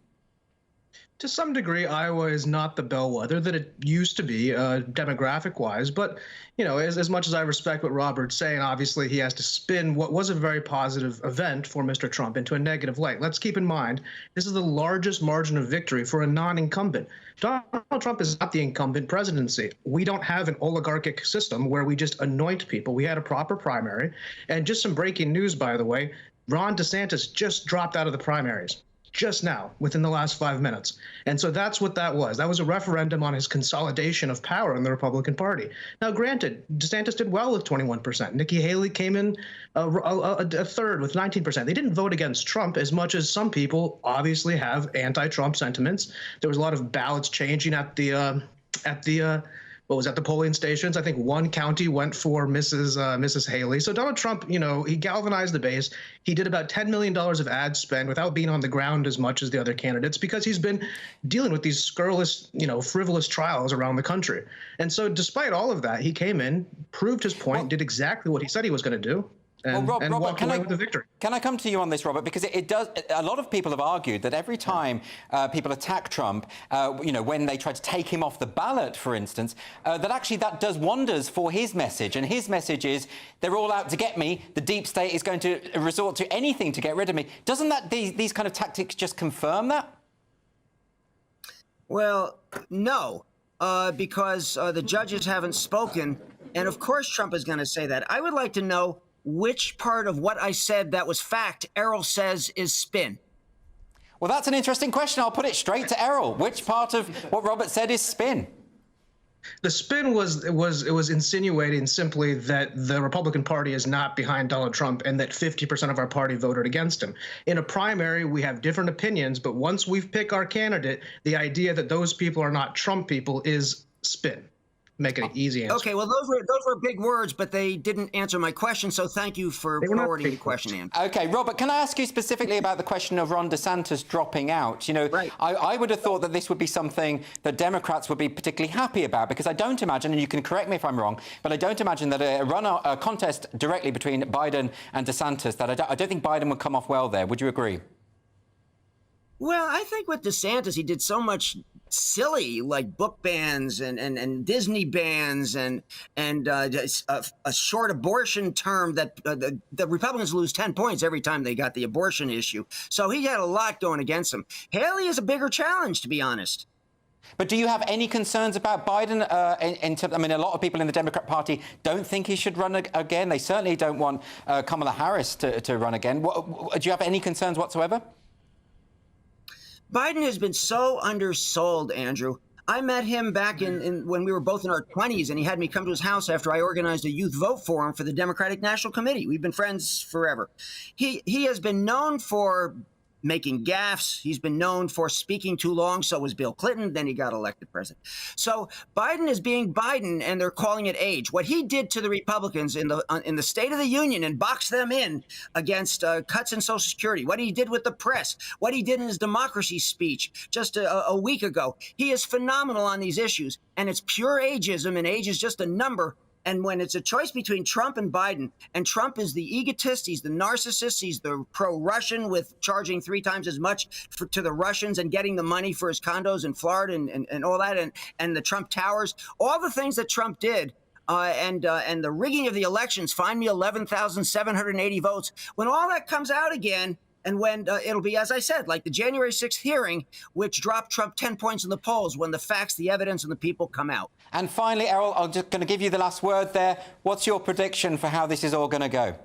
To some degree, Iowa is not the bellwether that it used to be, demographic-wise. But, you know, as much as I respect what Robert's saying, obviously he has to spin what was a very positive event for Mr. Trump into a negative light. Let's keep in mind, this is the largest margin of victory for a non-incumbent. Donald Trump is not the incumbent presidency. We don't have an oligarchic system where we just anoint people. We had a proper primary. And just some breaking news, by the way, Ron DeSantis just dropped out of the primaries. Just now, within the last 5 minutes. And so that's what that was. That was a referendum on his consolidation of power in the Republican Party. Now, granted, DeSantis did well with 21%. Nikki Haley came in a third with 19%. They didn't vote against Trump as much as some people obviously have anti-Trump sentiments. There was a lot of ballots changing at the polling stations. I think one county went for Mrs. Haley. So Donald Trump, you know, he galvanized the base. He did about $10 million of ad spend without being on the ground as much as the other candidates because he's been dealing with these scurrilous, you know, frivolous trials around the country. And so despite all of that, he came in, proved his point, did exactly what he said he was going to do. And Robert, walked away with the victory. Can I come to you on this, Robert? Because it does. A lot of people have argued that every time people attack Trump, you know, when they try to take him off the ballot, for instance, that actually that does wonders for his message. And his message is, they're all out to get me. The deep state is going to resort to anything to get rid of me. Doesn't that these kind of tactics just confirm that? Well, no, because the judges haven't spoken. And of course, Trump is going to say that. I would like to know which part of what I said that was fact Errol says is spin. Well, that's an interesting question. I'll put it straight to Errol. Which part of what Robert said is spin? The spin was insinuating simply that the Republican Party is not behind Donald Trump and that 50% of our party voted against him. In a primary, we have different opinions, but once we pick our candidate, the idea that those people are not Trump people is spin. Make it an easy answer. Okay, well, those were big words, but they didn't answer my question, so thank you for forwarding the question, Andrew. Okay, Robert, can I ask you specifically about the question of Ron DeSantis dropping out? You know, I would have thought that this would be something that Democrats would be particularly happy about, because I don't imagine, and you can correct me if I'm wrong, but I don't imagine that a contest directly between Biden and DeSantis, that I don't think Biden would come off well there. Would you agree? Well, I think with DeSantis, he did so much silly, like book bans and Disney bans and a short abortion term that the Republicans lose 10 points every time they got the abortion issue. So he had a lot going against him. Haley is a bigger challenge, to be honest. But do you have any concerns about Biden? I mean, a lot of people in the Democrat Party don't think he should run again. They certainly don't want Kamala Harris to run again. Do you have any concerns whatsoever? Biden has been so undersold, Andrew. I met him back in when we were both in our 20s, and he had me come to his house after I organized a youth vote for him for the Democratic National Committee. We've been friends forever. He has been known for making gaffes. He's been known for speaking too long. So was Bill Clinton. Then he got elected president. So Biden is being Biden, and they're calling it age. What he did to the Republicans in the State of the Union and boxed them in against cuts in Social Security, what he did with the press, what he did in his democracy speech just a week ago. He is phenomenal on these issues, and it's pure ageism, and age is just a number. And when it's a choice between Trump and Biden, and Trump is the egotist, he's the narcissist, he's the pro-Russian with charging 3 times as much to the Russians and getting the money for his condos in Florida and all that, and the Trump towers, all the things that Trump did, and the rigging of the elections, find me 11,780 votes. When all that comes out again, and when it'll be, as I said, like the January 6th hearing, which dropped Trump 10 points in the polls when the facts, the evidence, and the people come out. And finally, Errol, I'm just going to give you the last word there. What's your prediction for how this is all going to go?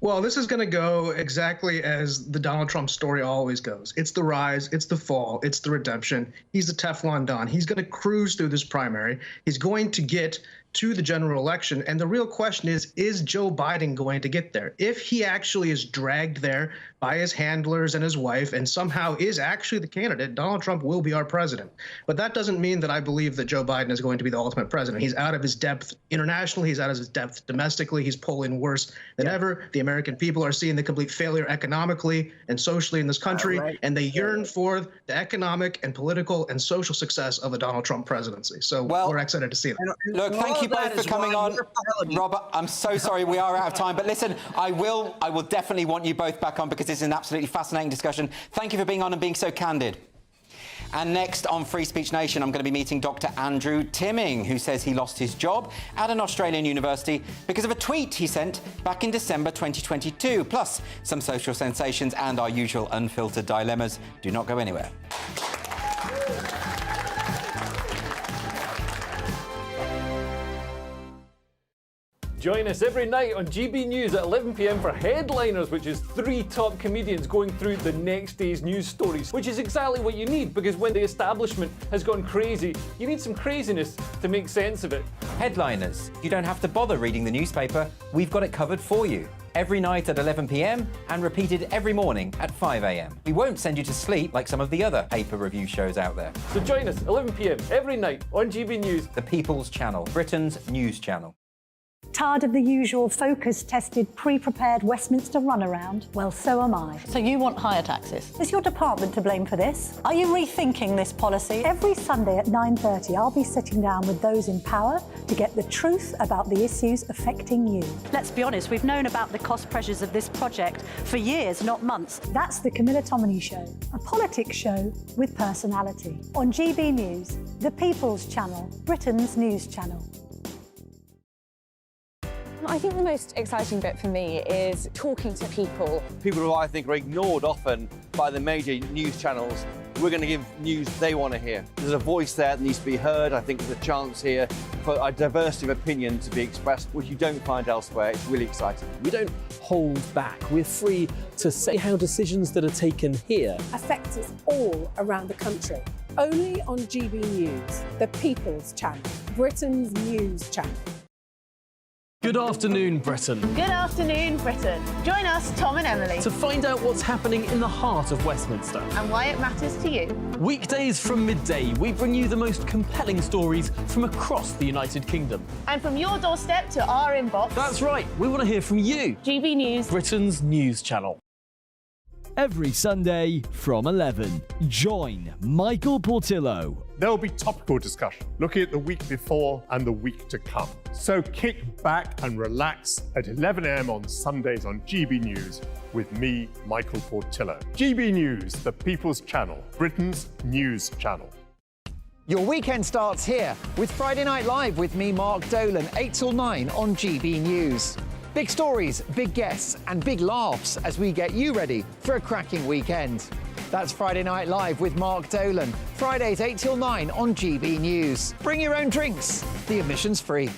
Well, this is going to go exactly as the Donald Trump story always goes. It's the rise, it's the fall, it's the redemption. He's a Teflon Don. He's going to cruise through this primary. He's going to get to the general election. And the real question is Joe Biden going to get there? If he actually is dragged there by his handlers and his wife and somehow is actually the candidate, Donald Trump will be our president. But that doesn't mean that I believe that Joe Biden is going to be the ultimate president. He's out of his depth internationally. He's out of his depth domestically. He's polling worse than ever. The American people are seeing the complete failure economically and socially in this country, and they yearn for the economic and political and social success of a Donald Trump presidency. So we're excited to see that. Look, thank you both for coming on. Robert, I'm so sorry we are out of time, but listen, I will definitely want you both back on because this is an absolutely fascinating discussion. Thank you for being on and being so candid. And next on Free Speech Nation, I'm going to be meeting Dr. Andrew Timming, who says he lost his job at an Australian university because of a tweet he sent back in December 2022. Plus, some social sensations and our usual unfiltered dilemmas. Do not go anywhere. Join us every night on GB News at 11 p.m. for Headliners, which is 3 top comedians going through the next day's news stories, which is exactly what you need, because when the establishment has gone crazy, you need some craziness to make sense of it. Headliners. You don't have to bother reading the newspaper. We've got it covered for you. Every night at 11 p.m. and repeated every morning at 5 a.m. We won't send you to sleep like some of the other paper review shows out there. So join us 11 p.m. every night on GB News. The People's Channel, Britain's news channel. Tired of the usual focus-tested, pre-prepared Westminster runaround? Well, so am I. So you want higher taxes? Is your department to blame for this? Are you rethinking this policy? Every Sunday at 9:30, I'll be sitting down with those in power to get the truth about the issues affecting you. Let's be honest, we've known about the cost pressures of this project for years, not months. That's the Camilla Tominey Show, a politics show with personality. On GB News, the People's Channel, Britain's news channel. I think the most exciting bit for me is talking to people. People who I think are ignored often by the major news channels. We're going to give news they want to hear. There's a voice there that needs to be heard. I think there's a chance here for a diversity of opinion to be expressed, which you don't find elsewhere. It's really exciting. We don't hold back. We're free to say how decisions that are taken here affect us all around the country. Only on GB News, the People's Channel, Britain's news channel. Good afternoon, Britain. Good afternoon, Britain. Join us, Tom and Emily, To find out what's happening in the heart of Westminster. and why it matters to you. Weekdays from midday, we bring you the most compelling stories from across the United Kingdom. And from your doorstep to our inbox. That's right, we want to hear from you. GB News, Britain's news channel. Every Sunday from 11, join Michael Portillo. There will be topical discussion, looking at the week before and the week to come. So kick back and relax at 11 a.m. on Sundays on GB News with me, Michael Portillo. GB News, the People's Channel, Britain's news channel. Your weekend starts here with Friday Night Live with me, Mark Dolan, 8 till 9 on GB News. Big stories, big guests, and big laughs as we get you ready for a cracking weekend. That's Friday Night Live with Mark Dolan, Fridays 8 till 9 on GB News. Bring your own drinks. The admission's free.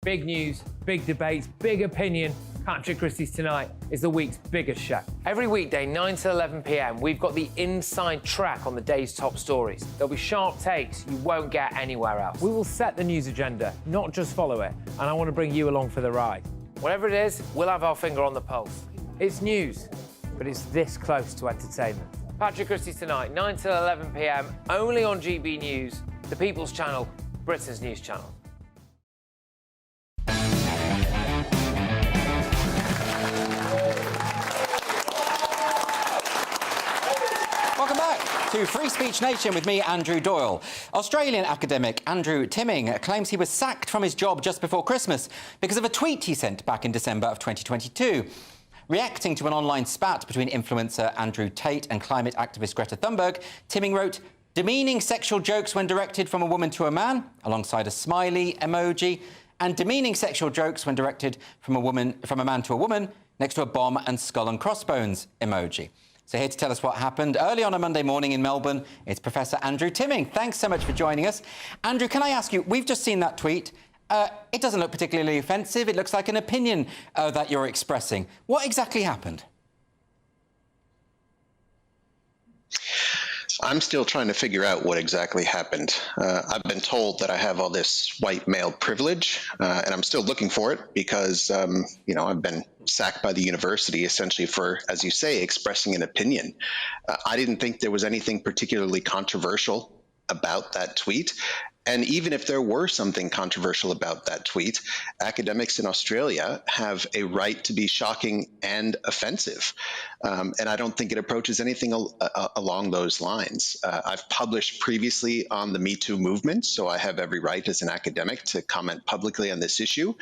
Big news, big debates, big opinion. Patrick Christie's Tonight is the week's biggest show. Every weekday, 9 to 11 p.m, we've got the inside track on the day's top stories. There'll be sharp takes you won't get anywhere else. We will set the news agenda, not just follow it, and I want to bring you along for the ride. Whatever it is, we'll have our finger on the pulse. It's news, but it's this close to entertainment. Patrick Christie's Tonight, 9 to 11 p.m, only on GB News, the People's Channel, Britain's news channel. Welcome back to Free Speech Nation with me, Andrew Doyle. Australian academic Andrew Timming claims he was sacked from his job just before Christmas because of a tweet he sent back in December of 2022. Reacting to an online spat between influencer Andrew Tate and climate activist Greta Thunberg, Timming wrote, "Demeaning sexual jokes when directed from a woman to a man," alongside a smiley emoji, and demeaning sexual jokes when directed from a man to a woman, next to a bomb and skull and crossbones emoji. So here to tell us what happened early on a Monday morning in Melbourne, it's Professor Andrew Timming. Thanks so much for joining us. Andrew, can I ask you, we've just seen that tweet. It doesn't look particularly offensive. It looks like an opinion that you're expressing. What exactly happened? I'm still trying to figure out what exactly happened. I've been told that I have all this white male privilege, and I'm still looking for it because, you know, I've been sacked by the university essentially for, as you say, expressing an opinion. I didn't think there was anything particularly controversial about that tweet. And even if there were something controversial about that tweet, academics in Australia have a right to be shocking and offensive. And I don't think it approaches anything along those lines. I've published previously on the Me Too movement, so I have every right as an academic to comment publicly on this issue.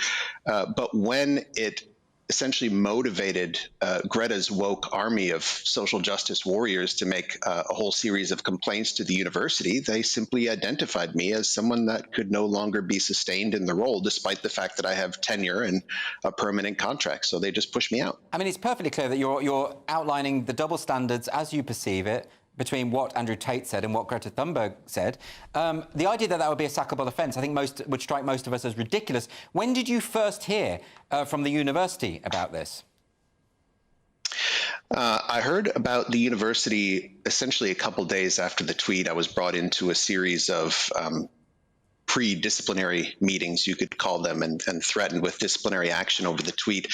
But when it essentially motivated Greta's woke army of social justice warriors to make a whole series of complaints to the university, they simply identified me as someone that could no longer be sustained in the role, despite the fact that I have tenure and a permanent contract. So they just pushed me out. I mean, it's perfectly clear that you're outlining the double standards as you perceive it between what Andrew Tate said and what Greta Thunberg said. The idea that that would be a sackable offence, I think would strike most of us as ridiculous. When did you first hear from the university about this? I heard about the university essentially a couple days after the tweet. I was brought into a series of pre-disciplinary meetings, you could call them, and threatened with disciplinary action over the tweet.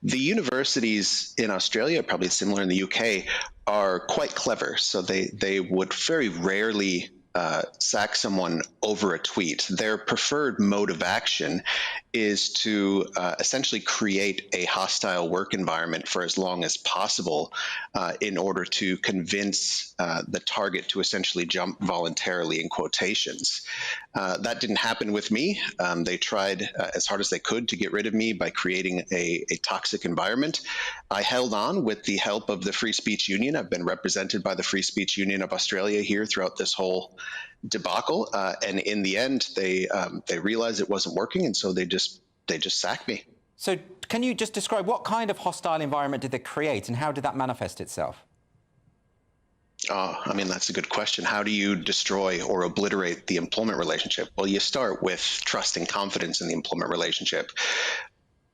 The universities in Australia, probably similar in the UK, are quite clever. So they would very rarely sack someone over a tweet. Their preferred mode of action is to essentially create a hostile work environment for as long as possible in order to convince the target to essentially jump voluntarily, in quotations. That didn't happen with me. They tried as hard as they could to get rid of me by creating a toxic environment. I held on with the help of the Free Speech Union. I've been represented by the Free Speech Union of Australia here throughout this whole debacle, and in the end, they realized it wasn't working, and so they just sacked me. So, can you just describe what kind of hostile environment did they create, and how did that manifest itself? Oh, I mean, that's a good question. How do you destroy or obliterate the employment relationship? Well, you start with trust and confidence in the employment relationship.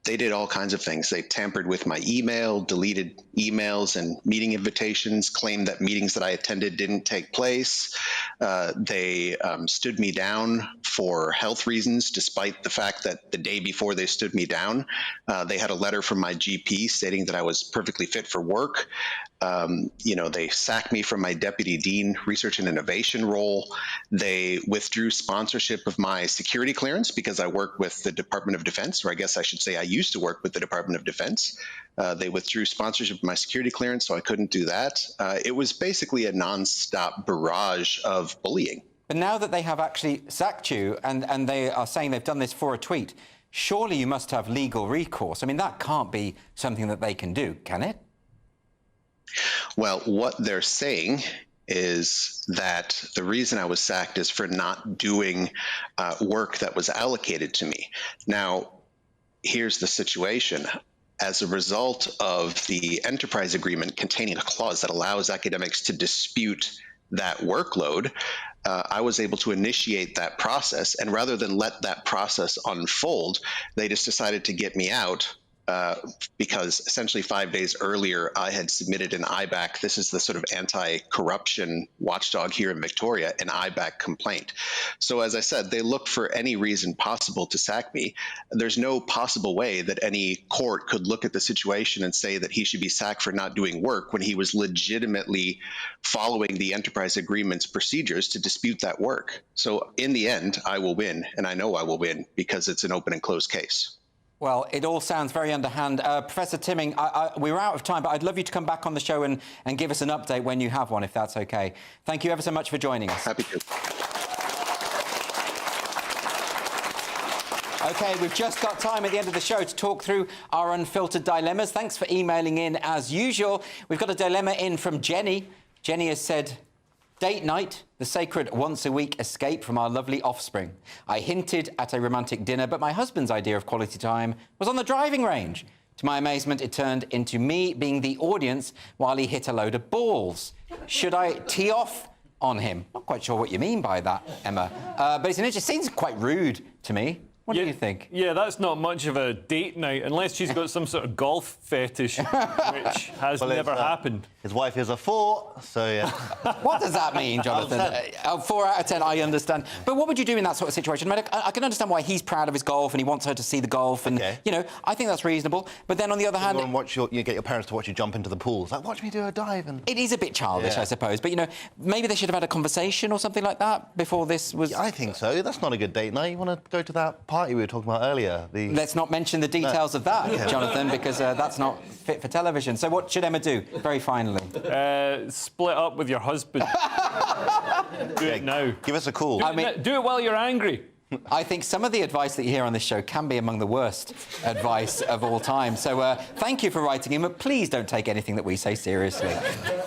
They did all kinds of things. They tampered with my email, deleted emails and meeting invitations, claimed that meetings that I attended didn't take place. They stood me down for health reasons, despite the fact that the day before they stood me down, they had a letter from my GP stating that I was perfectly fit for work. You know, they sacked me from my Deputy Dean Research and Innovation role. They withdrew sponsorship of my security clearance because I work with the Department of Defense, or I guess I should say I used to work with the Department of Defense. They withdrew sponsorship of my security clearance, so I couldn't do that. It was basically a nonstop barrage of bullying. But now that they have actually sacked you and they are saying they've done this for a tweet, surely you must have legal recourse. I mean, that can't be something that they can do, can it? Well, what they're saying is that the reason I was sacked is for not doing work that was allocated to me. Now, here's the situation. As a result of the enterprise agreement containing a clause that allows academics to dispute that workload, I was able to initiate that process. And rather than let that process unfold, they just decided to get me out because essentially 5 days earlier, I had submitted an IBAC. This is the sort of anti-corruption watchdog here in Victoria, an IBAC complaint. So as I said, they looked for any reason possible to sack me. There's no possible way that any court could look at the situation and say that he should be sacked for not doing work when he was legitimately following the enterprise agreement's procedures to dispute that work. So in the end, I will win, and I know I will win because it's an open and closed case. Well, it all sounds very underhand. Professor Timming, we're out of time, but I'd love you to come back on the show and give us an update when you have one, if that's OK. Thank you ever so much for joining us. Happy to. OK, we've just got time at the end of the show to talk through our unfiltered dilemmas. Thanks for emailing in, as usual. We've got a dilemma in from Jenny. Jenny has said, date night, the sacred once-a-week escape from our lovely offspring. I hinted at a romantic dinner, but my husband's idea of quality time was on the driving range. To my amazement, it turned into me being the audience while he hit a load of balls. Should I tee off on him? Not quite sure what you mean by that, Emma. But it seems quite rude to me. What do you think? Yeah, that's not much of a date night, unless she's got some sort of golf fetish, which has never happened. His wife is a 4, so yeah. What does that mean, Jonathan? 4 out of 10, I understand. But what would you do in that sort of situation? I mean, I can understand why he's proud of his golf and he wants her to see the golf, and you know, I think that's reasonable. But then on the other hand, you get your parents to watch you jump into the pool. It's like, watch me do a dive. And it is a bit childish, I suppose. But you know, maybe they should have had a conversation or something like that before this was. Yeah, I think so. That's not a good date night. You want to go to that party we were talking about earlier. Let's not mention the details of that, Jonathan, because that's not fit for television. So what should Emma do? Very finally. Split up with your husband. Do it now. Give us a call. Do it while you're angry. I think some of the advice that you hear on this show can be among the worst advice of all time. So thank you for writing in, but please don't take anything that we say seriously.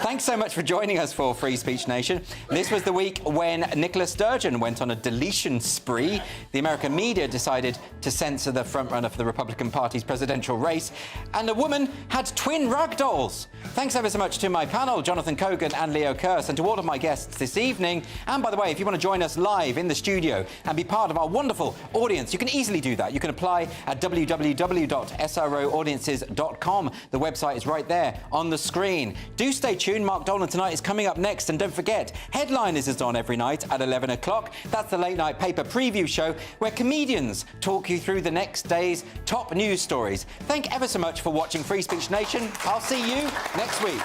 Thanks so much for joining us for Free Speech Nation. This was the week when Nicola Sturgeon went on a deletion spree. The American media decided to censor the frontrunner for the Republican Party's presidential race, and a woman had twin ragdolls. Thanks ever so much to my panel, Jonathan Cogan and Leo Kearse, and to all of my guests this evening. And by the way, if you want to join us live in the studio and be part of our wonderful audience, you can easily do that. You can apply at www.sroaudiences.com. The website is right there on the screen. Do stay tuned. Mark Dolan tonight is coming up next. And don't forget, Headliners is on every night at 11 o'clock. That's the late night paper preview show where comedians talk you through the next day's top news stories. Thank ever so much for watching Free Speech Nation. I'll see you next week.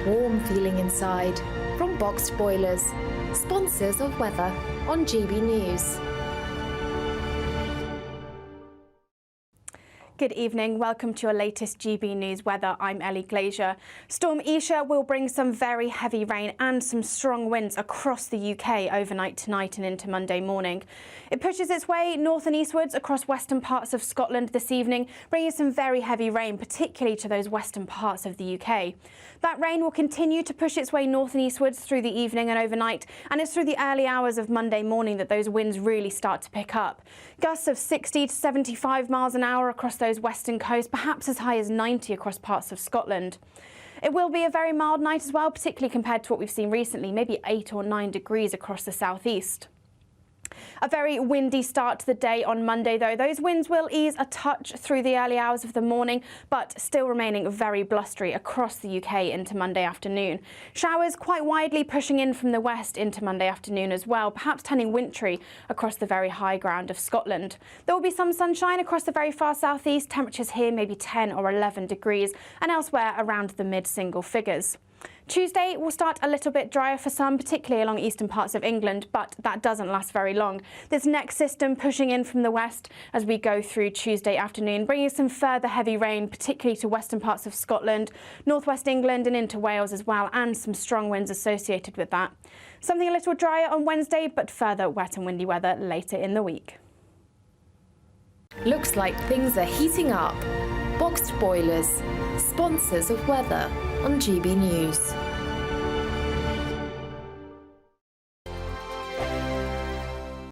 Warm feeling inside from Boxed Boilers, sponsors of weather on GB News. Good evening. Welcome to your latest GB News weather. I'm Ellie Glazier. Storm Isha will bring some very heavy rain and some strong winds across the UK overnight tonight and into Monday morning. It pushes its way north and eastwards across western parts of Scotland this evening, bringing some very heavy rain, particularly to those western parts of the UK. That rain will continue to push its way north and eastwards through the evening and overnight, and it's through the early hours of Monday morning that those winds really start to pick up. Gusts of 60 to 75 miles an hour across those western coasts, perhaps as high as 90 across parts of Scotland. It will be a very mild night as well, particularly compared to what we've seen recently, maybe 8 or 9 degrees across the southeast. A very windy start to the day on Monday, though. Those winds will ease a touch through the early hours of the morning, but still remaining very blustery across the UK into Monday afternoon. Showers quite widely pushing in from the west into Monday afternoon as well, perhaps turning wintry across the very high ground of Scotland. There will be some sunshine across the very far southeast. Temperatures here maybe 10 or 11 degrees, and elsewhere around the mid-single figures. Tuesday will start a little bit drier for some, particularly along eastern parts of England, but that doesn't last very long. This next system pushing in from the west as we go through Tuesday afternoon, bringing some further heavy rain, particularly to western parts of Scotland, northwest England and into Wales as well, and some strong winds associated with that. Something a little drier on Wednesday, but further wet and windy weather later in the week. Looks like things are heating up. Boxed Boilers, sponsors of weather on GB News.